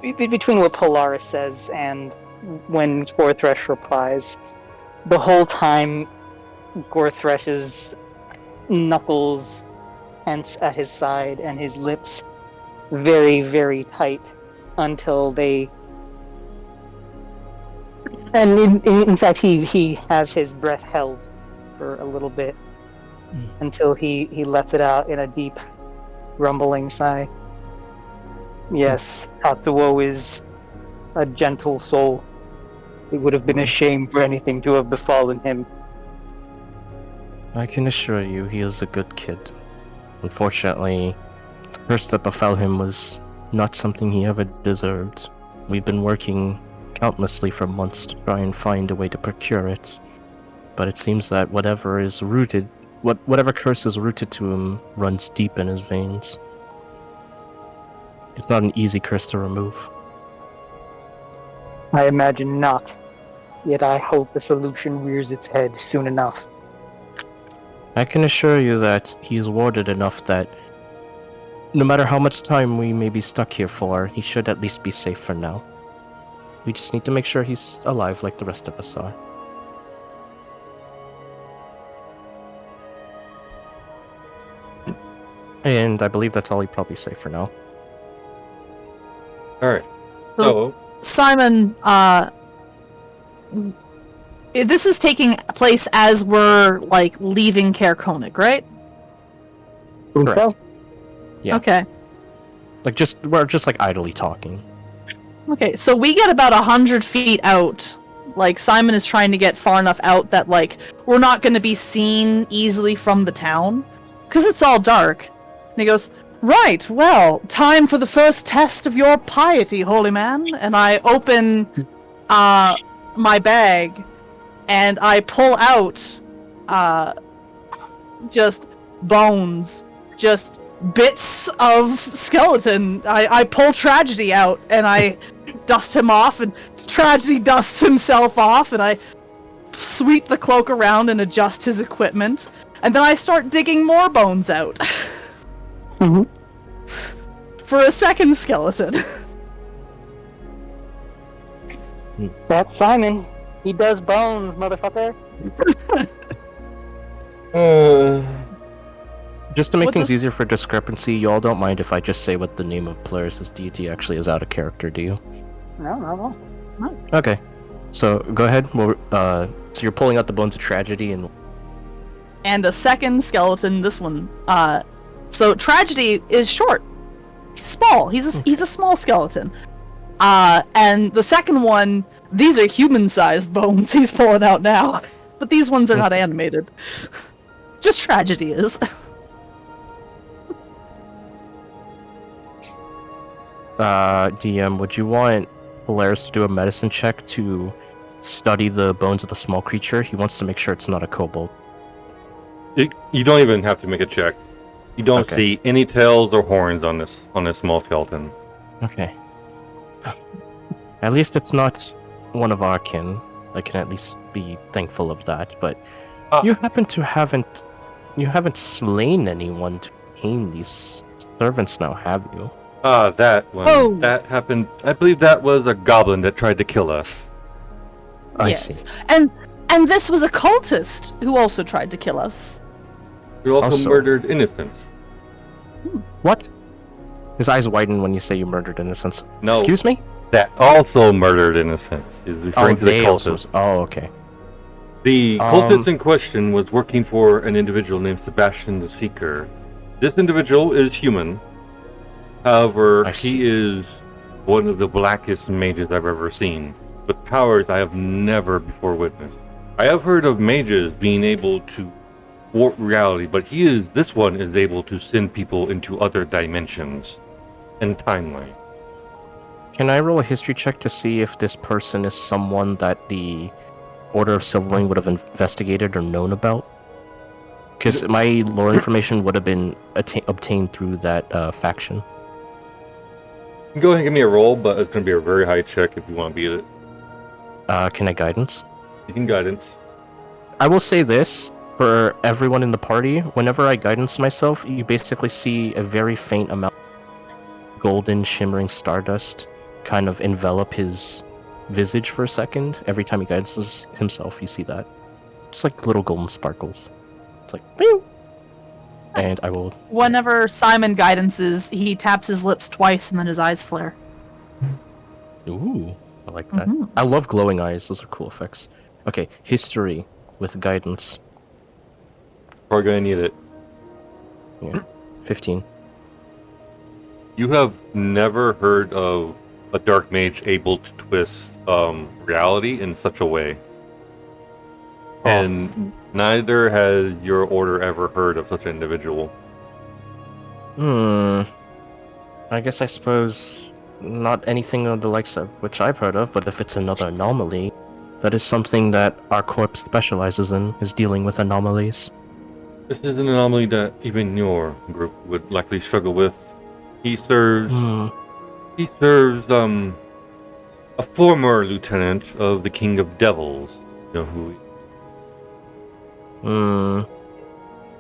between what Polaris says and when Gorthresh replies. The whole time, Gorthresh's knuckles tense at his side and his lips very, very tight until they. And in fact, he has his breath held for a little bit until he lets it out in a deep, rumbling sigh. Yes, Tatsuo is a gentle soul. It would have been a shame for anything to have befallen him. I can assure you, he is a good kid. Unfortunately, the curse that befell him was not something he ever deserved. We've been working countlessly for months to try and find a way to procure it. But it seems that whatever curse is rooted to him runs deep in his veins. It's not an easy curse to remove. I imagine not. Yet I hope the solution rears its head soon enough. I can assure you that he's warded enough that no matter how much time we may be stuck here for, he should at least be safe for now. We just need to make sure he's alive like the rest of us are. And I believe that's all he'd probably say for now. Alright. So, Simon, this is taking place as we're like leaving Caer Konig, right? Correct. Yeah. Okay. Like we're just like idly talking. Okay, so we get about 100 feet out. Like, Simon is trying to get far enough out that, like, we're not going to be seen easily from the town. Because it's all dark. And he goes, right, well, time for the first test of your piety, holy man. And I open my bag, and I pull out just bones. Just bits of skeleton. I pull Tragedy out, and I dust him off, and Tragedy dusts himself off, and I sweep the cloak around and adjust his equipment, and then I start digging more bones out. for a second skeleton. That's Simon. He does bones, motherfucker. Just to make What things does- easier for discrepancy, you all don't mind if I just say what the name of Polaris' deity actually is out of character, do you? No. Okay. So, go ahead. So you're pulling out the bones of tragedy and... And a second skeleton, this one. So Tragedy is short. He's small. He's a small skeleton. And the second one, these are human-sized bones he's pulling out now. But these ones are not animated. Just Tragedy is. DM, would you want Polaris to do a medicine check to study the bones of the small creature? He wants to make sure it's not a kobold. You don't even have to make a check. You don't Okay. see any tails or horns on this small skeleton. Okay. At least it's not one of our kin. I can at least be thankful of that. But you haven't slain anyone to tame these servants now, have you? That one. Oh. That happened. I believe that was a goblin that tried to kill us. I Yes. see. And this was a cultist who also tried to kill us. We also Also- murdered innocents. What? His eyes widen when you say you murdered innocents. No. Excuse me? That also murdered innocents. He's referring to the they cultist. also... Oh, okay. The cultist in question was working for an individual named Sebastian the Seeker. This individual is human. However, I see. he is one of the blackest mages I've ever seen, with powers I have never before witnessed. I have heard of mages being able to warp reality, but this one is able to send people into other dimensions and timeline. Can I roll a history check to see if this person is someone that the Order of Silverwing would have investigated or known about? Because my lore information would have been obtained through that faction. You can go ahead and give me a roll, but it's going to be a very high check if you want to beat it. Can I guidance? You can guidance. I will say this, for everyone in the party, whenever I guidance myself, you basically see a very faint amount of golden shimmering stardust kind of envelop his visage for a second. Every time he guidances himself, you see that. Just like little golden sparkles. It's like, pew! Nice. And I will... Whenever Simon guidances, he taps his lips twice and then his eyes flare. Ooh, I like that. Mhm. I love glowing eyes. Those are cool effects. Okay, history with guidance. Probably going to need it. Yeah, 15. You have never heard of a dark mage able to twist reality in such a way. And neither has your order ever heard of such an individual. I guess I suppose not anything of the likes of which I've heard of, but if it's another anomaly, that is something that our corps specializes in, is dealing with anomalies. This is an anomaly that even your group would likely struggle with. He serves a former lieutenant of the King of Devils. You know who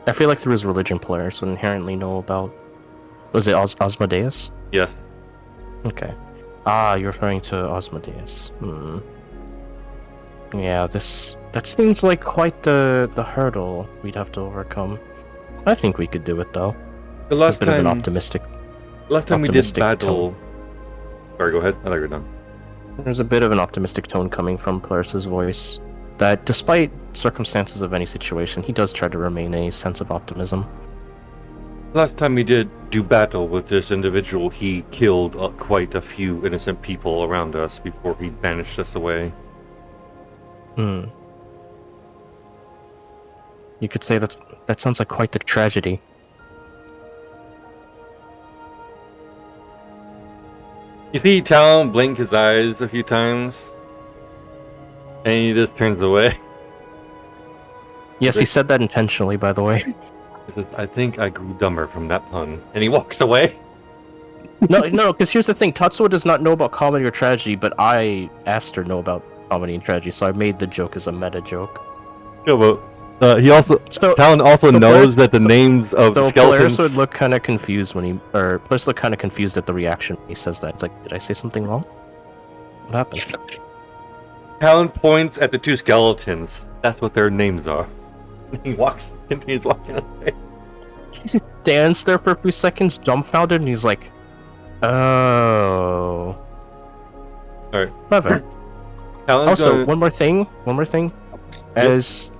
I feel like through his religion players would inherently know about... Was it Osmodeus? Yes. Okay. You're referring to Osmodeus. Yeah, that seems like quite the hurdle we'd have to overcome. I think we could do it though. The There's last a bit of an time, optimistic... last time we did optimistic battle. tone. Sorry, go ahead. I thought you were done. There's a bit of an optimistic tone coming from Polaris' voice. That despite circumstances of any situation, he does try to remain a sense of optimism. Last time we did do battle with this individual, he killed quite a few innocent people around us before he banished us away. You could say that sounds like quite the tragedy. You see Talon blink his eyes a few times, and he just turns away. Yes, he said that intentionally, by the way. He says, I think I grew dumber from that pun. And he walks away. No, because here's the thing. Tatsuo does not know about comedy or tragedy, but I asked her to know about comedy and tragedy, so I made the joke as a meta joke. Yeah, but He also So Talon also so knows Polaris- that the names of the so skeletons. Polaris would look kind of confused when Polaris look kind of confused at the reaction when he says that. It's like, did I say something wrong? What happened? Talon points at the two skeletons. That's what their names are. He continues walking away. He stands there for a few seconds, dumbfounded, and he's like, "Oh." Alright. Clever. Talon's Also, gonna... one more thing. As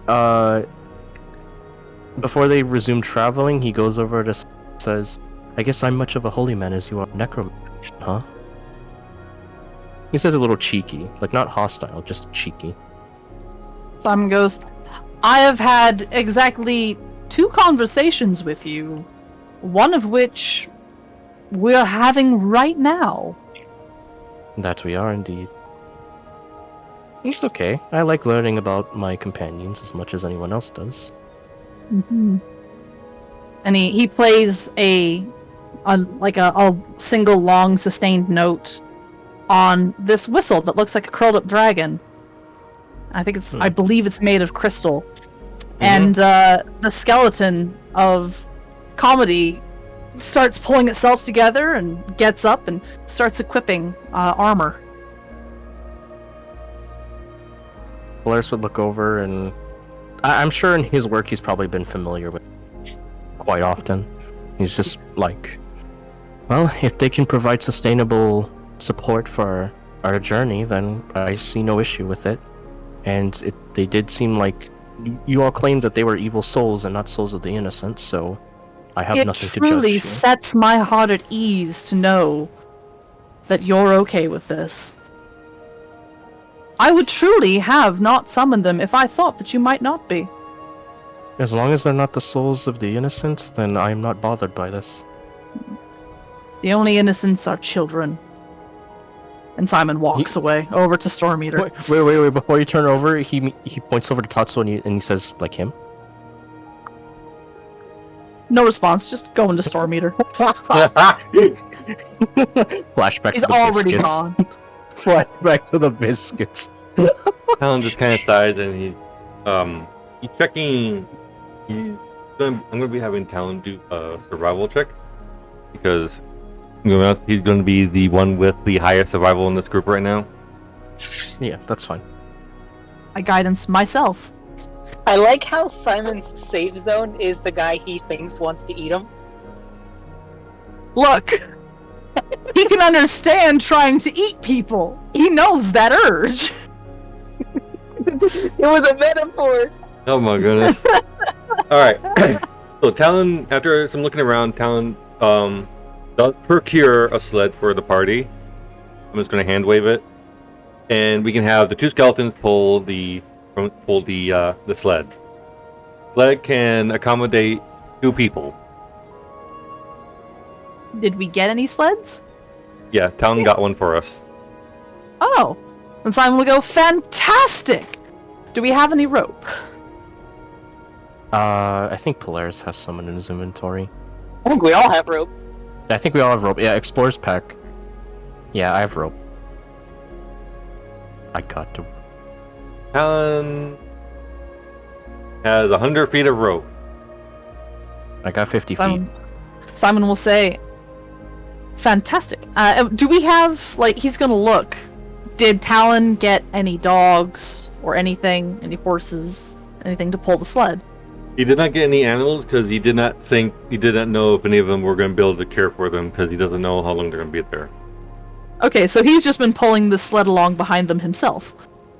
before they resume traveling, he goes over to says, "I guess I'm much of a holy man as you are necromancer, huh?" He says a little cheeky, like not hostile, just cheeky. Simon goes, I have had exactly 2 conversations with you, one of which we're having right now. That we are indeed. It's okay. I like learning about my companions as much as anyone else does. Mm-hmm. And he plays a single long sustained note on this whistle that looks like a curled up dragon. I believe it's made of crystal. Mm-hmm. And the skeleton of Comedy starts pulling itself together and gets up and starts equipping armor. Polaris would look over, and I'm sure in his work he's probably been familiar with quite often. He's just like, well, if they can provide sustainable support for our journey, then I see no issue with it. And they did seem like you all claimed that they were evil souls and not souls of the innocent, so I have nothing to judge. It truly sets my heart at ease to know that you're okay with this. I would truly have not summoned them if I thought that you might not be. As long as they're not the souls of the innocent, then I am not bothered by this. The only innocents are children. And Simon walks away over to Storm Eater. Wait! Before you turn over, he points over to Tatsuo and he says, like him. No response. Just go into Storm Eater. Flashback. He's to the already biscuits. gone. Flashback to the biscuits. Talon just kind of sighs and he's checking. I'm gonna be having Talon do a survival check because he's going to be the one with the highest survival in this group right now. Yeah, that's fine. I guidance myself. I like how Simon's safe zone is the guy he thinks wants to eat him. Look! He can understand trying to eat people. He knows that urge. It was a metaphor. Oh my goodness. Alright. So Talon, after some looking around, Talon does procure a sled for the party. I'm just going to hand wave it. And we can have the two skeletons pull the sled. Sled can accommodate 2 people. Did we get any sleds? Yeah, Talon got one for us. Oh. And Simon will go, fantastic! Do we have any rope? I think Polaris has some in his inventory. I think we all have rope. I think we all have rope. Yeah, Explorer's Pack. Yeah, I have rope. I got to. Talon has 100 feet of rope. I got 50 feet. Simon will say, fantastic. Do we have, he's gonna look. Did Talon get any dogs or anything? Any horses? Anything to pull the sled? He did not get any animals because he did not know if any of them were going to be able to care for them because he doesn't know how long they're going to be there. Okay, so he's just been pulling the sled along behind them himself.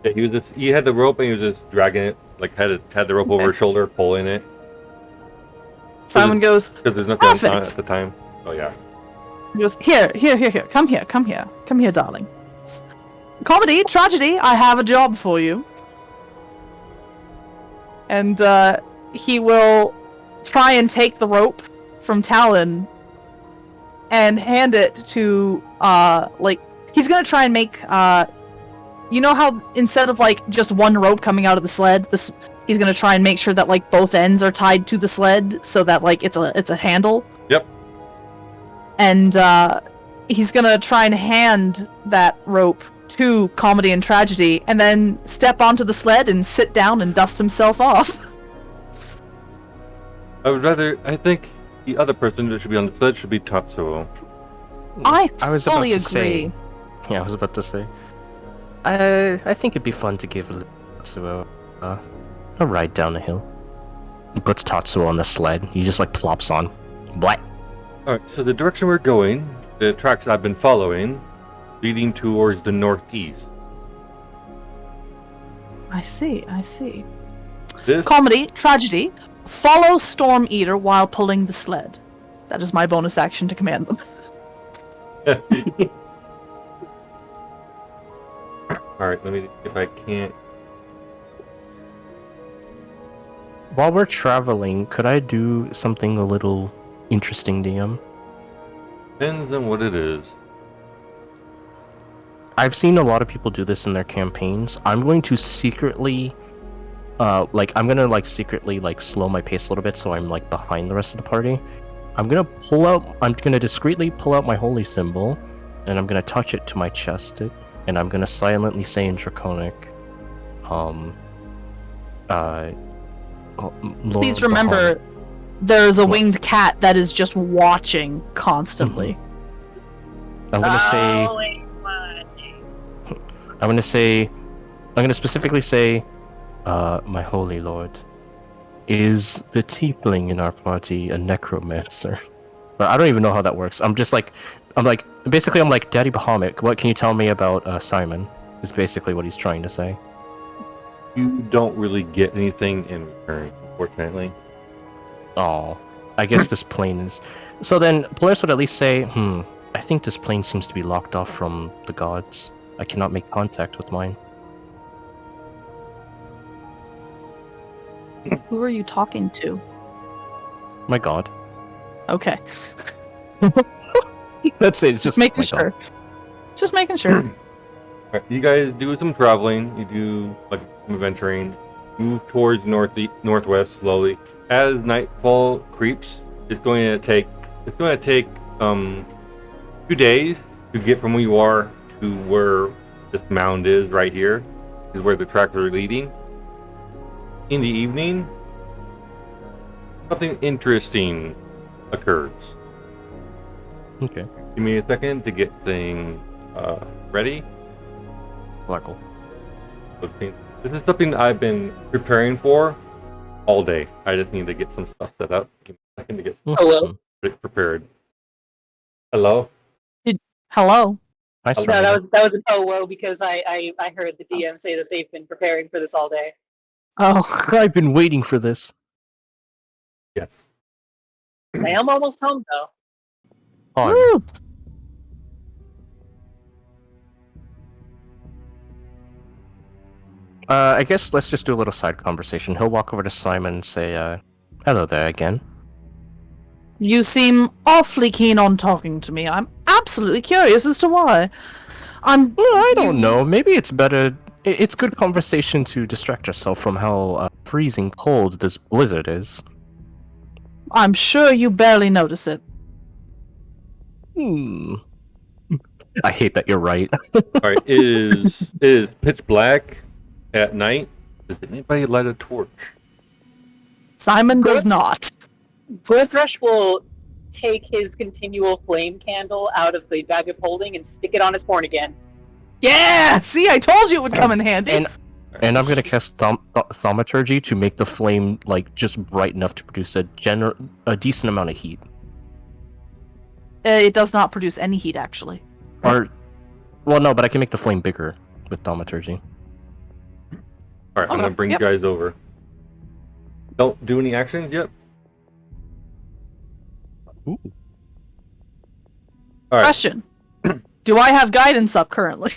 Yeah, he had the rope and he was just dragging it, had the rope over his shoulder, pulling it. Simon goes, because there's nothing perfect. on at the time. Oh yeah. He goes, here, come here, darling. Comedy, tragedy, I have a job for you. And, he will try and take the rope from Talon and hand it to, he's gonna try and make, you know how instead of, just one rope coming out of the sled, he's gonna try and make sure that, both ends are tied to the sled so that, it's a handle? Yep. And, he's gonna try and hand that rope to Comedy and Tragedy and then step onto the sled and sit down and dust himself off. I think the other person that should be on the sled should be Tatsuo. I was fully about to say. agree. Yeah, I was about to say. I think it'd be fun to give Tatsuo a ride down the hill. He puts Tatsuo on the sled. He just like plops on. What? Alright, so the direction we're going, the tracks I've been following, leading towards the northeast. I see. This Comedy, tragedy. Follow Storm Eater while pulling the sled. That is my bonus action to command them. Alright, let me, if I can't... While we're traveling, could I do something a little interesting, DM? Depends on what it is. I've seen a lot of people do this in their campaigns. I'm going to secretly, secretly slow my pace a little bit so I'm like behind the rest of the party. I'm gonna discreetly pull out my holy symbol, and I'm gonna touch it to my chest, and I'm gonna silently say in Draconic, Lord Please remember, there's a winged cat that is just watching constantly. I'm gonna specifically say, my holy lord, is the tiefling in our party a necromancer? But I don't even know how that works. I'm like, Daddy Bahamut, what can you tell me about Simon? Is basically what he's trying to say. You don't really get anything in return, unfortunately. Oh, I guess this plane is... So then, Polaris would at least say, I think this plane seems to be locked off from the gods. I cannot make contact with mine. Who are you talking to? My god. Okay. That's it, it's Just just making my sure. god. Just making sure. Alright, you guys do some traveling, you do some adventuring, move towards northwest slowly. As nightfall creeps, it's going to take 2 days to get from where you are to where this mound is right here. Is where the tracks are leading. In the evening, something interesting occurs. Okay. Give me a second to get things ready. Blackle. This is something I've been preparing for all day. I just need to get some stuff set up. Give me a second to get Hello? prepared. Hello? Hello. Hi, No, Serena. that was an hello because I heard the DM say that they've been preparing for this all day. Oh. I've been waiting for this. Yes. I am almost home though. Oh, Woo! I guess let's just do a little side conversation. He'll walk over to Simon and say, hello there again. You seem awfully keen on talking to me. I'm absolutely curious as to why. Well, I don't know. Maybe it's better... It's good conversation to distract yourself from how freezing cold this blizzard is. I'm sure you barely notice it. I hate that you're right. Alright, it is pitch black at night. Does anybody light a torch? Simon does not. Goldrush will take his continual flame candle out of the bag of holding and stick it on his horn again. Yeah! See, I told you it would come in handy. And I'm gonna cast thaumaturgy to make the flame just bright enough to produce a decent amount of heat. It does not produce any heat, actually. Or, well, no, but I can make the flame bigger with thaumaturgy. Alright, I'm Okay, gonna bring yep. you guys over. Don't do any actions yet. Ooh. Alright, Question. Do I have guidance up currently?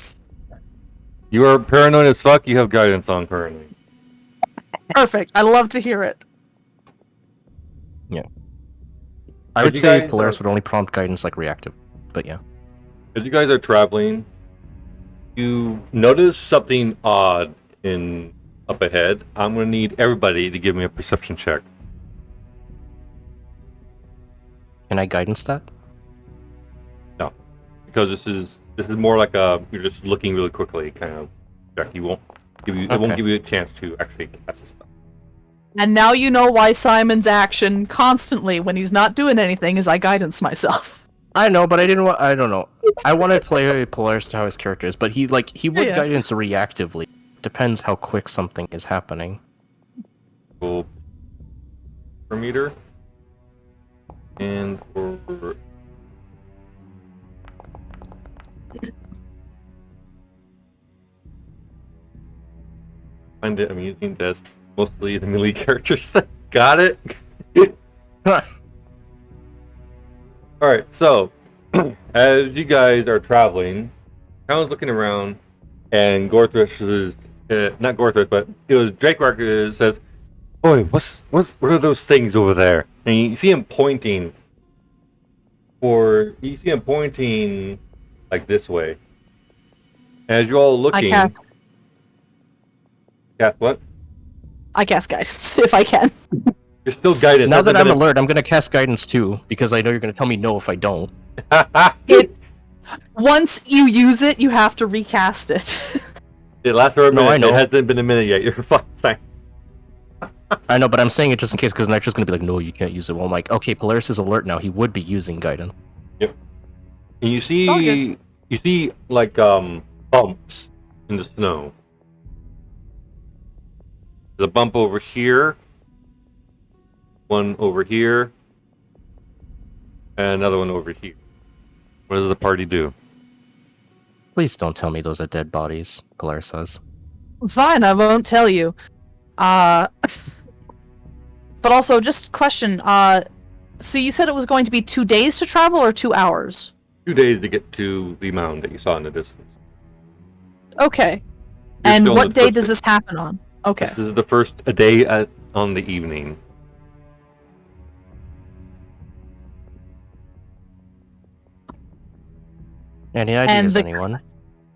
you are paranoid as fuck. You have guidance on currently. Perfect. I love to hear it. I would you say guys Polaris are- would only prompt guidance reactive, but yeah. As you guys are traveling, you notice something odd up ahead. I'm gonna need everybody to give me a perception check. Can I guidance that? Because this is more like you're just looking really quickly kind of check. It won't give you a chance to actually cast a spell. And now you know why Simon's action constantly, when he's not doing anything, is I guidance myself. I know, but I didn't want. I don't know. I want to play Polaris to how his character is, but he would Yeah. guidance reactively. Depends how quick something is happening. Cool. Per meter. And for find it amusing that mostly the melee characters that got it. Alright, so as you guys are traveling, I was looking around and Gorthrish is not Gorthrish, but it was Drake Rock says, "Boy, what are those things over there?" And you see him pointing like this way. As you're all looking, cast what? I cast guidance if I can. You're still guided. Now that I'm alert, I'm gonna cast guidance too, because I know you're gonna tell me no if I don't. Once you use it, you have to recast it. It lasts for a minute. No, I know. It hasn't been a minute yet. You're fine. I know, but I'm saying it just in case, because Nitro's gonna be like, no, you can't use it. Well, I'm like, okay, Polaris is alert now. He would be using guidance. Yep. And you It's all good. see like bumps in the snow. There's a bump over here, one over here, and another one over here. What does the party do? Please don't tell me those are dead bodies, Polaris says. Fine, I won't tell you. But also, just question. So you said it was going to be 2 days to travel or 2 hours? 2 days to get to the mound that you saw in the distance. Okay. You're And still in what the day first does this happen on? Okay. This is the first day on the evening. Any ideas, the- anyone?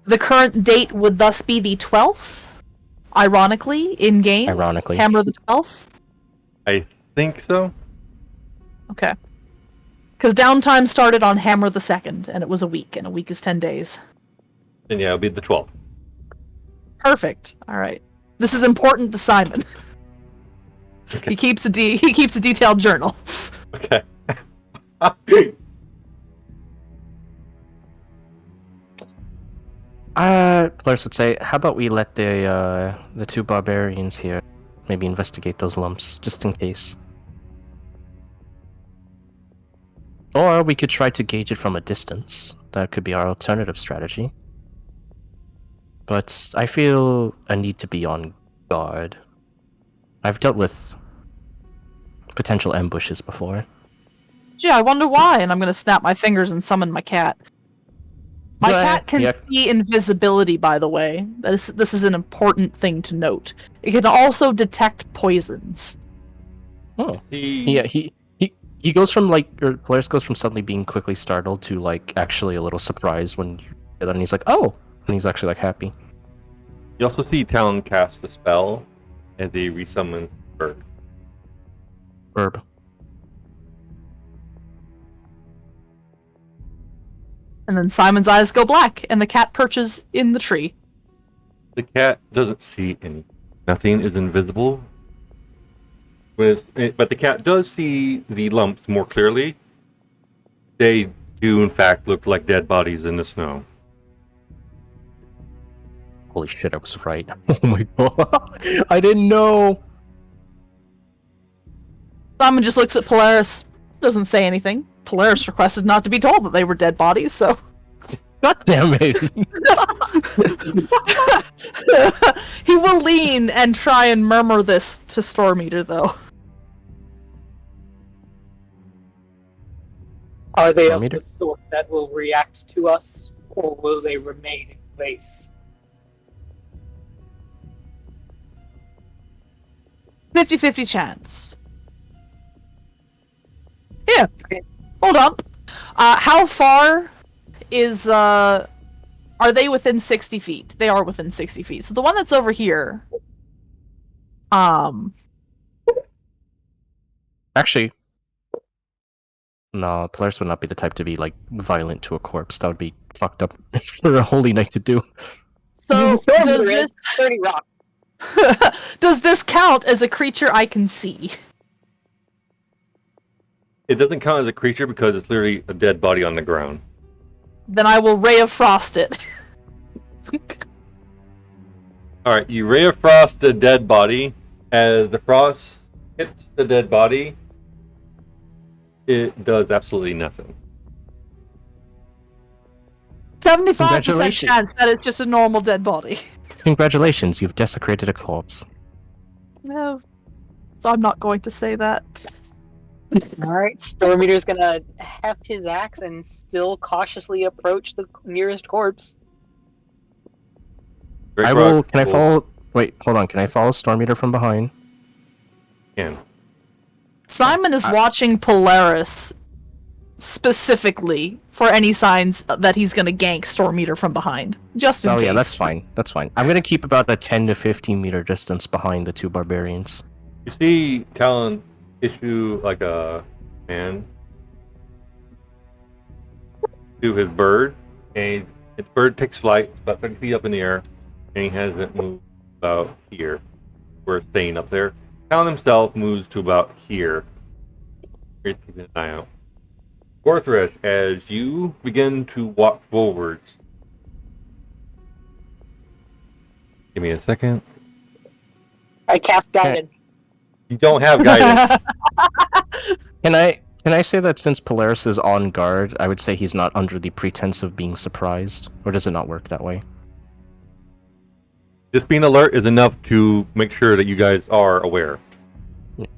The current date would thus be the 12th? Ironically, in game? Ironically. Hammer the 12th? I think so. Okay. Because downtime started on Hammer the 2nd, and it was a week, and a week is 10 days. And yeah, it'll be the 12th. Perfect. All right. This is important to Simon. Okay. He keeps a detailed journal. Okay. Polaris would say, how about we let the two barbarians here maybe investigate those lumps, just in case. Or we could try to gauge it from a distance. That could be our alternative strategy. But I feel a need to be on guard. I've dealt with potential ambushes before. Gee, I wonder why, and I'm gonna snap my fingers and summon my cat. My cat can see invisibility, by the way. This is an important thing to note. It can also detect poisons. Oh. Yeah, he goes from or Polaris goes from suddenly being quickly startled to actually a little surprised when you hear that, and he's like, oh! And he's actually happy. You also see Talon cast a spell as he resummons Bird. Herb. And then Simon's eyes go black, and the cat perches in the tree. The cat doesn't see any. Nothing is invisible. But the cat does see the lumps more clearly. They do, in fact, look like dead bodies in the snow. Holy shit, I was right. Oh my god. I didn't know. Simon just looks at Polaris, doesn't say anything. Polaris requested not to be told that they were dead bodies, so... God damn it! He will lean and try and murmur this to Storm Eater, though. Are they of Meter? the sort that will react to us, or will they remain in place? 50-50 chance. Yeah. Hold on. How far is, are they within 60 feet? They are within 60 feet. So the one that's over here... Actually... No, Polaris would not be the type to be, violent to a corpse. That would be fucked up for a holy knight to do. So, does this... 30 rock. Does this count count as a creature I can see? It doesn't count as a creature because it's literally a dead body on the ground. Then I will Ray of Frost it. Alright, you ray of frost the dead body. As the frost hits the dead body, it does absolutely nothing. 75% Congratulations. chance that it's just a normal dead body. Congratulations, you've desecrated a corpse. No, I'm not going to say that. Alright, Stormeater's gonna heft his axe and still cautiously approach the nearest corpse. Great I rock will. Can I will- follow? Wait, hold on. Can I follow Stormeater from behind? Can. Simon is watching Polaris specifically for any signs that he's gonna gank Stormeater from behind. Just in Oh case. yeah, that's fine. That's fine. I'm gonna keep about a 10 to 15 meter distance behind the two barbarians. You see Talon issue like a hand to his bird, and his bird takes flight about 30 feet up in the air, and he has it move about here. We're staying up there. Talon himself moves to about here. He's keeping an eye out. Gorthresh, as you begin to walk forwards. Give me a second. I cast Guided. You don't have guidance. Can I say that since Polaris is on guard, I would say he's not under the pretense of being surprised, or does it not work that way? Just being alert is enough to make sure that you guys are aware.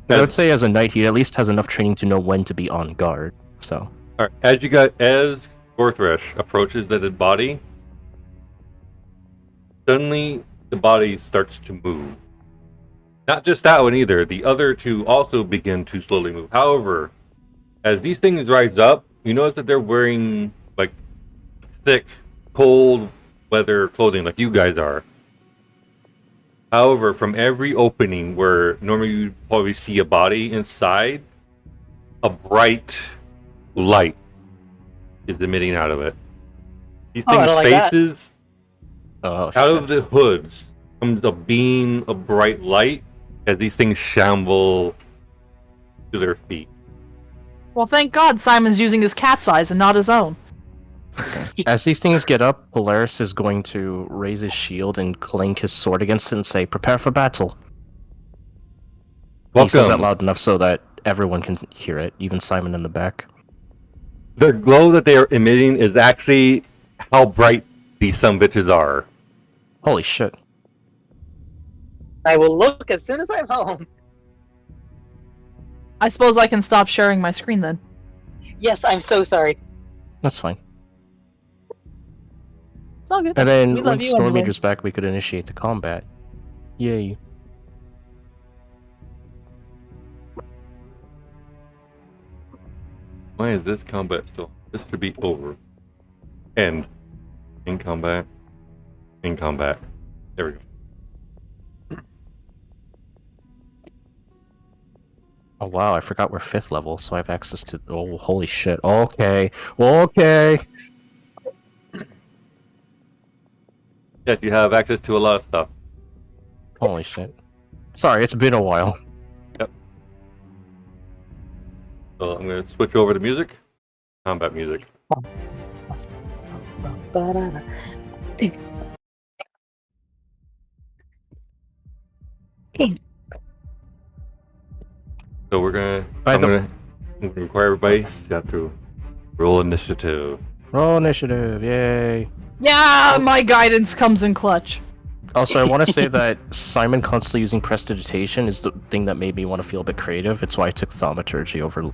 I would say as a knight, he at least has enough training to know when to be on guard. So All right, as Gorthresh approaches the dead body, suddenly the body starts to move. Not just that one either. The other two also begin to slowly move. However, as these things rise up, you notice that they're wearing like thick, cold weather clothing, like you guys are. However, from every opening where normally you probably see a body inside, a bright light is emitting out of it. These Oh, I things' don't like that. faces, oh, out of the hoods comes a beam of bright light as these things shamble to their feet. Well, thank God Simon's using his cat's eyes and not his own. As these things get up, Polaris is going to raise his shield and clink his sword against it and say, "Prepare for battle." He says that Welcome. loud enough so that everyone can hear it, even Simon in the back. The glow that they are emitting is actually how bright these sumbitches are. Holy shit. I will look as soon as I'm home. I suppose I can stop sharing my screen then. Yes, I'm so sorry. That's fine. It's all good. And then We love when you Storm anyways. Meter's back, we could initiate the combat. Yay. Why is this combat still? This should be over. End. In combat. In combat. There we go. Oh wow, I forgot we're 5th level, so I have access to... Oh, holy shit. Okay. Okay. Yes, you have access to a lot of stuff. Holy shit. Sorry, it's been a while. So I'm going to switch over to music. Combat music. So we're gonna. By I'm the- gonna require everybody to have to roll initiative. Roll initiative, yay. Yeah, my guidance comes in clutch. Also, I want to say that Simon constantly using prestidigitation is the thing that made me want to feel a bit creative. It's why I took thaumaturgy over...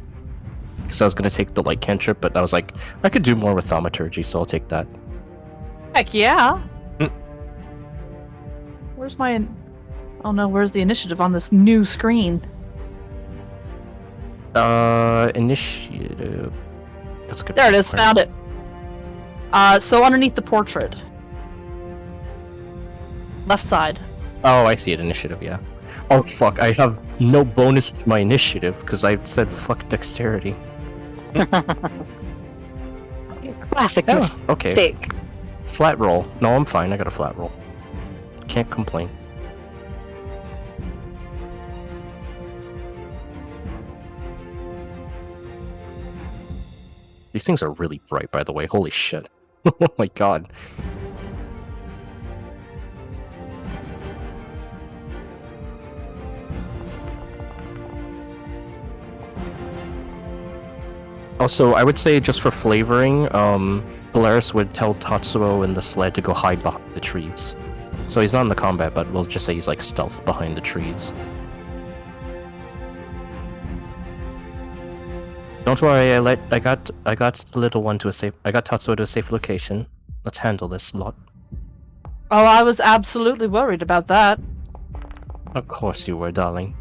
Because I was going to take the light cantrip, but I was like, I could do more with thaumaturgy, so I'll take that. Heck yeah. Hmm. Where's my... Oh no, where's the initiative on this new screen? Initiative... That's good. There it is, found it. So underneath the portrait. Left side. Oh, I see it, initiative, yeah. Oh fuck, I have no bonus to my initiative, because I said fuck dexterity. Classic Oh, okay. mistake. Flat roll. No, I'm fine, I got a flat roll. Can't complain. These things are really bright, by the way. Holy shit. Oh my god. Also, I would say just for flavoring, Polaris would tell Tatsuo and the sled to go hide behind the trees. So he's not in the combat, but we'll just say he's like stealth behind the trees. Don't worry, I got the little one to a safe. I got Tatsuo to a safe location. Let's handle this lot. Oh, I was absolutely worried about that. Of course you were, darling.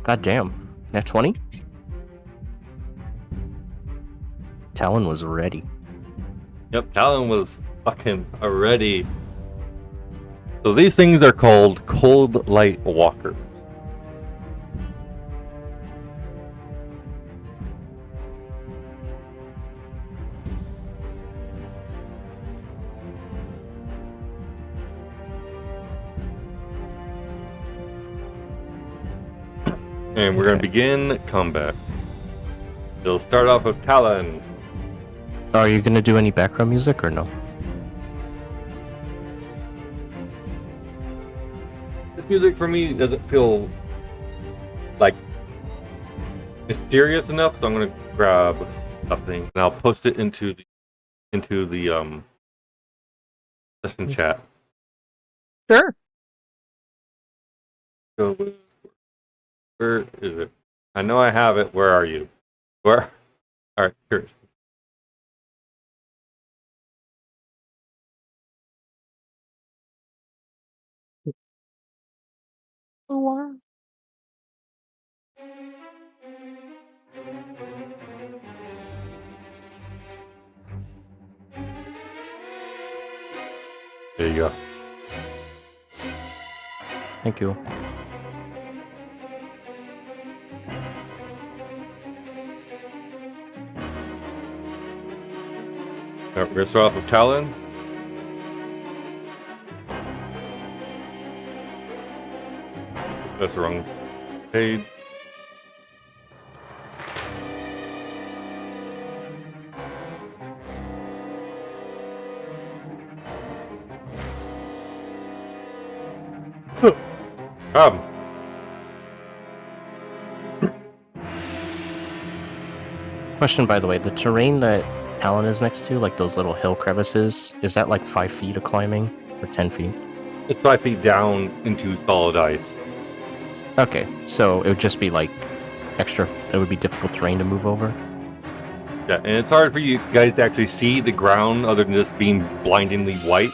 God damn. Net 20? Talon was ready. Yep, Talon was fucking ready. So these things are called cold light walkers. And we're going to begin combat. It'll start off with Talon. Are you gonna do any background music or no? This music for me doesn't feel like mysterious enough, so I'm going to grab something and I'll post it into the session chat. Sure. So where is it? I know I have it. Where are you? Where? All right, here it is. There you go. Thank you. We're going to start off with Talon. That's the wrong page. Question, by the way, the terrain that Talon is next to, like those little hill crevices, is that like 5 feet of climbing or 10 feet? It's 5 feet down into solid ice. Okay, so it would just be like extra, it would be difficult terrain to move over? Yeah, and it's hard for you guys to actually see the ground other than just being blindingly white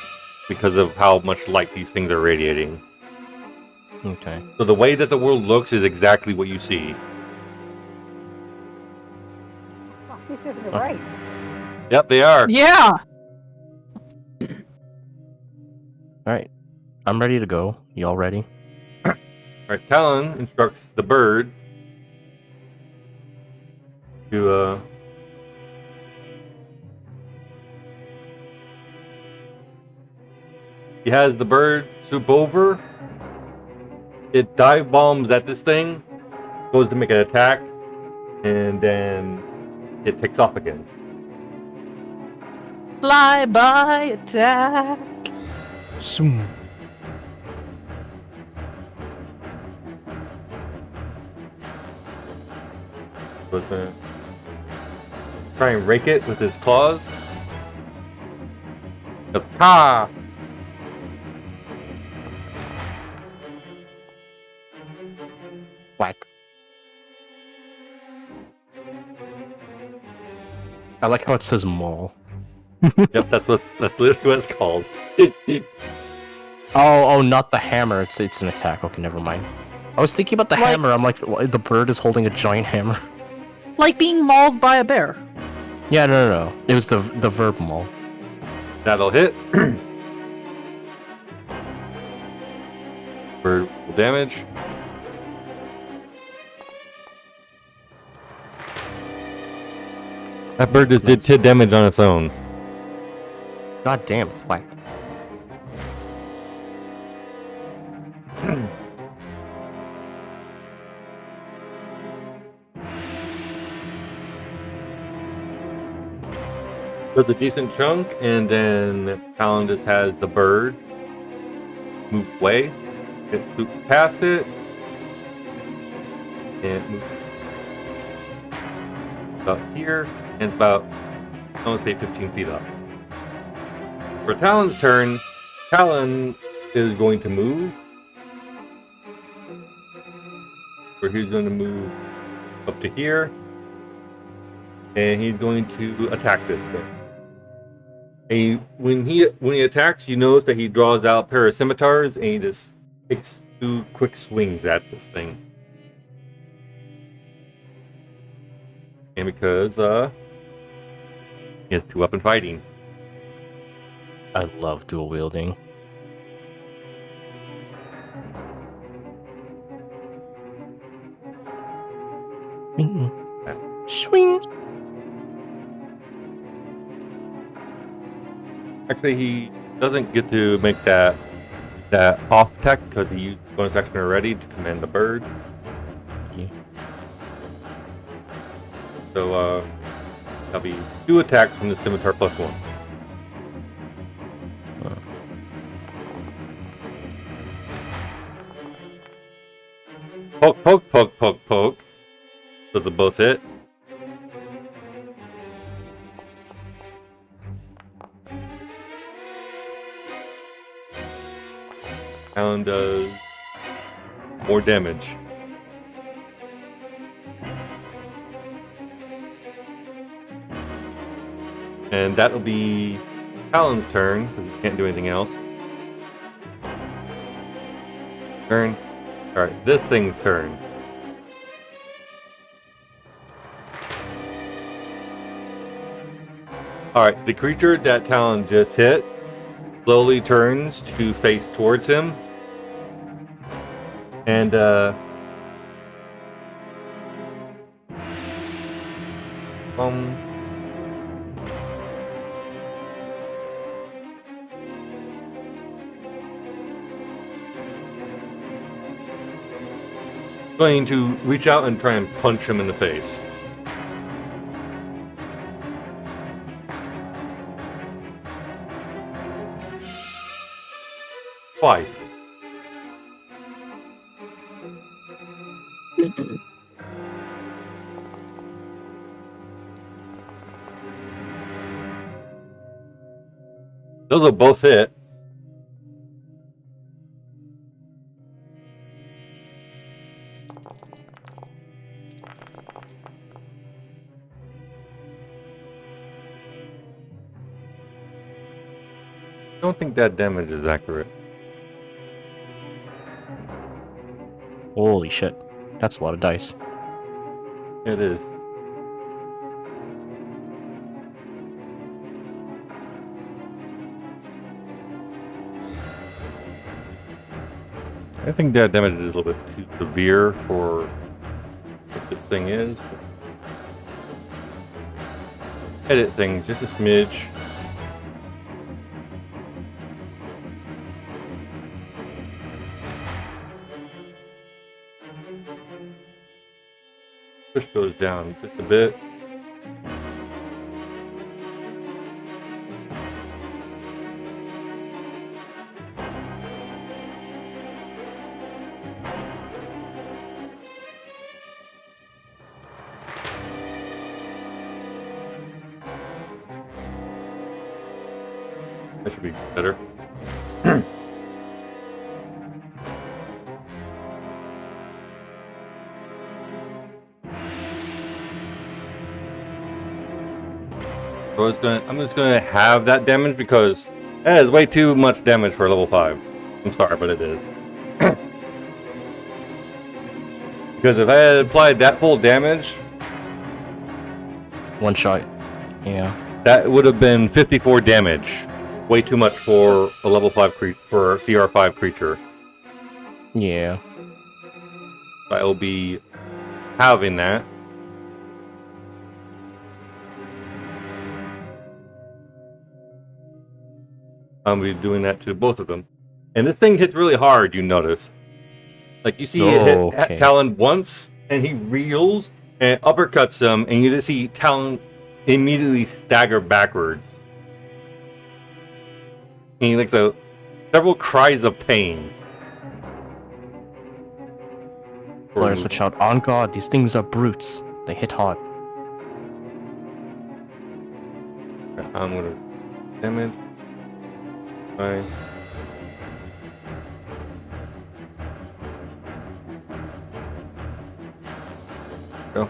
because of how much light these things are radiating. Okay. So the way that the world looks is exactly what you see. Fuck, this isn't right. Yep, they are. Yeah. Alright. I'm ready to go. Y'all ready? Alright, Talon instructs the bird to he has the bird swoop over. It dive bombs at this thing, goes to make an attack, and then it takes off again. Fly by attack. Zoom. So it's gonna try and rake it with his claws. Goes, ha! Whack. I like how it says mall. Yep, that's literally what it's called. Oh, not the hammer. It's an attack. Okay, never mind. I was thinking about the Like- hammer. I'm like, the bird is holding a giant hammer. Like being mauled by a bear. Yeah, no. It was the verb maul. That'll hit. Bird will damage. That bird just did 10 damage on its own. God damn, thwack. does a decent chunk, and then Talon just has the bird move away. It moves past it, and it moves about here, and it's about, I want to say 15 feet up. For Talon's turn, Talon is going to move. Where he's going to move up to here. And he's going to attack this thing. And when he attacks, you notice that he draws out a pair of scimitars and he just takes 2 quick swings at this thing. And because he has 2 weapon fighting. I love dual wielding. Swing. Actually, he doesn't get to make that off attack because he used bonus action already to command the bird. Okay. So that'll be 2 attacks from the scimitar plus 1. Poke, poke, poke, poke, poke. Those will both hit. Talon does more damage. And that'll be Talon's turn, because he can't do anything else. Turn. Alright, this thing's turn. Alright, the creature that Talon just hit slowly turns to face towards him. And going to reach out and try and punch him in the face. Twice. Those will both hit. I don't think that damage is accurate. Holy shit. That's a lot of dice. It is. I think that damage is a little bit too severe for what this thing is. Edit things just a smidge. Push goes down just a bit. That should be better. So I'm just gonna have that damage because that is way too much damage for level 5. I'm sorry, but it is. Because if I had applied that full damage, One shot. Yeah. that would have been 54 damage. Way too much for a level 5 for a CR5 creature. Yeah. I will be having that. I'll be doing that to both of them. And this thing hits really hard, you notice. Like, you see it hit Talon once, and he reels and uppercuts him, and you just see Talon immediately stagger backwards. And he lets out several cries of pain. Players would shout, "On God, these things are brutes. They hit hard." I'm gonna damage. Fine. Go.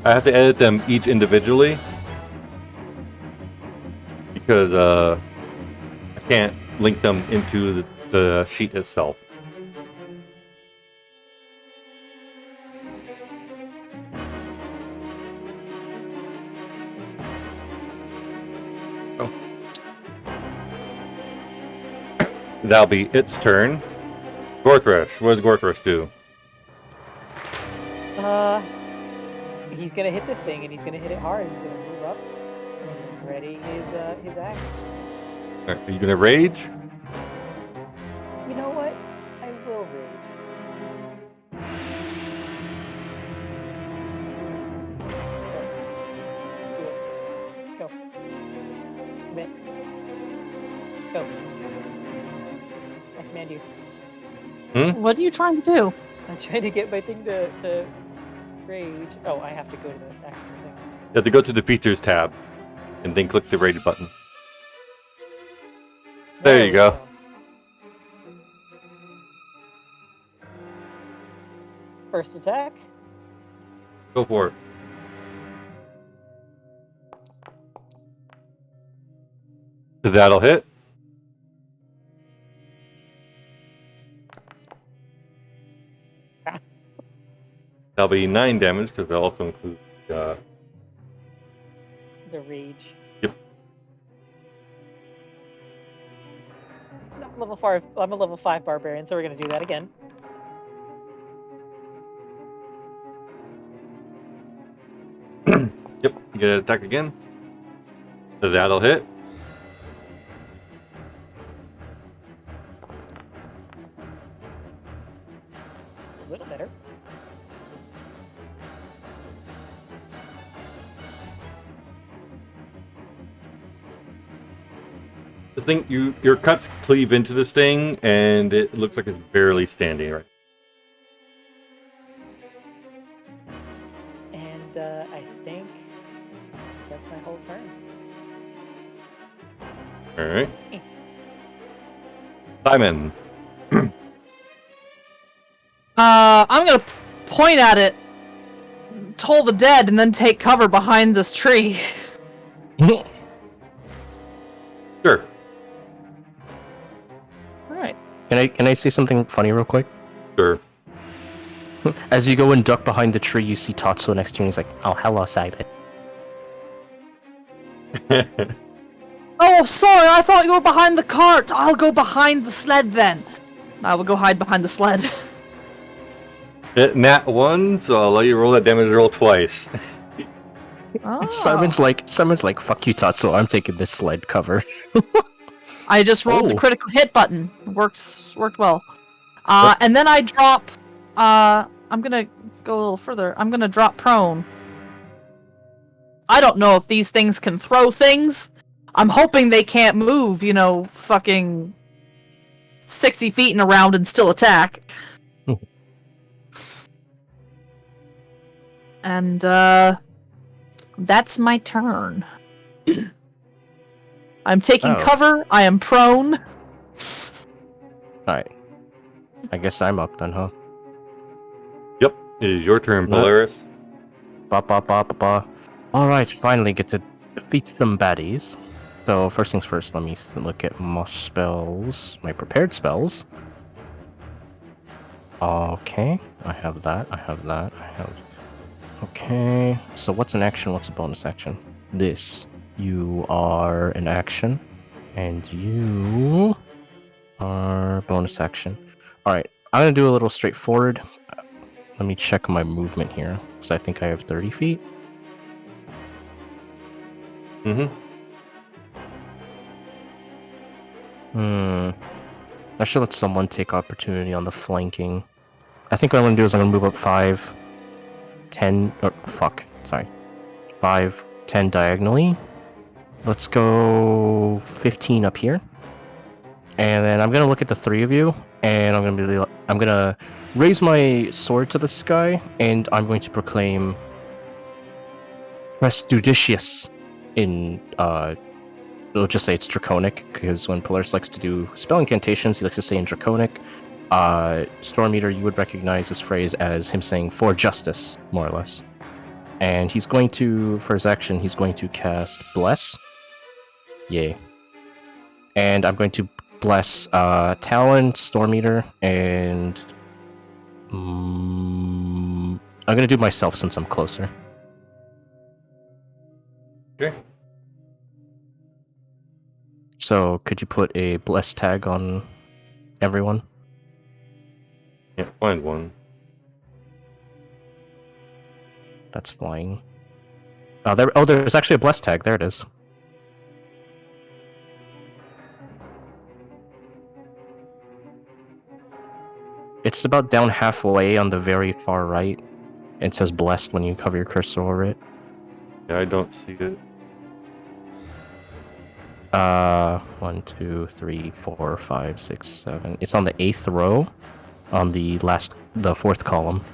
I have to edit them each individually because I can't link them into the sheet itself. Oh. That'll be its turn. Gorthresh, what does Gorthresh do? He's gonna hit this thing, and he's gonna hit it hard. He's gonna move up and ready his axe. Are you gonna rage? You know what? I will rage. Do it. Go. Commit. Go. I command you. What are you trying to do? I'm trying to get my thing to rage. Oh, I have to go to the action thing. You have to go to the features tab and then click the rage button. There you go. First attack. Go for it. That'll hit. That'll be 9 damage because that also includes The rage. Yep. No, level 5. I'm a level 5 barbarian, so we're gonna do that again. Yep, you get an attack again. That'll hit. A little better. This thing, your cuts cleave into this thing, and it looks like it's barely standing right. And I think that's my whole turn. All right. Simon. I'm gonna point at it, toll the dead, and then take cover behind this tree. Sure. Alright. Can I say something funny real quick? Sure. As you go and duck behind the tree, you see Tatsuo next to you, and he's like, "Oh, hello, Simon." Oh, sorry, I thought you were behind the cart. I'll go behind the sled then. I will go hide behind the sled. Nat 1, so I'll let you roll that damage roll twice. Oh. Simon's like, "Fuck you, Tatsuo. I'm taking this sled cover." I just rolled the Oh. critical hit button. Worked well. And then I drop. I'm gonna go a little further. I'm gonna drop prone. I don't know if these things can throw things. I'm hoping they can't move. Fucking 60 feet and around and still attack. And that's my turn. I'm taking Oh. cover. I am prone. Alright. I guess I'm up then, huh? Yep, it is your turn, No. Polaris. Ba ba ba ba ba. Alright, finally get to defeat some baddies. So, first things first, let me look at my spells. My prepared spells. Okay, I have that. Okay, so what's an action? What's a bonus action? This. You are an action. And you are bonus action. Alright, I'm gonna do a little straightforward. Let me check my movement here, because I think I have 30 feet. Mm-hmm. I should let someone take opportunity on the flanking. I think what I'm gonna do is I'm gonna move up 5, 10, or fuck. Sorry. 5, 10 diagonally. Let's go 15 up here. And then I'm gonna look at the three of you, and I'm gonna raise my sword to the sky, and I'm going to proclaim Prestudicious in we'll just say it's Draconic, because when Polaris likes to do spell incantations, he likes to say in Draconic. Storm Eater, you would recognize this phrase as him saying for justice, more or less. And he's going to, for his action, he's going to cast Bless. Yay. And I'm going to bless Talon, Storm Eater, and I'm going to do myself since I'm closer. Okay. So could you put a bless tag on everyone? Can't find one. That's flying. There's actually a bless tag. There it is. It's about down halfway on the very far right. It says blessed when you cover your cursor over it. Yeah, I don't see it. 1, 2, 3, 4, 5, 6, 7. It's on the 8th row, on the 4th column.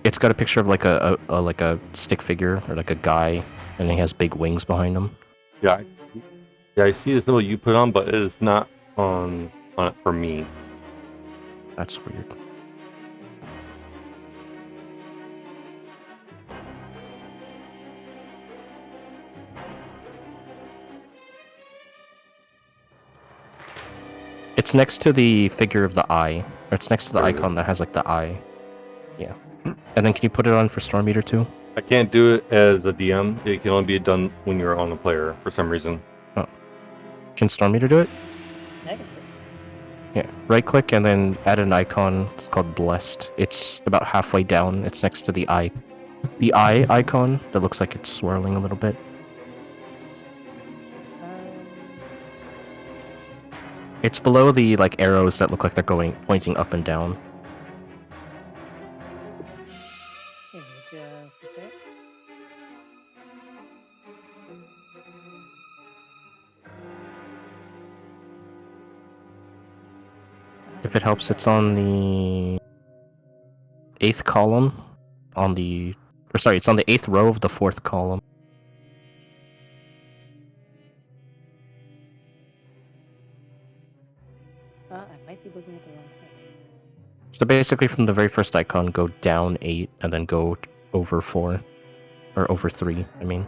It's got a picture of like a stick figure or like a guy, and he has big wings behind him. Yeah, I see this little you put on, but it is not on it for me. That's weird. It's next to the figure of the eye, or it's next to the icon that has like the eye. Yeah. And then can you put it on for Storm Eater too? I can't do it as a DM. It can only be done when you're on a player for some reason. Oh. Can Storm Eater do it? Negative. Yeah. Right click and then add an icon. It's called Blessed. It's about halfway down. It's next to the eye. The eye icon that looks like it's swirling a little bit. It's below the like arrows that look like they're pointing up and down. Give me just a sec. If it helps, it's on the 8th column. It's on the 8th row of the 4th column. I might be looking at the wrong thing. So basically from the very first icon, go down 8 and then go over 4. Or over 3, I mean.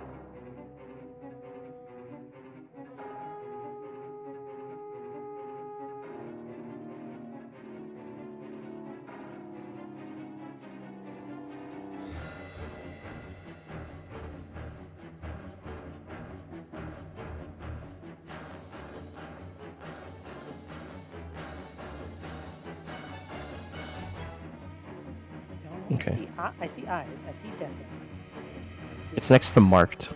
Okay. I see eyes. I see definitely. It's next to marked.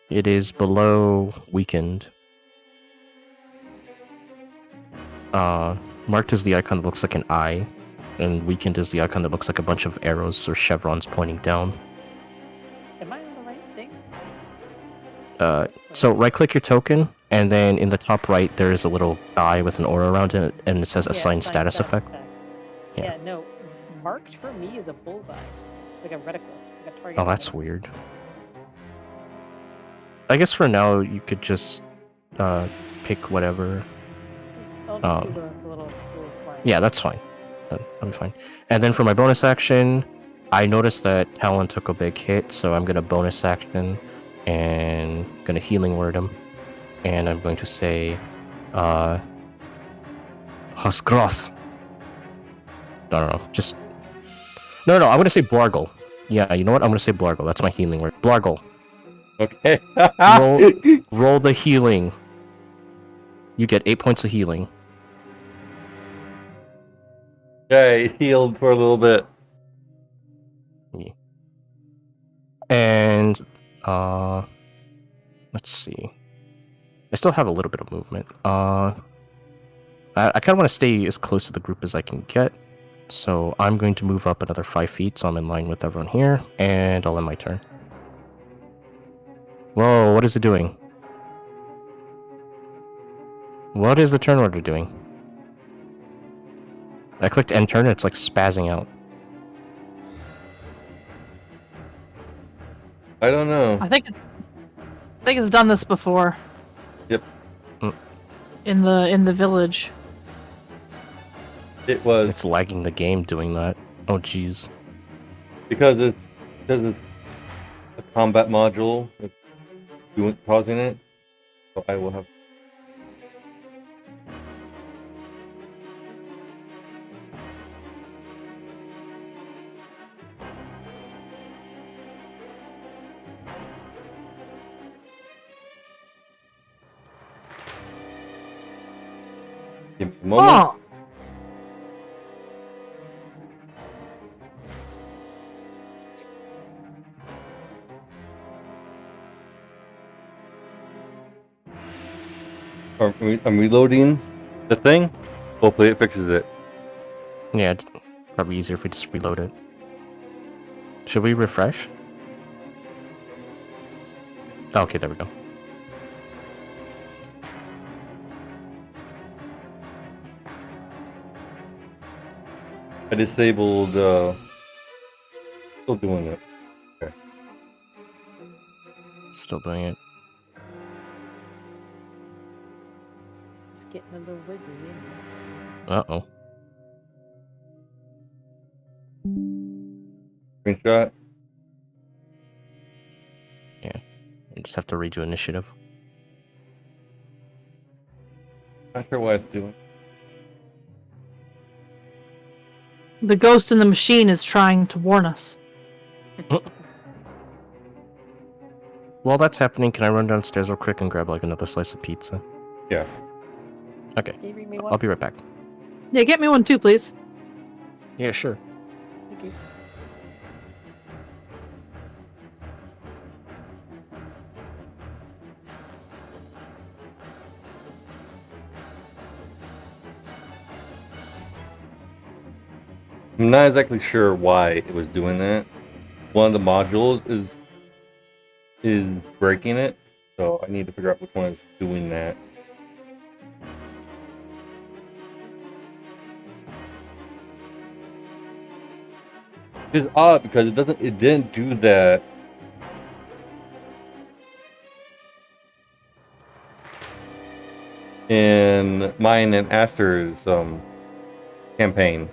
It is below weakened. Marked is the icon that looks like an eye, and weakened is the icon that looks like a bunch of arrows or chevrons pointing down. Am I on the right thing? So right-click your token, and then in the top right there is a little eye with an aura around it, and it says assign status effect. Effects. Yeah. Yeah, no. Marked for me is a bullseye, like a reticle, like a target. Oh, that's weird. I guess for now you could just pick whatever. I'll just do the little flag. Yeah, that's fine. That'll be fine. And then for my bonus action, I noticed that Talon took a big hit, so I'm gonna bonus action and gonna healing word him, and I'm going to say, Husgroth. No, just no. I'm gonna say Blargle. Yeah, you know what? I'm gonna say Blargle. That's my healing word. Blargle. Okay. Roll the healing. You get 8 points of healing. Okay, healed for a little bit. Yeah. And let's see. I still have a little bit of movement. I kind of want to stay as close to the group as I can get. So I'm going to move up another 5 feet, so I'm in line with everyone here, and I'll end my turn. Whoa, what is it doing? What is the turn order doing? I clicked end turn, it's like spazzing out. I don't know. I think it's done this before. Yep. In the village. It was It's lagging the game doing that. Oh jeez. because it's a combat module that's causing it. So I will have. Give me a moment. Oh! I'm reloading the thing. Hopefully it fixes it. Yeah, it's probably easier if we just reload it. Should we refresh? Okay, there we go. I disabled. Still doing it. Okay. Still doing it. It's getting a little wiggly. Isn't it? Uh-oh. Screenshot. I just have to redo initiative. Not sure why it's doing. The ghost in the machine is trying to warn us. While that's happening, can I run downstairs real quick and grab like another slice of pizza? Yeah. Okay, Can you bring me one? I'll be right back. Yeah, get me one too, please. Yeah, sure. Thank you. I'm not exactly sure why it was doing that. One of the modules is breaking it, so I need to figure out which one is doing that. It's odd because it didn't do that. In mine and Aster's campaign.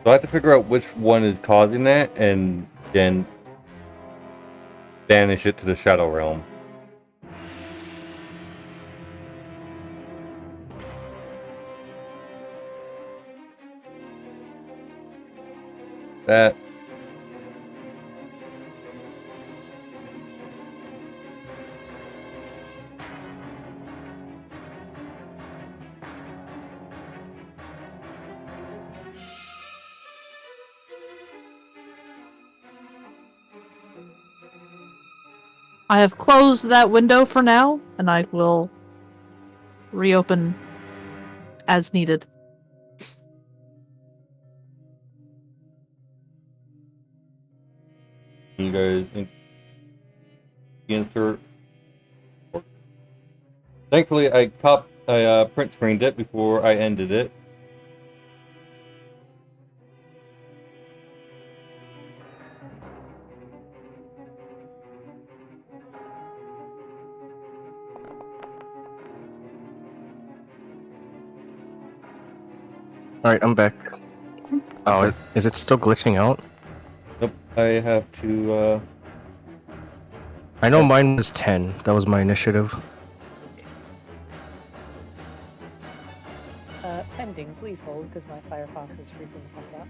So I have to figure out which one is causing that and then banish it to the Shadow Realm. That I have closed that window for now, and I will reopen as needed. you guys insert. Thankfully, I print screened it before I ended it. Alright, I'm back. Oh, Okay. is it still glitching out? Nope, I have to. I know mine was 10. That was my initiative. Pending, please hold, because my Firefox is freaking the fuck out.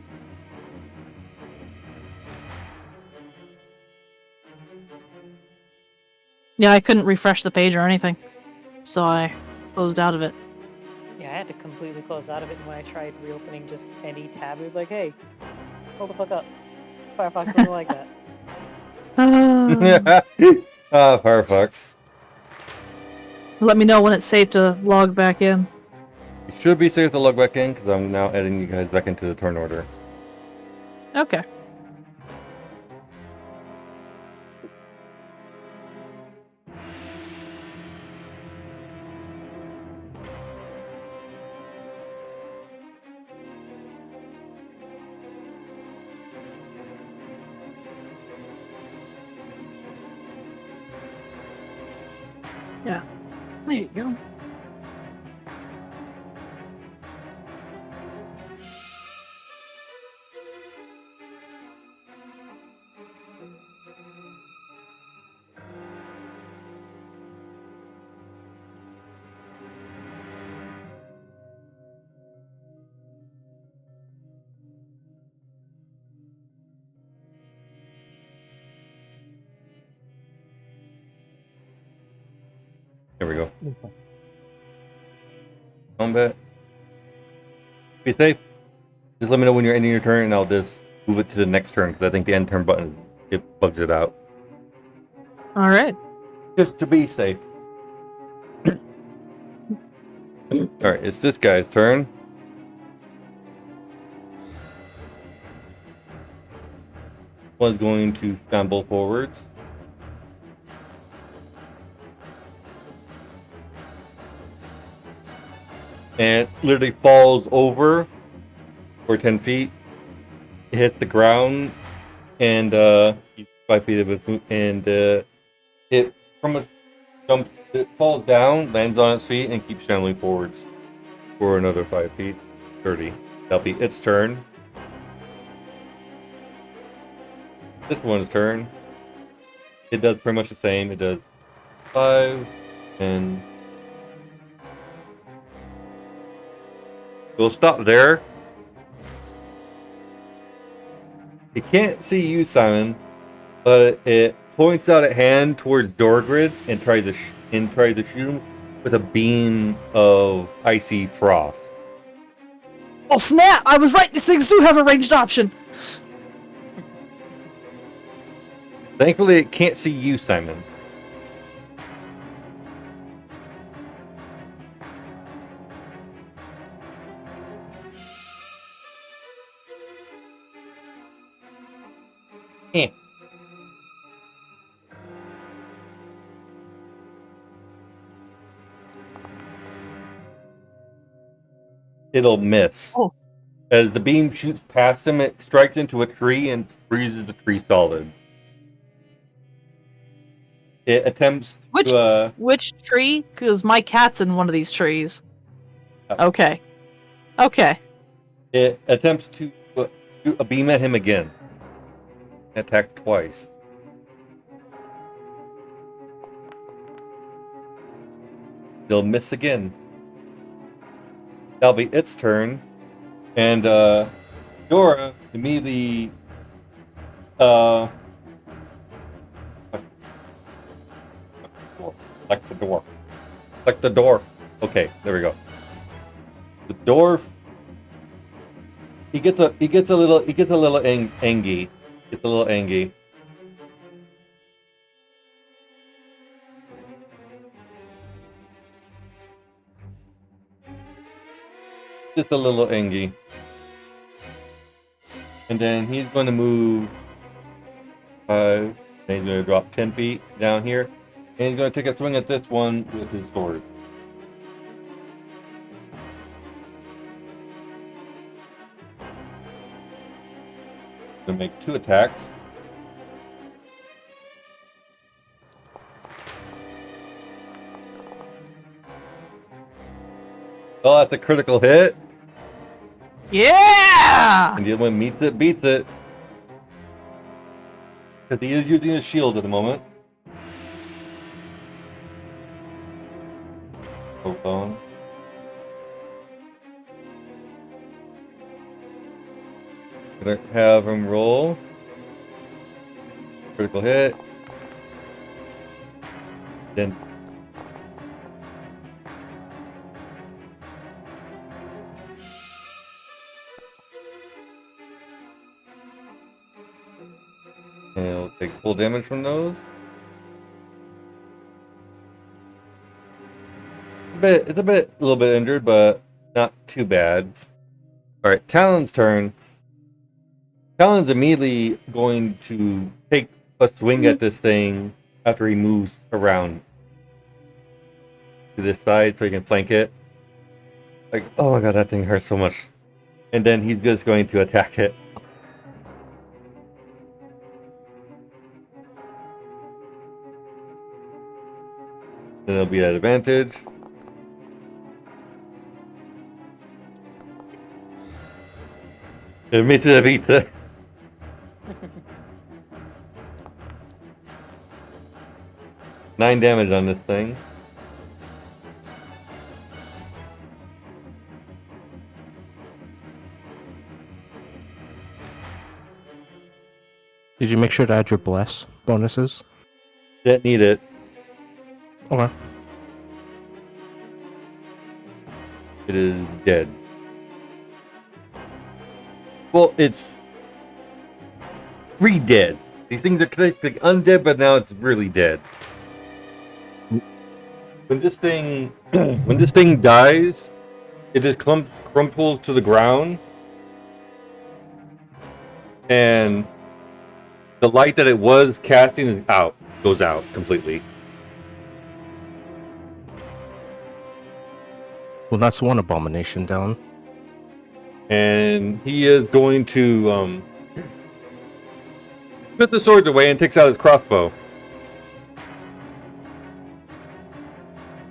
Yeah, I couldn't refresh the page or anything, so I closed out of it. Yeah, I had to completely close out of it, and when I tried reopening just any tab, it was like, hey, hold the fuck up. Firefox doesn't like that. Firefox. Let me know when it's safe to log back in. You should be safe to log back in because I'm now adding you guys back into the turn order. Okay. Yeah. There you go. There we go. Combat. Be safe. Just let me know when you're ending your turn, and I'll just move it to the next turn because I think the end turn button it bugs it out. All right. Just to be safe. All right, it's this guy's turn. Was going to stumble forwards. And literally falls over for 10 feet. It hits the ground, and he's 5 feet of his move, and it from a jump, it falls down, lands on its feet, and keeps shambling forwards for another 5 feet. 30. That'll be its turn. This one's turn. It does pretty much the same. It does 5 and we'll stop there. It can't see you, Simon, but it points out a hand towards Dorgrid and tries to shoot him with a beam of icy frost. Oh snap! I was right. These things do have a ranged option. Thankfully, it can't see you, Simon. Eh. It'll miss. Oh. As the beam shoots past him, it strikes into a tree and freezes the tree solid. It attempts to... Which tree? Because my cat's in one of these trees. Oh. Okay. Okay. It attempts to shoot a beam at him again. Attack twice. They'll miss again. That'll be its turn. And Dora immediately select the door. Select the door. Okay, there we go. The dwarf. He gets a little angy. Gets a little angy. Just a little angy. And then he's going to move 5. Then he's going to drop 10 feet down here. And he's going to take a swing at this one with his sword. Going to make 2 attacks. Oh, that's a critical hit. Yeah! And the other one beats it. Because he is using his shield at the moment. Hold on. Gonna have him roll. Critical hit. Then and he'll take full damage from those. A little bit injured, but not too bad. All right, Talon's turn. Talon's immediately going to take a swing at this thing after he moves around to this side so he can flank it. Like, oh my god, that thing hurts so much. And then he's just going to attack it. Then there'll be that advantage. It makes it a pizza. 9 damage on this thing. Did you make sure to add your bless bonuses? Didn't need it. Okay. It is dead. Well, it's re-dead. These things are like undead, but now it's really dead. When this thing dies, it just crumples to the ground, and the light that it was casting is goes out completely. Well, that's one abomination down. And he is going to put the swords away and takes out his crossbow.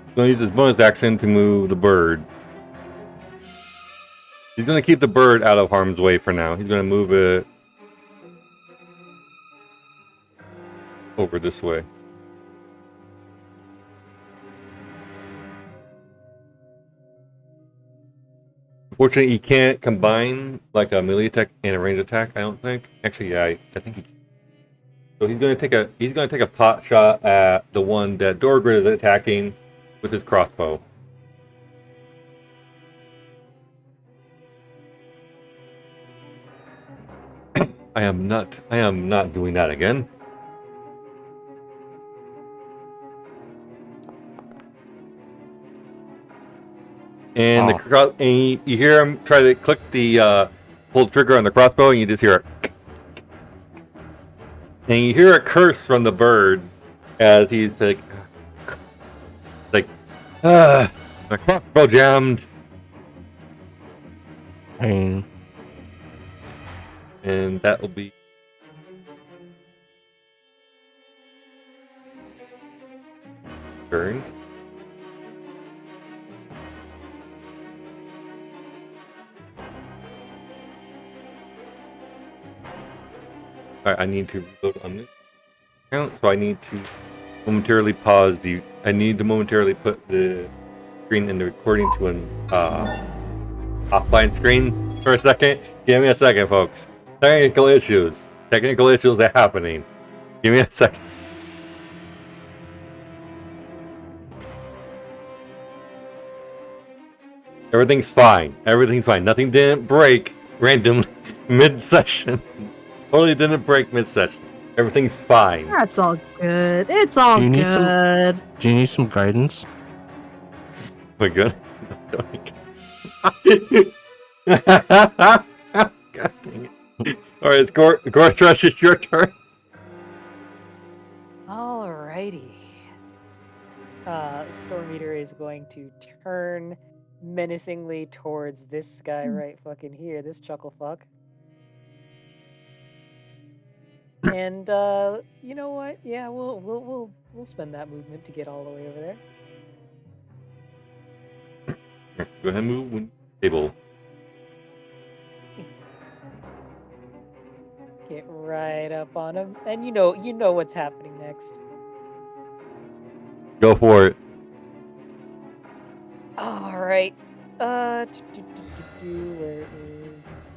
He's going to use his bonus action to move the bird. He's going to keep the bird out of harm's way for now. He's going to move it over this way. Unfortunately, he can't combine like a melee attack and a range attack. I don't think. Actually, yeah, I think he can. So he's going to take a pot shot at the one that Dorgrid is attacking with his crossbow. I am not doing that again. And you hear him try to click the pull the trigger on the crossbow, and you just hear it. And you hear a curse from the bird as he's like, my crossbow jammed. And And that will be turn. Alright, I need to reload on this account, so I need to momentarily pause I need to momentarily put the screen in the recording to an offline screen for a second. Give me a second, folks. Technical issues are happening. Give me a second. Everything's fine. Nothing didn't break randomly mid-session. Totally didn't break mid-session. Everything's fine. That's all good. It's all Do you need good. do you need some guidance? My goodness. God dang it. Alright, it's Gorthrush, it's your turn. Alrighty. Storm Eater is going to turn menacingly towards this guy right fucking here, this chuckle fuck. And you know what? Yeah, we'll spend that movement to get all the way over there. Go ahead and move when able. Get right up on him, and you know what's happening next. Go for it. All right. Where is?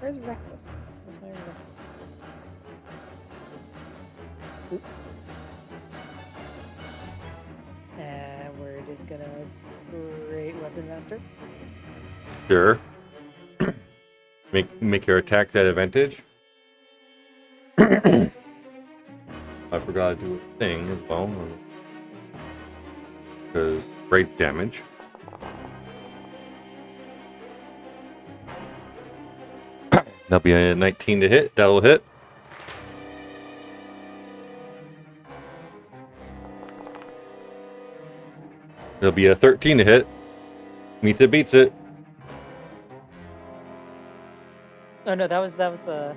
Where's Reckless? Where's my Reckless? Oop. And we're just gonna Great Weapon Master. Sure. Make your attacks at advantage. I forgot to do a thing as well. Because rage damage. That'll be a 19 to hit. That'll hit. There'll be a 13 to hit. Meets it, beats it. Oh no, that was the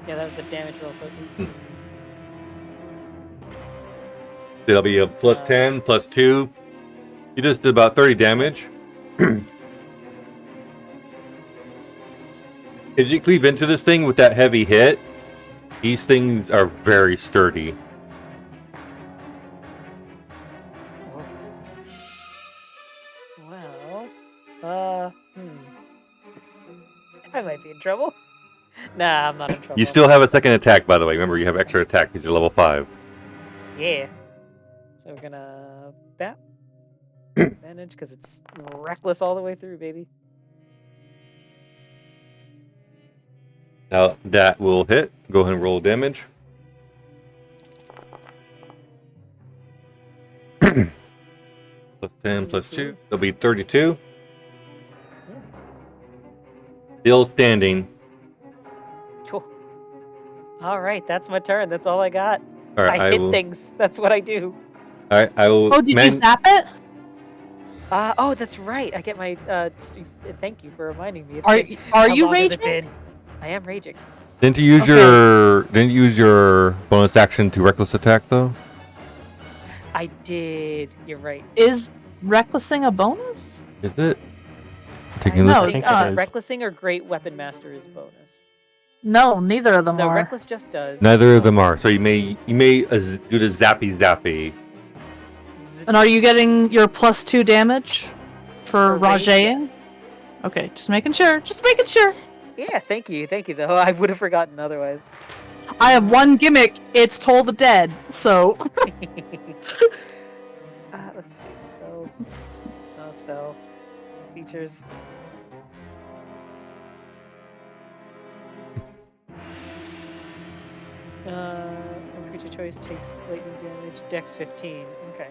damage roll. So 18. That'll be a plus 10, plus 2. You just did about 30 damage. As you cleave into this thing with that heavy hit, these things are very sturdy. Well, I might be in trouble. Nah, I'm not in trouble. You still have a second attack, by the way. Remember, you have extra attack because you're level 5. Yeah. So we're gonna manage because it's reckless all the way through, baby. Now, that will hit. Go ahead and roll damage. Plus 10, plus 2. That'll be 32. Still standing. Cool. All right, that's my turn. That's all I got. All right, I hit things. That's what I do. All right, I will. Oh, did you snap it? Oh, that's right. I get my. Thank you for reminding me. It's Are been- how you long has it raging? been? I am raging. Didn't you use your bonus action to reckless attack though? I did. You're right. Is recklessing a bonus? Is it? No, I think it is. Recklessing or Great Weapon Master is bonus. No, neither of them No, are. Reckless just does. Neither of them are. So you may do the zappy. And are you getting your +2 damage for rage, raging? yes. Okay, just making sure. Just making sure. Yeah, thank you, though. I would have forgotten otherwise. I have one gimmick. It's Toll the Dead. So Let's see. Spells. It's not a spell. Features. One creature choice takes lightning damage. Dex 15. Okay.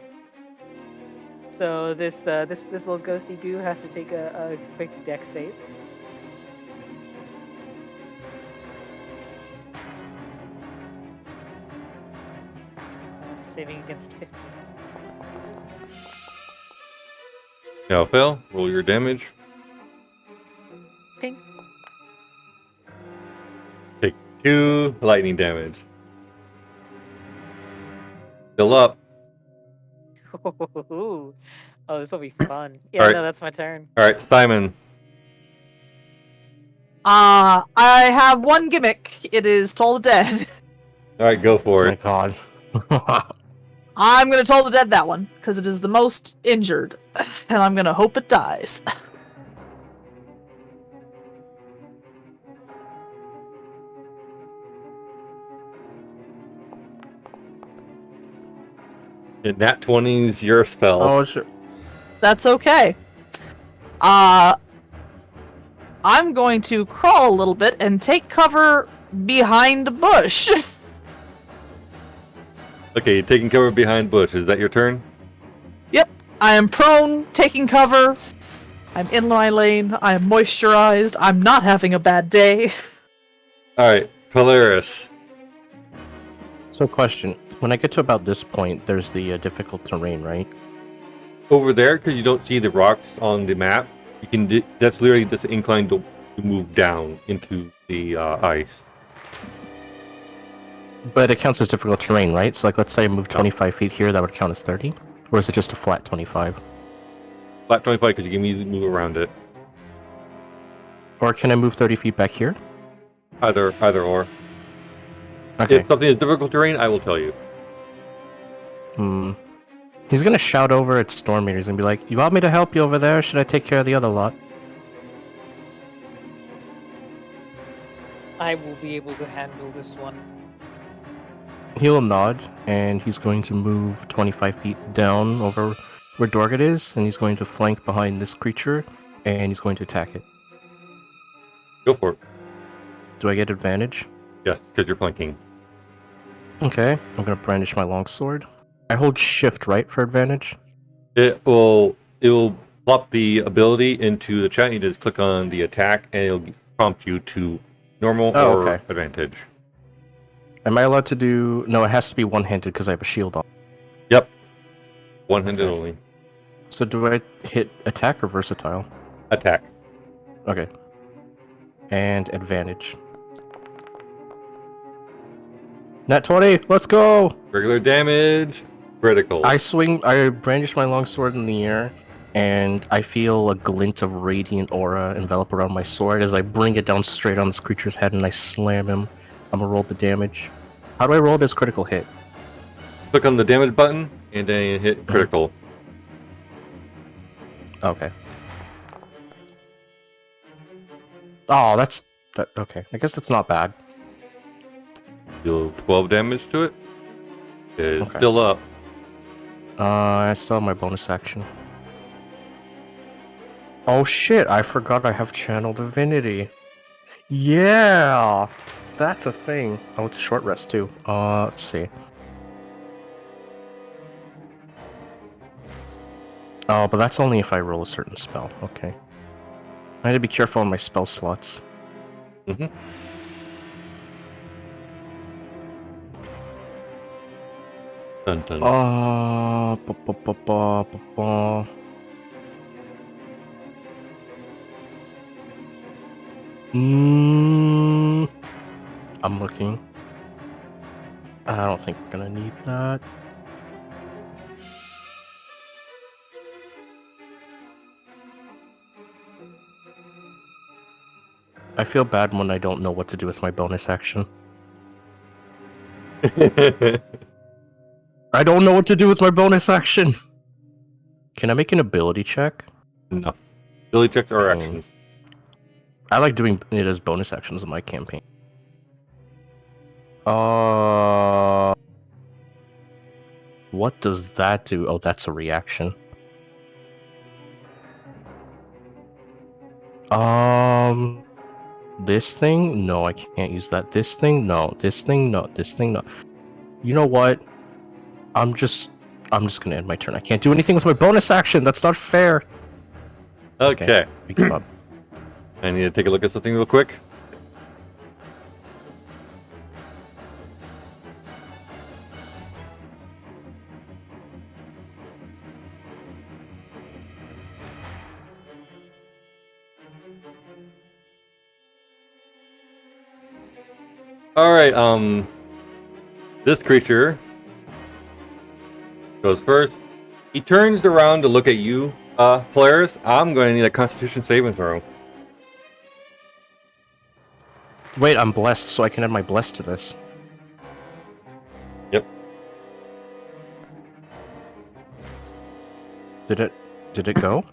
So this little ghosty goo has to take a quick Dex save. Saving against 15. Now, Phil, roll your damage. Ping. Take 2 lightning damage. Still up. Oh, this will be fun. Yeah, Alright. no, that's my turn. All right, Simon. I have one gimmick. It is Toll the Dead. All right, go Oh for my it. god. I'm gonna Toll the Dead that one because it is the most injured, and I'm gonna hope it dies. And that 20's your spell. Oh, sure. That's okay. I'm going to crawl a little bit and take cover behind a bush. Okay, you're taking cover behind bush. Is that your turn? Yep, I am prone, taking cover. I'm in my lane. I am moisturized. I'm not having a bad day. All right, Polaris. So, question. When I get to about this point, there's the difficult terrain, right? Over there, because you don't see the rocks on the map, you can. That's literally just inclined to move down into the ice. But it counts as difficult terrain, right? So, like, let's say I move 25 feet here, that would count as 30? Or is it just a flat 25? Flat 25 because you can easily move around it. Or can I move 30 feet back here? Either or. Okay. If something is difficult terrain, I will tell you. He's gonna shout over at Storm Meter. He's gonna be like, "You want me to help you over there? Or should I take care of the other lot?" I will be able to handle this one. He'll nod, and he's going to move 25 feet down over where Dorgat is, and he's going to flank behind this creature, and he's going to attack it. Go for it. Do I get advantage? Yes, because you're flanking. Okay, I'm gonna brandish my longsword. I hold shift, right, for advantage? It will plop the ability into the chat. You just click on the attack, and it'll prompt you to normal Oh, or okay. advantage. Am I allowed to do? No, it has to be one-handed because I have a shield on. Yep. One-handed Okay. only. So do I hit attack or versatile? Attack. Okay. And advantage. Nat 20, let's go! Regular damage. Critical. I brandish my longsword in the air, and I feel a glint of radiant aura envelop around my sword as I bring it down straight on this creature's head and I slam him. I'm gonna roll the damage. How do I roll this critical hit? Click on the damage button, and then you hit critical. Okay. Oh, that's... okay, I guess that's not bad. Deal 12 damage to it. It's Okay. still up. I still have my bonus action. Oh shit, I forgot I have Channel Divinity. Yeah! That's a thing. Oh, it's a short rest too. Let's see. Oh, but that's only if I roll a certain spell. Okay. I need to be careful on my spell slots. Mm-hmm. Dun, dun. I'm looking. I don't think I'm gonna need that. I feel bad when I don't know what to do with my bonus action. I don't know what to do with my bonus action! Can I make an ability check? No. Ability checks are Dang. actions. I like doing it as bonus actions in my campaign. What does that do? Oh, that's a reaction. This thing? No, I can't use that. This thing? No. This thing? No. This thing? No. You know what? I'm just gonna end my turn. I can't do anything with my bonus action. That's not fair. Okay. We give up. I need to take a look at something real quick. Alright, this creature goes first. He turns around to look at you, Polaris. I'm going to need a Constitution saving throw. Wait, I'm blessed, so I can add my bless to this. Yep. Did it go?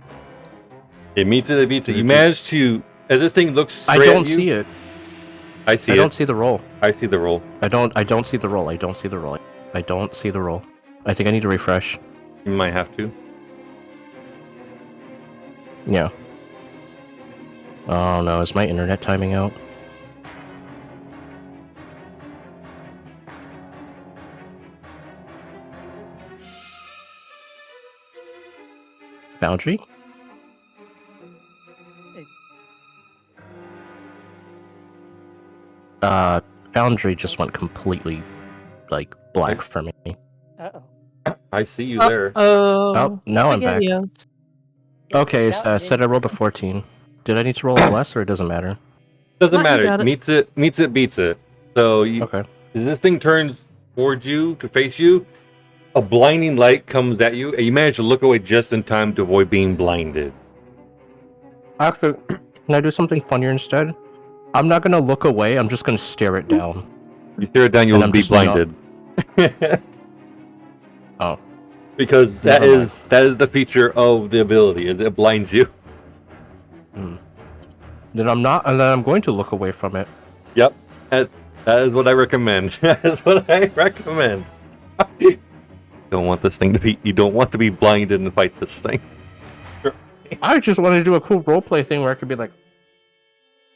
It meets it, it beats it. Did You it managed to, as this thing looks straight I don't at you, see it. I see I it. don't see the roll. I see the roll. I don't see the roll. I don't see the roll. I don't see the roll. I think I need to refresh. You might have to. Yeah. Oh no, is my internet timing out? Boundary? Boundary just went completely, like, black for me. Uh-oh. I see you there. Oh, now I'm back. Spaghettios. Okay, Now so it said I rolled a is. 14. Did I need to roll a bless, or it doesn't matter? Doesn't Not you matter. got it. Meets it, beats it. So you, Okay. as this thing turns towards you to face you, a blinding light comes at you, and you manage to look away just in time to avoid being blinded. Actually, can I do something funnier instead? I'm not gonna look away, I'm just gonna stare it down. You stare it down, And you'll I'm be just not- blinded. Oh. Because that Never mind. is the feature of the ability. It blinds you. Then I'm going to look away from it. Yep. That is what I recommend. That's what I recommend. You don't want this thing to be. You don't want to be blinded and fight this thing. I just want to do a cool roleplay thing where I could be like,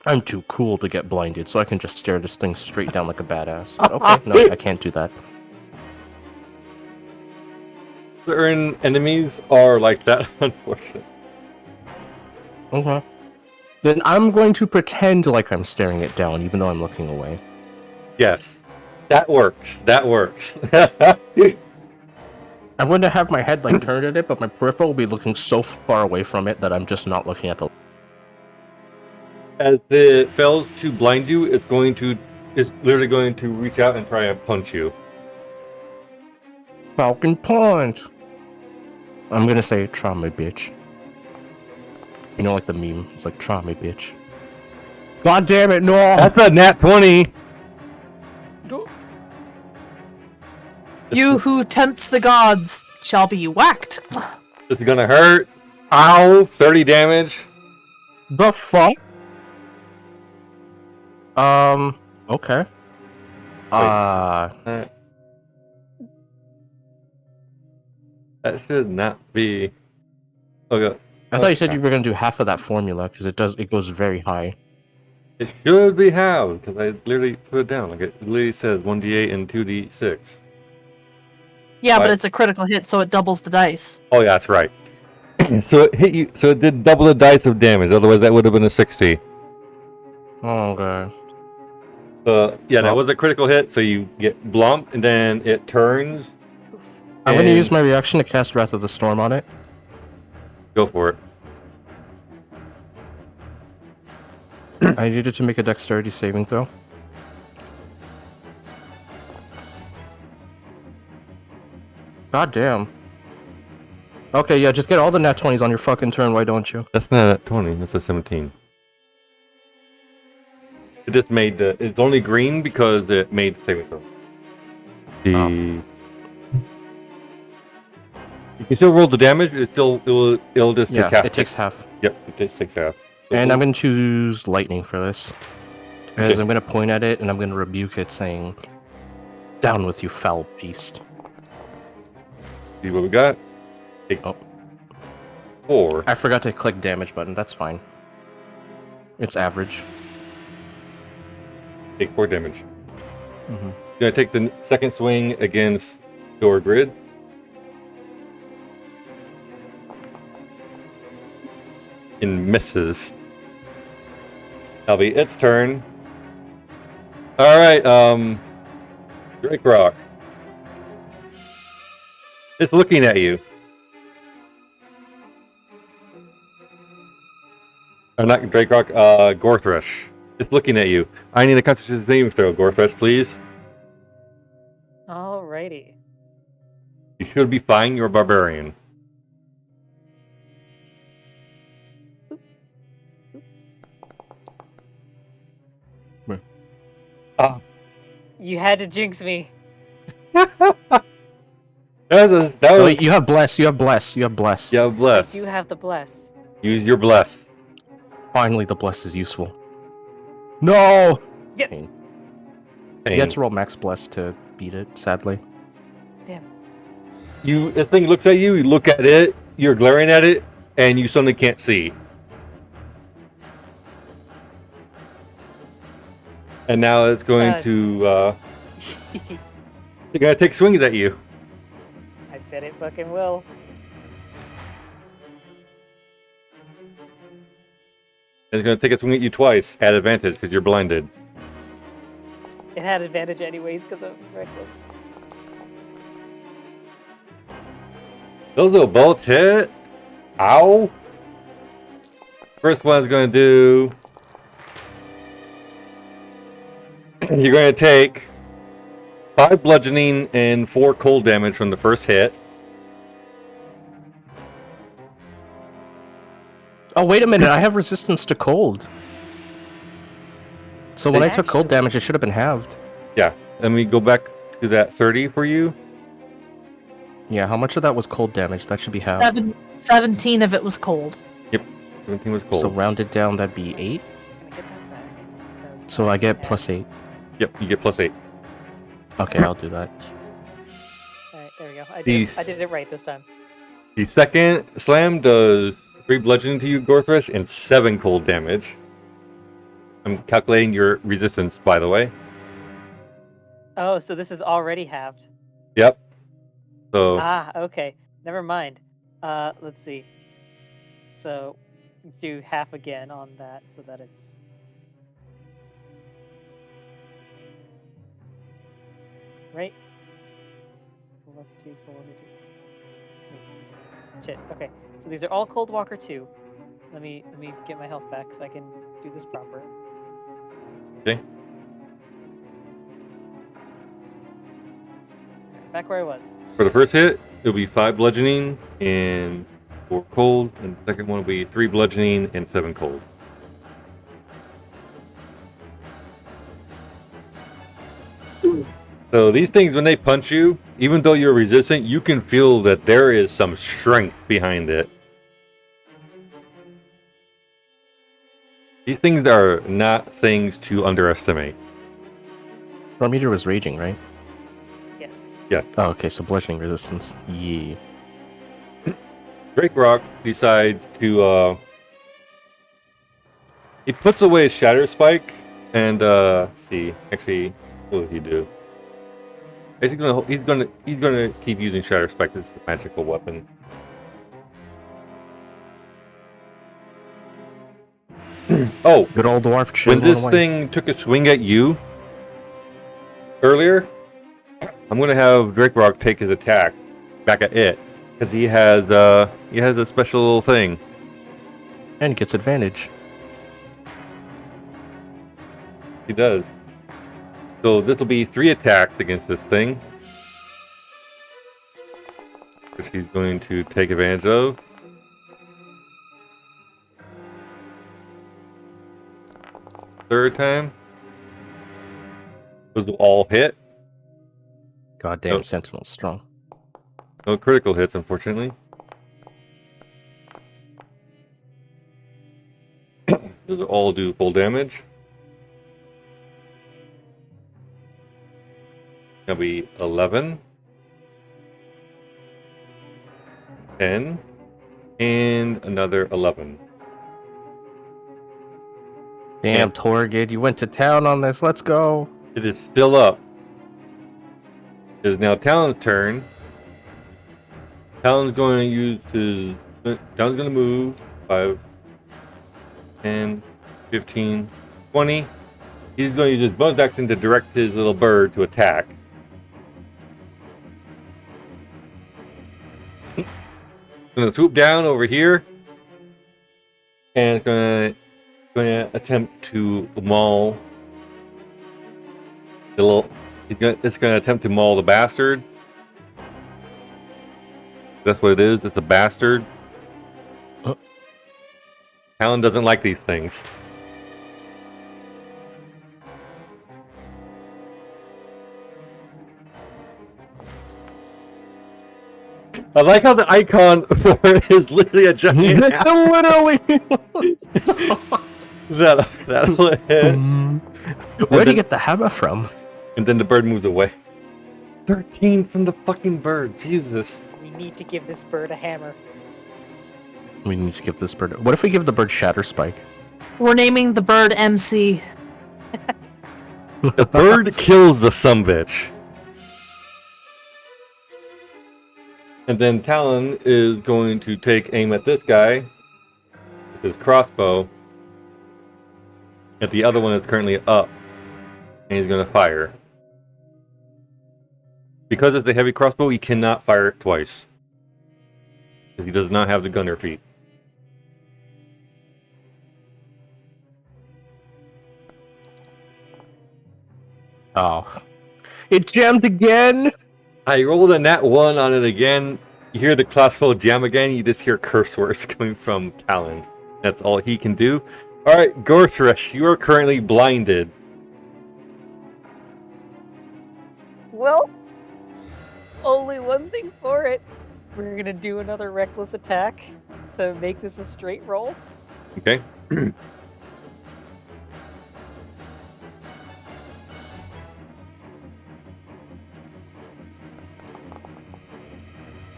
I'm too cool to get blinded, so I can just stare this thing straight down like a badass. But okay, no, I can't do that. Certain enemies are like that, unfortunately. Okay. Then I'm going to pretend like I'm staring it down, even though I'm looking away. Yes, that works. That works. I'm going to have my head like turned at it, but my peripheral will be looking so far away from it that I'm just not looking at the. As it fails to blind you, it's literally going to reach out and try and punch you. Falcon Punch! I'm gonna say, try me, bitch. You know, like the meme. It's like, try me, bitch. God damn it, no! That's a nat 20. You who tempts the gods shall be whacked. This is gonna hurt. Ow! 30 damage. The fuck? Okay. That should not be. Okay. I thought you said you were gonna do half of that formula, because it goes very high. It should be halved, because I literally put it down. Like it literally says 1d8 and 2d6. Yeah, but Right. it's a critical hit, so it doubles the dice. Oh, yeah, that's right. So it hit you. So it did double the dice of damage. Otherwise, that would have been a 60. Oh, god. Yeah, that Well. was a critical hit. So you get blumped, and then it turns. I'm gonna and- use my reaction to cast Wrath of the Storm on it. Go for it. I need it to make a dexterity saving throw. God damn. Okay, yeah, just get all the nat 20s on your fucking turn, why don't you? That's not a 20. That's a 17. It just made it's only green because it made the saving throw. You can still roll the damage. It'll just Yeah, half. it takes half. Yep, it just takes half. And I'm gonna choose lightning for this. Because Okay. I'm gonna point at it and I'm gonna rebuke it, saying, "Down with you, foul beast." See what we got. Take Oh. 4. I forgot to click damage button, that's fine. It's average. Take 4 damage. Mm-hmm. Gonna take the second swing against your grid. And misses. That'll be its turn. Alright, Drake Rock. It's looking at you. Not Drake Rock, Gorthrush. It's looking at you. I need a Constitution saving throw, Gorthrush, please. Alrighty. You should be fine, you're a barbarian. You had to jinx me. That was Oh, wait, you have bless, you have bless, you have bless. Yeah, bless. I do have the bless. Use your bless. Finally, the bless is useful. No! Yeah. Pain. Pain. You have to roll max bless to beat it, sadly. Damn. The thing looks at you, you look at it, you're glaring at it, and you suddenly can't see. And now it's going to, they're gonna take swings at you. I bet it fucking will. And it's gonna take a swing at you twice, at advantage, because you're blinded. It had advantage anyways because of reckless. Those little bolts hit. Ow. First one's gonna do. You're gonna take 5 bludgeoning and 4 cold damage from the first hit. Oh, wait a minute, I have resistance to cold. So when I took cold damage, it should have been halved. Yeah. Let me go back to that 30 for you. Yeah, how much of that was cold damage? That should be halved. 17 of it was cold. 17 was cold. So rounded down, that'd be 8. I'm gonna get that back. 'cause So I get had- plus 8. Yep, you get plus 8. Okay, I'll do that. Alright, there we go. I These- did it right this time. The second slam does 3 bludgeoning to you, Gorthrush, and 7 cold damage. I'm calculating your resistance, by the way. Oh, so this is already halved. Yep. So Ah, okay. Never mind. Let's see. So, do half again on that so that it's... Right? Shit, okay. So these are all Cold Walker 2. Let me get my health back so I can do this proper. Okay. Back where I was. For the first hit, it'll be 5 bludgeoning and 4 cold, and the second one will be 3 bludgeoning and 7 cold. So these things, when they punch you, even though you're resistant, you can feel that there is some strength behind it. These things are not things to underestimate. Our meter was raging, right? Yes. Yes. Oh, okay, so bludgeoning resistance. Yeah. Drake Rock decides to, he puts away his Shatter Spike, and, see, actually, what will he do? He's gonna keep using Shatter Spike as the magical weapon. Oh, Good old dwarf chiseling when this away. thing took a swing at you earlier, I'm gonna have Drake Rock take his attack back at it because he has a special thing. And gets advantage. He does. So this will be 3 attacks against this thing, which he's going to take advantage of. Third time. Those will all hit. Goddamn, Oh. Sentinel's strong. No critical hits, unfortunately. Those will all do full damage. That'll be 11, 10, and another 11. Damn, Torgid, you went to town on this. Let's go. It is still up. It is now Talon's turn. Talon's going to use his... Talon's going to move 5, 10, 15, 20. He's going to use his bonus action to direct his little bird to attack. It's going to swoop down over here. And it's going to attempt to maul the little... It's going to attempt to maul the bastard. That's what it is. It's a bastard. Oh. Talon doesn't like these things. I like how the icon for it is literally a giant apple. Literally. That'll hit. Where do you get the hammer from? And then the bird moves away. 13 from the fucking bird. Jesus. We need to give this bird a hammer. We need to give this bird. What if we give the bird Shatter Spike? We're naming the bird MC. The bird kills the sumbitch. And then Talon is going to take aim at this guy with his crossbow. And the other one is currently up. And he's going to fire. Because it's a heavy crossbow, he cannot fire it twice. Because he does not have the gunner feat. Oh. It jammed again! I rolled a nat 1 on it again. You hear the crossbow jam again, you just hear curse words coming from Talon. That's all he can do. Alright, Gorthresh, you are currently blinded. Well, only one thing for it. We're gonna do another reckless attack to make this a straight roll. Okay.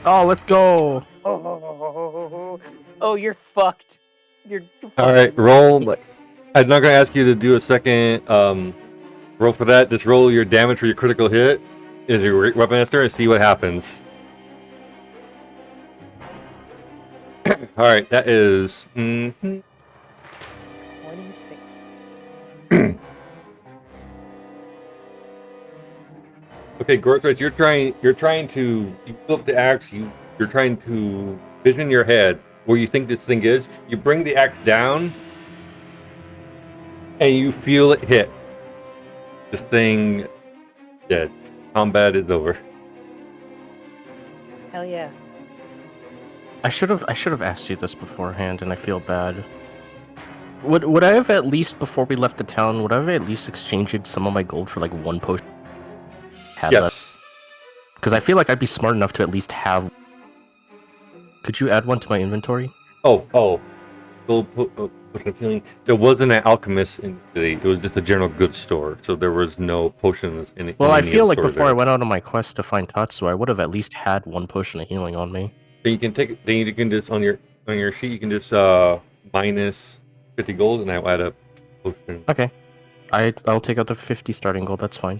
Oh, let's go! Oh, you're fucked. You're Alright, roll. I'm not going to ask you to do a second roll for that. Just roll your damage for your critical hit as your weapon master and see what happens. All right, that is 26. okay. Gorthrich, you're trying to you pull up the axe. You're trying to vision in your head where you think this thing is. You bring the axe down, and you feel it hit. This thing dead. Combat is over. Hell yeah. I should have asked you this beforehand, and I feel bad. Would I have at least, before we left the town, would I have at least exchanged some of my gold for like one potion? Yes. Because I feel like I'd be smart enough to at least have. Could you add one to my inventory? Oh. Potion of healing. There wasn't an alchemist in the city. It was just a general goods store, so there was no potions in it. Well, I feel like before I went out on my quest to find Tatsu, I would have at least had one potion of healing on me. Then you can take. Then you can just on your sheet. You can just minus 50 gold, and I'll add a potion. Okay, I'll take out the 50 starting gold. That's fine.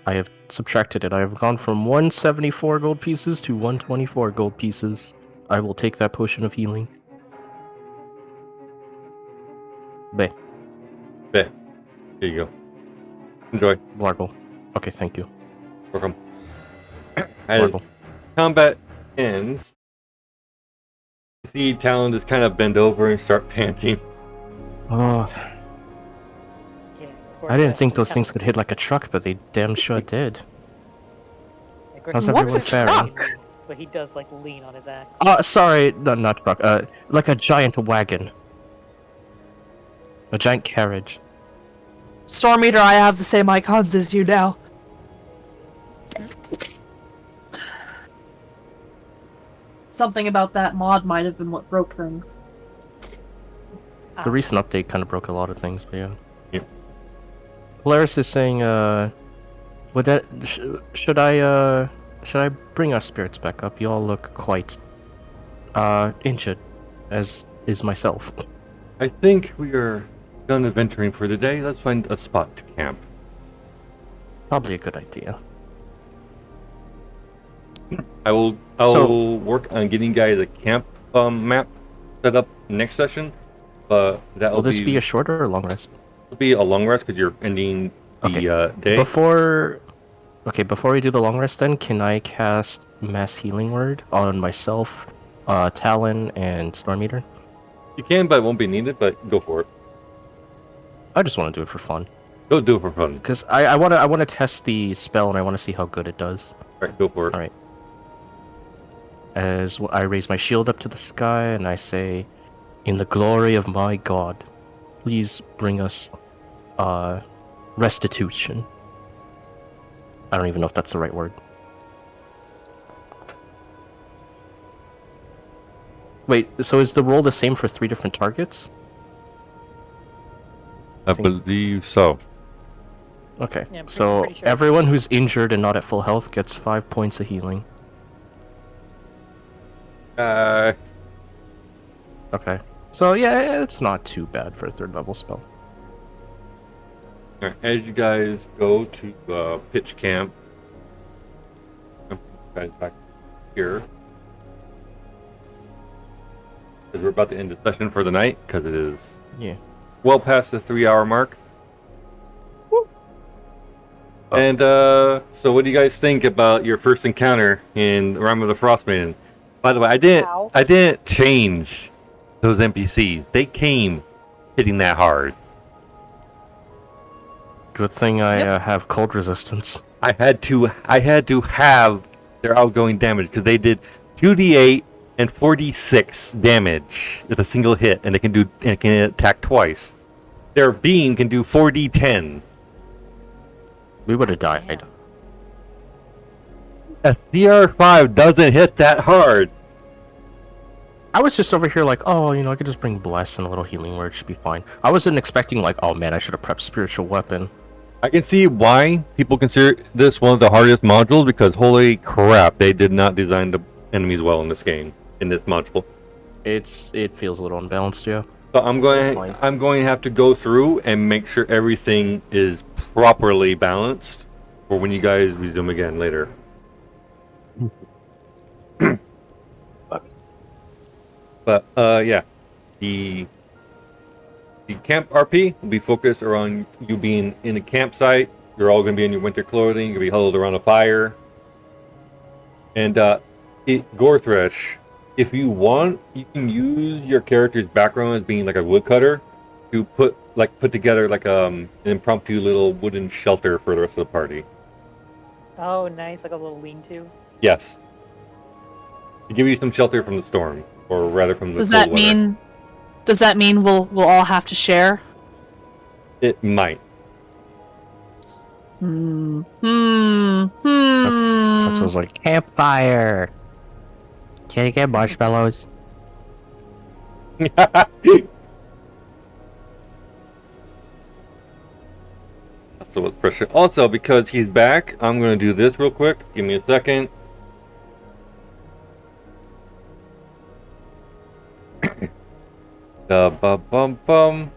I have subtracted it. I have gone from 174 gold pieces to 124 gold pieces. I will take that potion of healing. There you go. Enjoy. Largle. Okay, thank you. Welcome. As Largle. combat ends, you see Talon just kind of bend over and start panting. Oh, Yeah. I didn't think those things could hit like a truck, but they damn sure did. How's What's a everyone faring? truck? But he does like lean on his axe. Sorry, no, not truck. Like a giant wagon. A giant carriage. Storm Eater, I have the same icons as you now. Something about that mod might have been what broke things. The recent update kind of broke a lot of things, but yeah. Yep. Polaris is saying, would that should I bring our spirits back up? You all look quite injured, as is myself. I think we are done adventuring for the day. Let's find a spot to camp. Probably a good idea. I will work on getting you guys a camp map set up next session. But that Will this be a shorter or long rest? It'll be a long rest because you're ending the day. Before we do the long rest, then can I cast Mass Healing Word on myself, Talon, and Storm Eater? You can, but it won't be needed. But go for it. I just want to do it for fun. Go do it for fun. Because I want to test the spell and I want to see how good it does. All right, go for it. All right. As I raise my shield up to the sky and I say, "In the glory of my God, please bring us restitution." I don't even know if that's the right word. Wait, so is the roll the same for 3 different targets? I believe so. Okay, Yeah, I'm so pretty sure. everyone who's injured and not at full health gets 5 points of healing. Okay. So yeah, it's not too bad for a 3rd level spell. All right, as you guys go to pitch camp, you guys back here. Because we're about to end the session for the night, because it is well past the 3-hour mark. And so what do you guys think about your first encounter in Rime of the Frostmaiden? By the way, I didn't change those NPCs. They came hitting that hard. Good thing I have cold resistance. I had to have their outgoing damage because they did 2d8 and 4d6 damage with a single hit, and it can attack twice. Their beam can do 4d10. We would have died. SDR5 doesn't hit that hard. I was just over here like, oh, I could just bring Bless and a little healing word, should be fine. I wasn't expecting like, oh man, I should have prepped spiritual weapon. I can see why people consider this one of the hardest modules, because holy crap, they did not design the enemies well in this game, in this module. It feels a little unbalanced, yeah. So I'm going to have to go through and make sure everything is properly balanced for when you guys resume again later. But yeah, the camp RP will be focused around you being in a campsite. You're all going to be in your winter clothing. You'll be huddled around a fire. And Gorthresh, if you want, you can use your character's background as being like a woodcutter to put together like an impromptu little wooden shelter for the rest of the party. Oh, nice, like a little lean-to. Yes. To give you some shelter from the storm, or rather from the Does cold that weather. mean? Does that mean we'll all have to share? It might. That sounds like campfire. Can you get marshmallows? That's what's pressure. Also, because he's back, I'm going to do this real quick. Give me a second. Bum!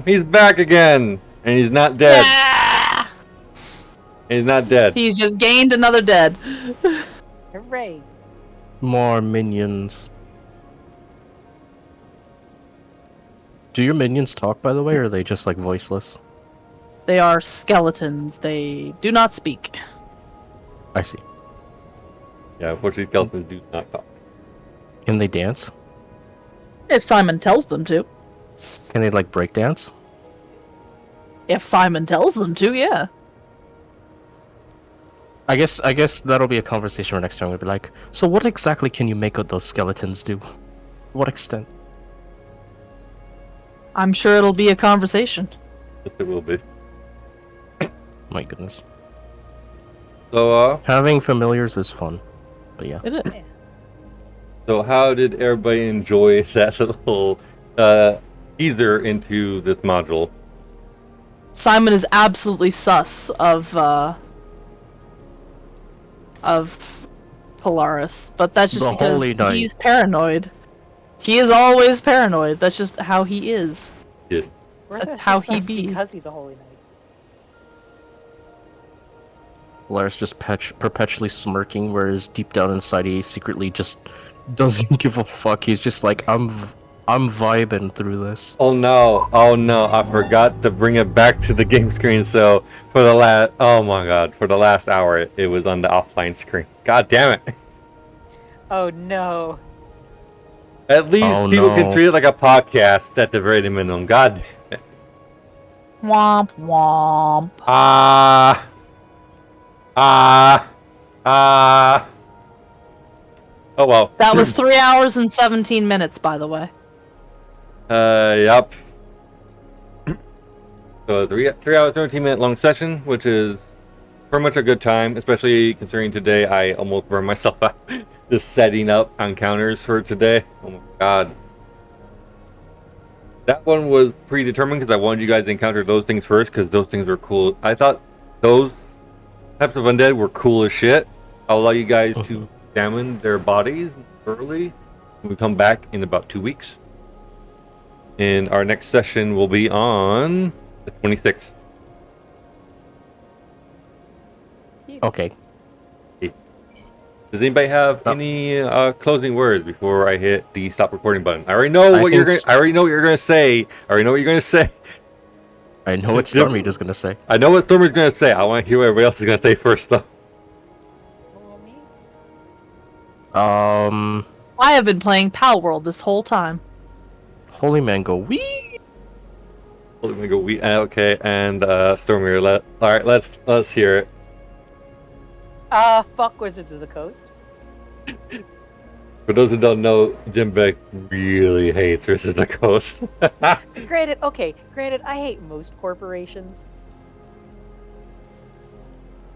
He's back again! And he's not dead. Yeah! He's not dead. He's just gained another dead. Hooray! More minions. Do your minions talk, by the way, or are they just like voiceless? They are skeletons. They do not speak. I see. Yeah, unfortunately, skeletons do not talk. Can they dance? If Simon tells them to. Can they like break dance? If Simon tells them to, yeah. I guess that'll be a conversation for next time. We'll be like, so what exactly can you make of those skeletons do? What extent? I'm sure it'll be a conversation. Yes, it will be. My goodness. So, Having familiars is fun. But yeah. It is. So how did everybody enjoy that little teaser into this module? Simon is absolutely sus of Polaris, but that's just The because Holy Knight. he's paranoid. He is always paranoid. That's just how he is. Yes. That's how he sucks be. because he's a holy knight. Lars just perpetually smirking, whereas deep down inside he secretly just doesn't give a fuck. He's just like, I'm vibing through this. Oh no, I forgot to bring it back to the game screen, so for the last hour it was on the offline screen. God damn it. Oh no. At least people can treat it like a podcast at the very minimum. God damn it. Womp womp. Oh well. That was 3 hours and 17 minutes, by the way. Yup. So 3 hours, 17-minute long session, which is pretty much a good time, especially considering today I almost burned myself out just setting up encounters for today. Oh my god. That one was predetermined because I wanted you guys to encounter those things first because those things were cool. I thought those types of undead were cool as shit. I'll allow you guys to examine their bodies early. We come back in about 2 weeks. And our next session will be on the 26th. Okay. Does anybody have any closing words before I hit the stop recording button? I already know what you're gonna say. I know what Stormy is gonna say. I know what Stormy's gonna say. I want to hear what everybody else is gonna say first, though. I have been playing Pal World this whole time. Holy man, go wee. Let me go. Okay, and Stormy, all right, let's hear it. Fuck Wizards of the Coast. For those who don't know, Jim Beck really hates Wizards of the Coast. Granted, I hate most corporations.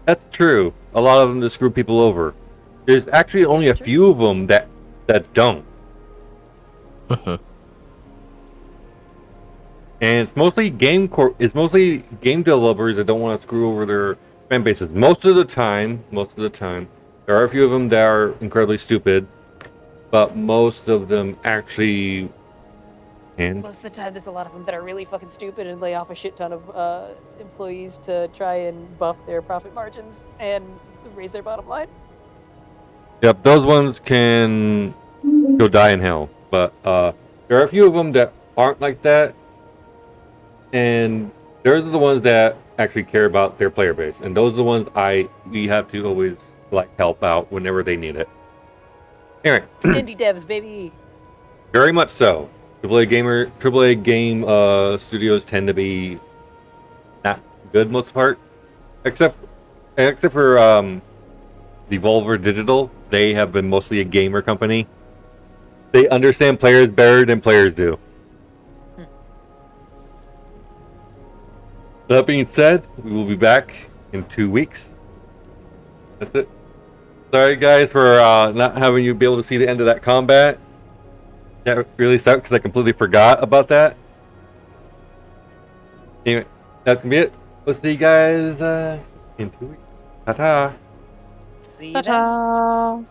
That's true. A lot of them just screw people over. There's actually only a few of them that don't. And it's mostly game developers that don't want to screw over their fan bases. Most of the time, there are a few of them that are incredibly stupid, but most of them actually can. Most of the time, there's a lot of them that are really fucking stupid and lay off a shit ton of employees to try and buff their profit margins and raise their bottom line. Yep, those ones can go die in hell. But there are a few of them that aren't like that, and those are the ones that actually care about their player base, and those are the ones we have to always like help out whenever they need it. Anyway, Indie devs, baby. very much so. AAA game studios tend to be not good most part, except for Devolver Digital. They have been mostly a gamer company. They understand players better than players do. That being said, we will be back in 2 weeks. That's it. Sorry guys for not having you be able to see the end of that combat. That really sucked because I completely forgot about that. Anyway, that's gonna be it. We'll see you guys in 2 weeks. Ta-ta. See you then. Ta-ta!